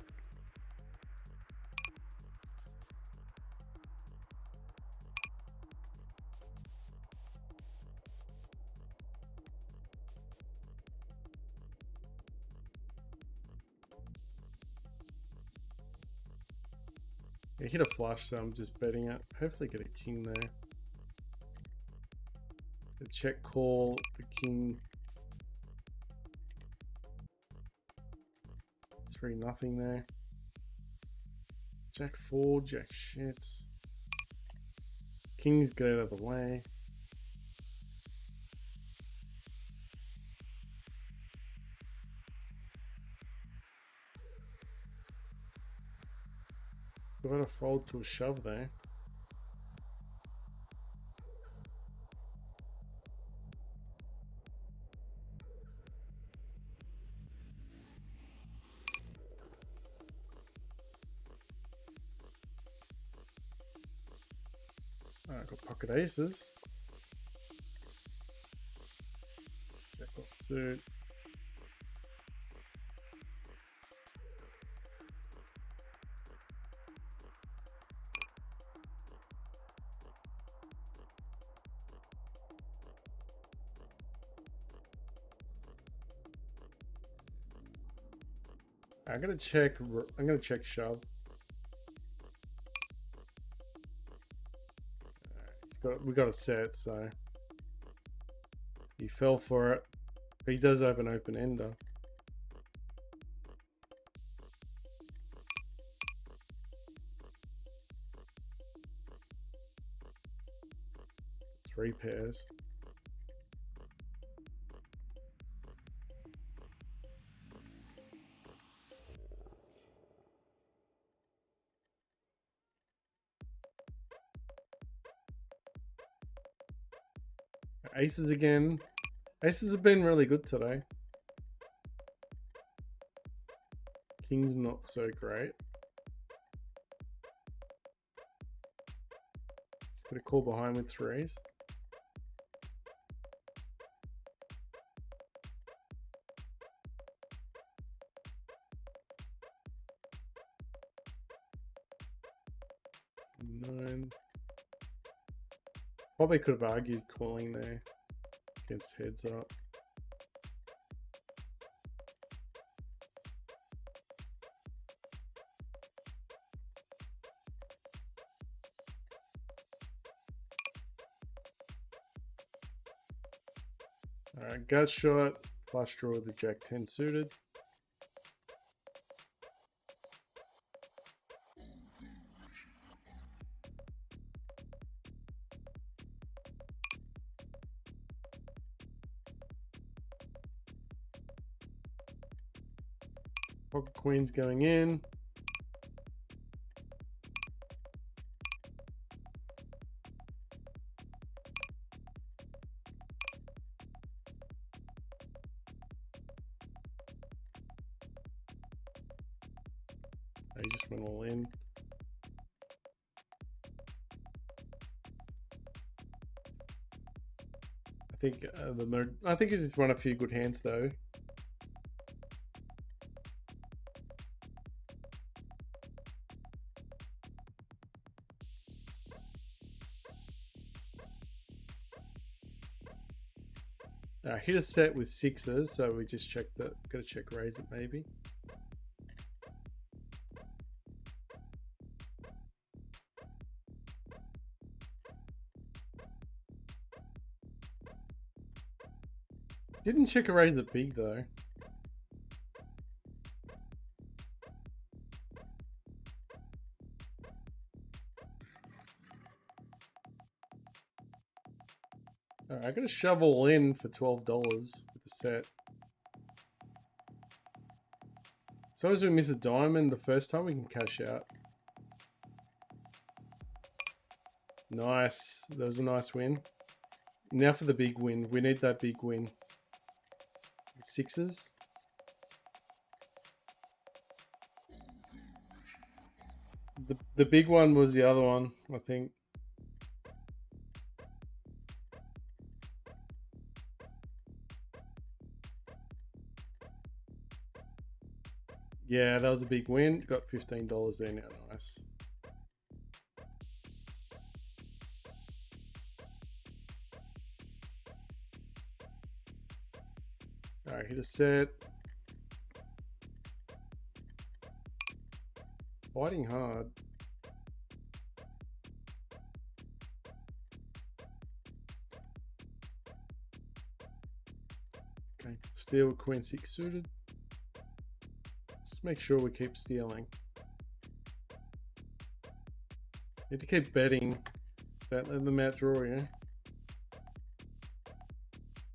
It hit a flush, so I'm just betting it. Hopefully get a king there. A check call, the king. 3-0 there. Jack 4, jack shit. Kings get out of the way. We're gonna fold to a shove there. Alright, got pocket aces. Jack off suit. I'm gonna check shove. We got a set, so he fell for it. But he does have an open ender. Three pairs. Aces again. Aces have been really good today. King's not so great. He's got a call behind with threes. Nine. Probably could have argued calling there against heads up. Alright, gut shot, flush draw with the jack 10 suited. Pocket queen's going in. I just went all in. I think he's won a few good hands though. Hit a set with sixes, so we just checked that. Gotta check raise it maybe. Didn't check a raise it big though. Alright, I gotta shove all in for $12 with the set. As long as we miss a diamond the first time, we can cash out. Nice. That was a nice win. Now for the big win. We need that big win. Sixes. The big one was the other one, I think. Yeah, that was a big win. Got $15 there now. Nice. Alright, hit a set. Fighting hard. steal with queen six suited. Just make sure we keep stealing. Need to keep betting. Don't let them outdraw you.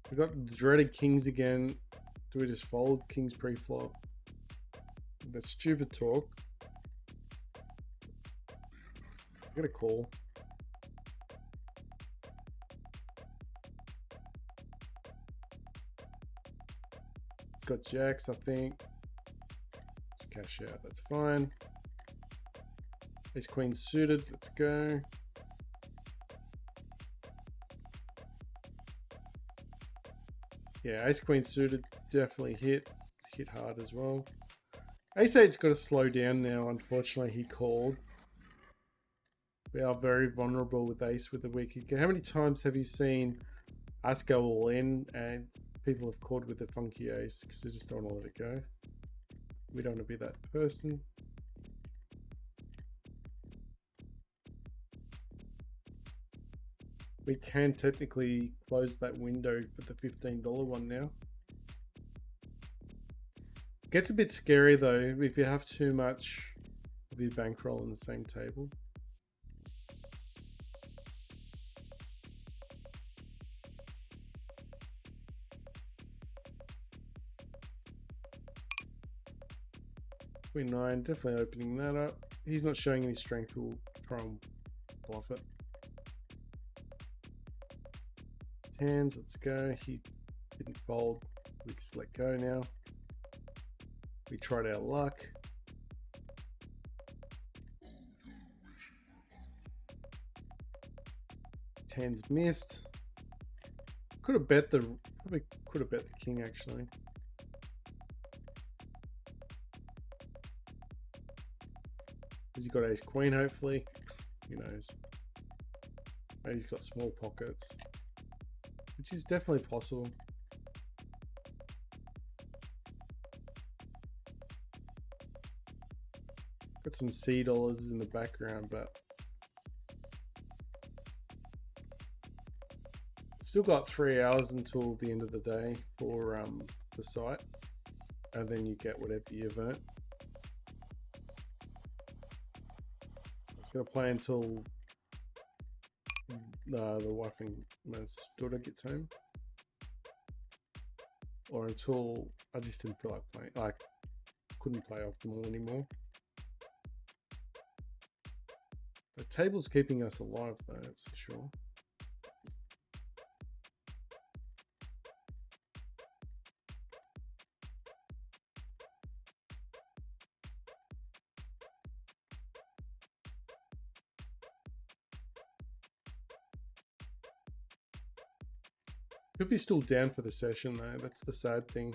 We got the dreaded kings again. Do we just fold kings pre-flop? That's stupid talk. I got a call. It's got jacks, I think. Let's cash out. That's fine. Ace queen suited. Let's go. Yeah, ace queen suited definitely hit hard as well. Ace eight's got to slow down now. Unfortunately, he called. We are very vulnerable with ace with the weak. How many times have you seen us go all in and people have called with the funky ace because they just don't want to let it go? We don't want to be that person. We can technically close that window for the $15 one now. Gets a bit scary though if you have too much of your bankroll on the same table. Queen 9, definitely opening that up. He's not showing any strength, we'll try and bluff it. Tens, let's go. He didn't fold. We just let go now. We tried our luck. Tens missed. Could have bet the, probably could have bet the king actually. Has he got ace queen hopefully? Who knows? Maybe he's got small pockets. Which is definitely possible. Got some C dollars in the background, but still got 3 hours until the end of the day for the site, and then you get whatever you earn. It's gonna play until the wife and man's daughter gets home, or until I just didn't feel like playing. I couldn't play optimal anymore. The table's keeping us alive though, that's for sure. Could be still down for the session though, that's the sad thing.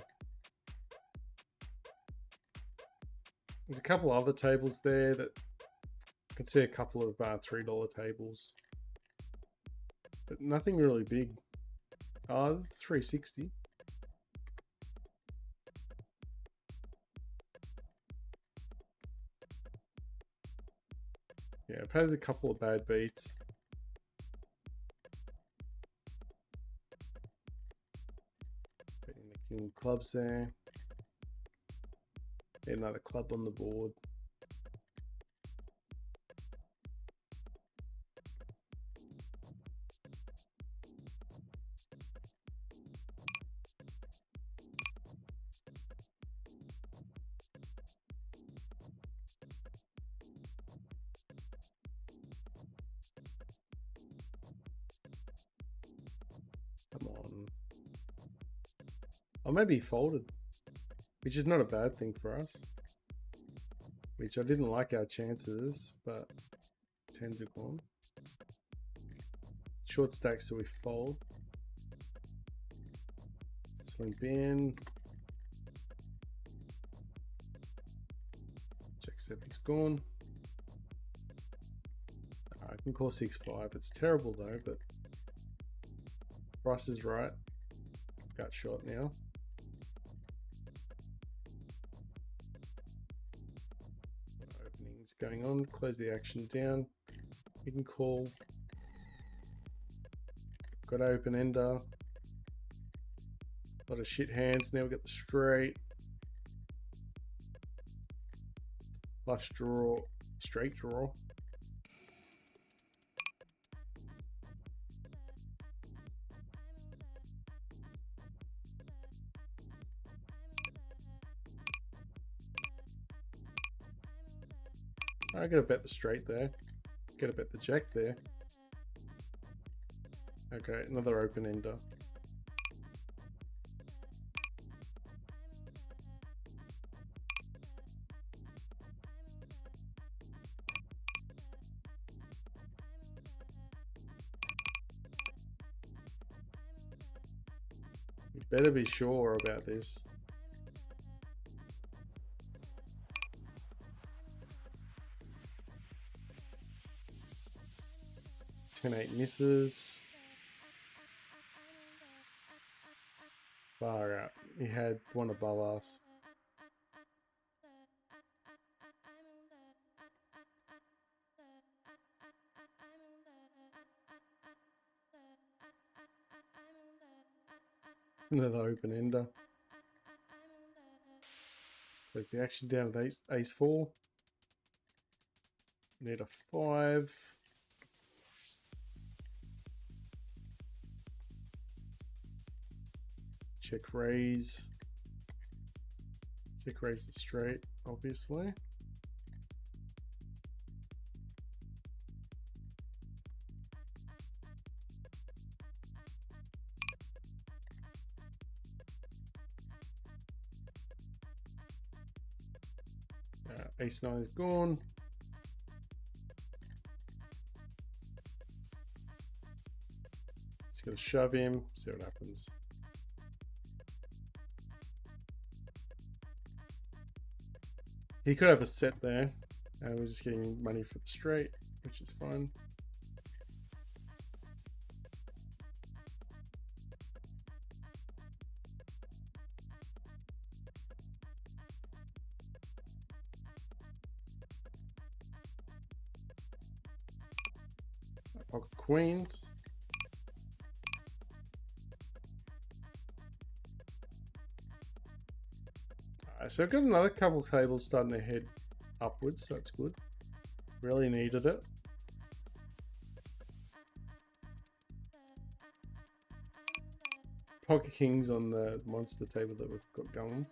There's a couple other tables there that I can see a couple of $3 tables, but nothing really big. Oh, this is 360. Yeah, I've had a couple of bad beats. King clubs there. Get another club on the board. Come on. Or maybe he folded, which is not a bad thing for us. Which I didn't like our chances, but tens are gone. Short stack, so we fold. Slink in. Check 7's gone. I can call 6-5. It's terrible though, but price is right. Gut shot now. Openings going on. Close the action down. You can call. Got open ender. A lot of shit hands. Now we got the straight. Flush draw. Straight draw. I gotta bet the straight there. Gotta bet the jack there. Okay, another open ender. You better be sure about this. 10-8 misses. Far out. He had one above us. Another open ender. There's the action down with ace 4. Need a 5. Check raise. Check raise the straight, obviously. Ace 9 is gone. Just gonna shove him, see what happens. He could have a set there, and we're just getting money for the straight, which is fine. Pocket queens. Alright, so I've got another couple tables starting to head upwards, so that's good. Really needed it. Pocket kings on the monster table that we've got going.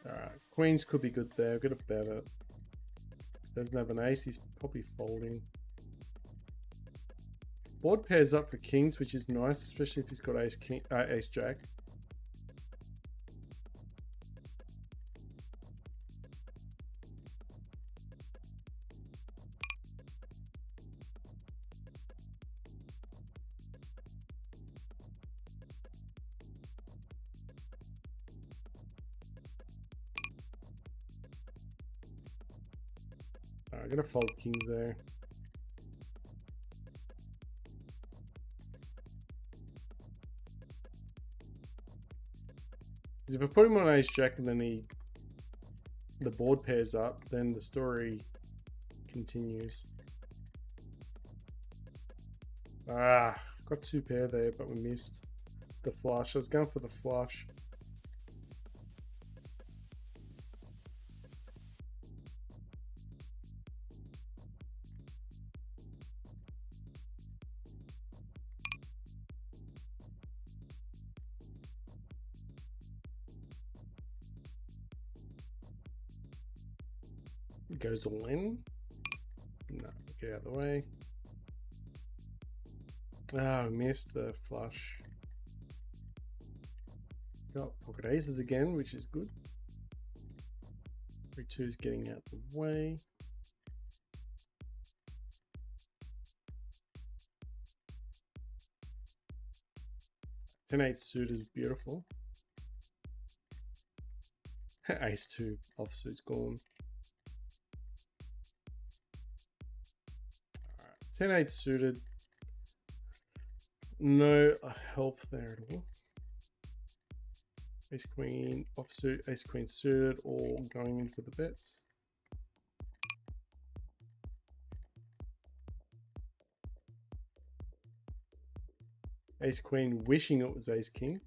Alright, queens could be good there. I've got a better. Doesn't have an ace, he's probably folding. Board pairs up for kings, which is nice, especially if he's got ace king, ace jack. I'm gonna fold kings there. If I put him on ace jack and then the board pairs up, then the story continues. Ah, got 2 pair there, but we missed the flush. I was going for the flush. Goes all in. No, get out of the way. Oh, missed the flush. Got pocket aces again, which is good. 3-2 is getting out the way. Ten-8 suit is beautiful. Ace 2 offsuit's gone. 10-8 suited. No help there at all. Ace queen offsuit, ace queen suited, all going in for the bets. Ace queen, wishing it was ace king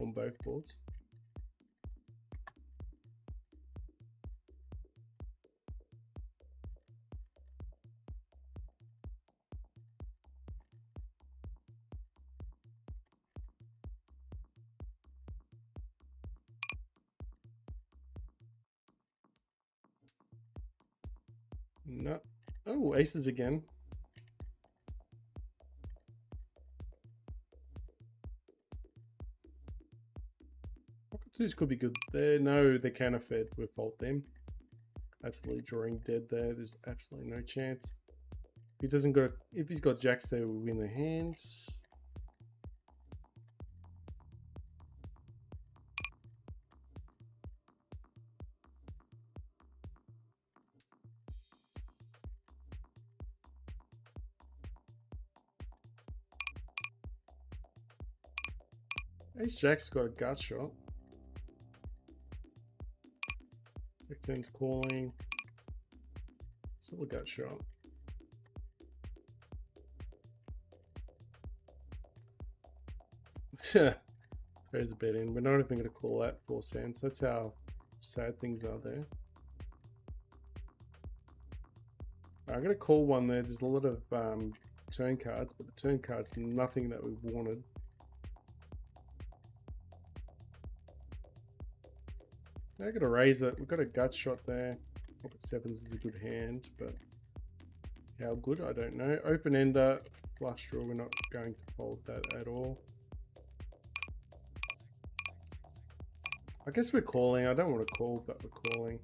on both boards. No. Oh, aces again. Pocket twos could be good there. No, they can't afford. We fault them. Absolutely drawing dead there. There's absolutely no chance. If he doesn't got, if he's got jacks there, we win the hands. Ace jack's got a gut shot. Jack 10's calling. Still a gut shot. There's a bet in. We're not even going to call that 4 cents. That's how sad things are there. I'm going to call one there. There's a lot of turn cards, but the turn card's nothing that we wanted. I got to raise it. We've got a gut shot there. Pocket sevens is a good hand, but how good, I don't know. Open ender, flush draw. We're not going to fold that at all. I guess we're calling. I don't want to call, but we're calling.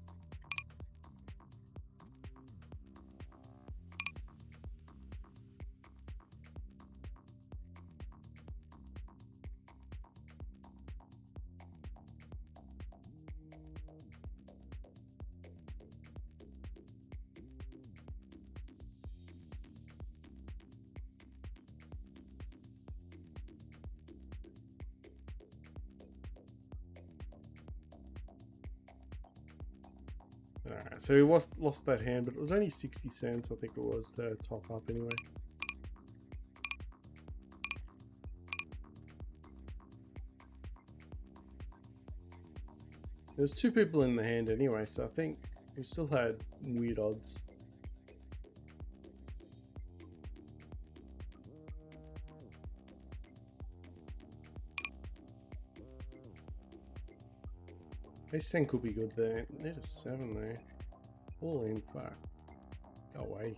Alright, so we lost that hand, but it was only 60 cents, I think it was, to top up anyway. There's 2 people in the hand anyway, so I think we still had weird odds. Ace 10 could be good there. Need a 7 there. All in, fuck. Go away.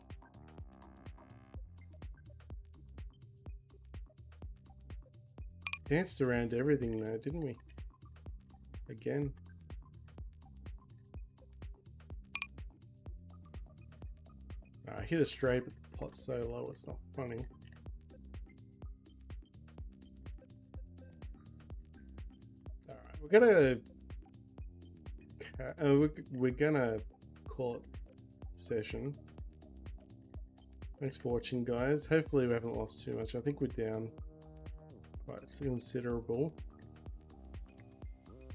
Danced around everything though, didn't we? Again. I hit a straight, but the pot's so low it's not funny. Alright, we're gonna call it session. Thanks for watching, guys. Hopefully we haven't lost too much. I think we're down quite considerable.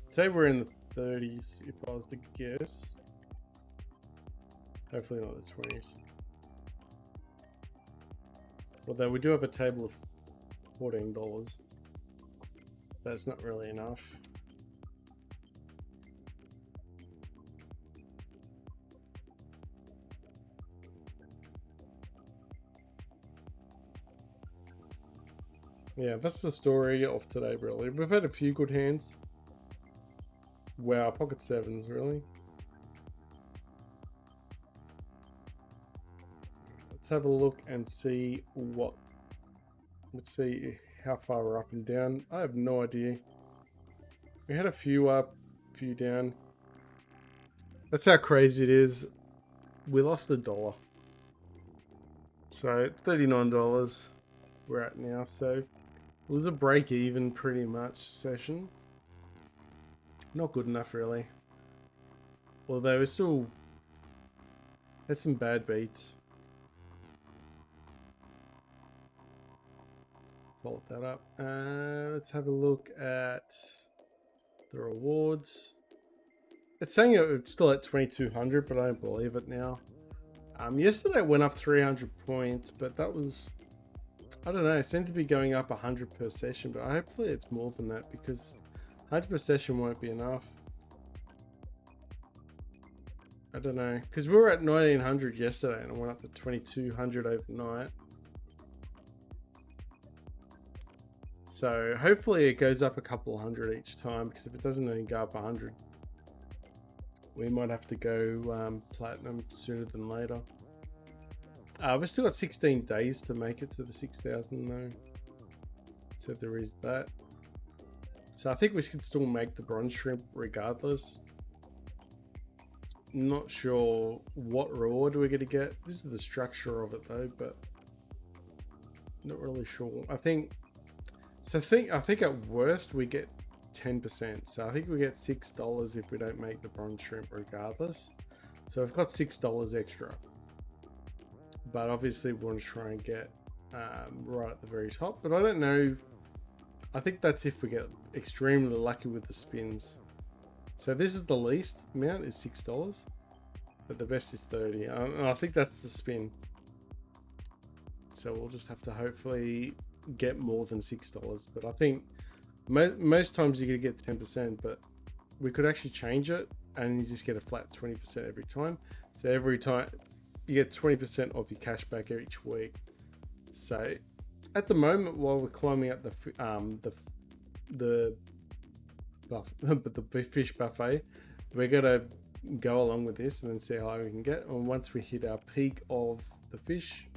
Say we're in the 30s if I was to guess. Hopefully not the 20s. Although we do have a table of $14. That's not really enough. Yeah, that's the story of today, really. We've had a few good hands. Wow, pocket sevens, really. Let's have a look and see what... Let's see how far we're up and down. I have no idea. We had a few up, a few down. That's how crazy it is. We lost $1. So, $39 we're at now, so... It was a break even pretty much session. Not good enough really. Although we still had some bad beats. Fold that up. Let's have a look at the rewards. It's saying it's still at 2200, but I don't believe it now. Yesterday it went up 300 points, but that was I don't know, it seems to be going up 100 per session, but hopefully it's more than that, because 100 per session won't be enough. I don't know, because we were at 1900 yesterday and it went up to 2200 overnight. So hopefully it goes up a couple hundred each time, because if it doesn't only go up 100, we might have to go platinum sooner than later. We've still got 16 days to make it to the 6,000 though. So there is that. So I think we can still make the bronze shrimp regardless. Not sure what reward we're going to get. This is the structure of it though, but not really sure. I think at worst we get 10%. So I think we get $6 if we don't make the bronze shrimp regardless. So we've got $6 extra. But obviously we want to try and get right at the very top. But I don't know. I think that's if we get extremely lucky with the spins. So this is the least amount, is $6, but the best is 30. I think that's the spin. So we'll just have to hopefully get more than $6. But I think most times you're gonna get 10%, but we could actually change it and you just get a flat 20% every time. So every time you get 20% of your cash back each week. So at the moment, while we're climbing up the fish buffet, we're gonna go along with this and then see how high we can get. And once we hit our peak of the fish,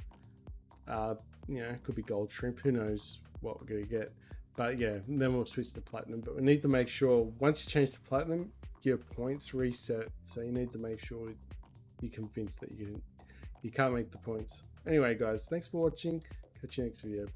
you know, it could be gold shrimp, who knows what we're gonna get. But yeah, then we'll switch to platinum. But we need to make sure once you change to platinum, your points reset. So you need to make sure you're convinced that you can't make the points. Anyway, guys, thanks for watching. Catch you next video.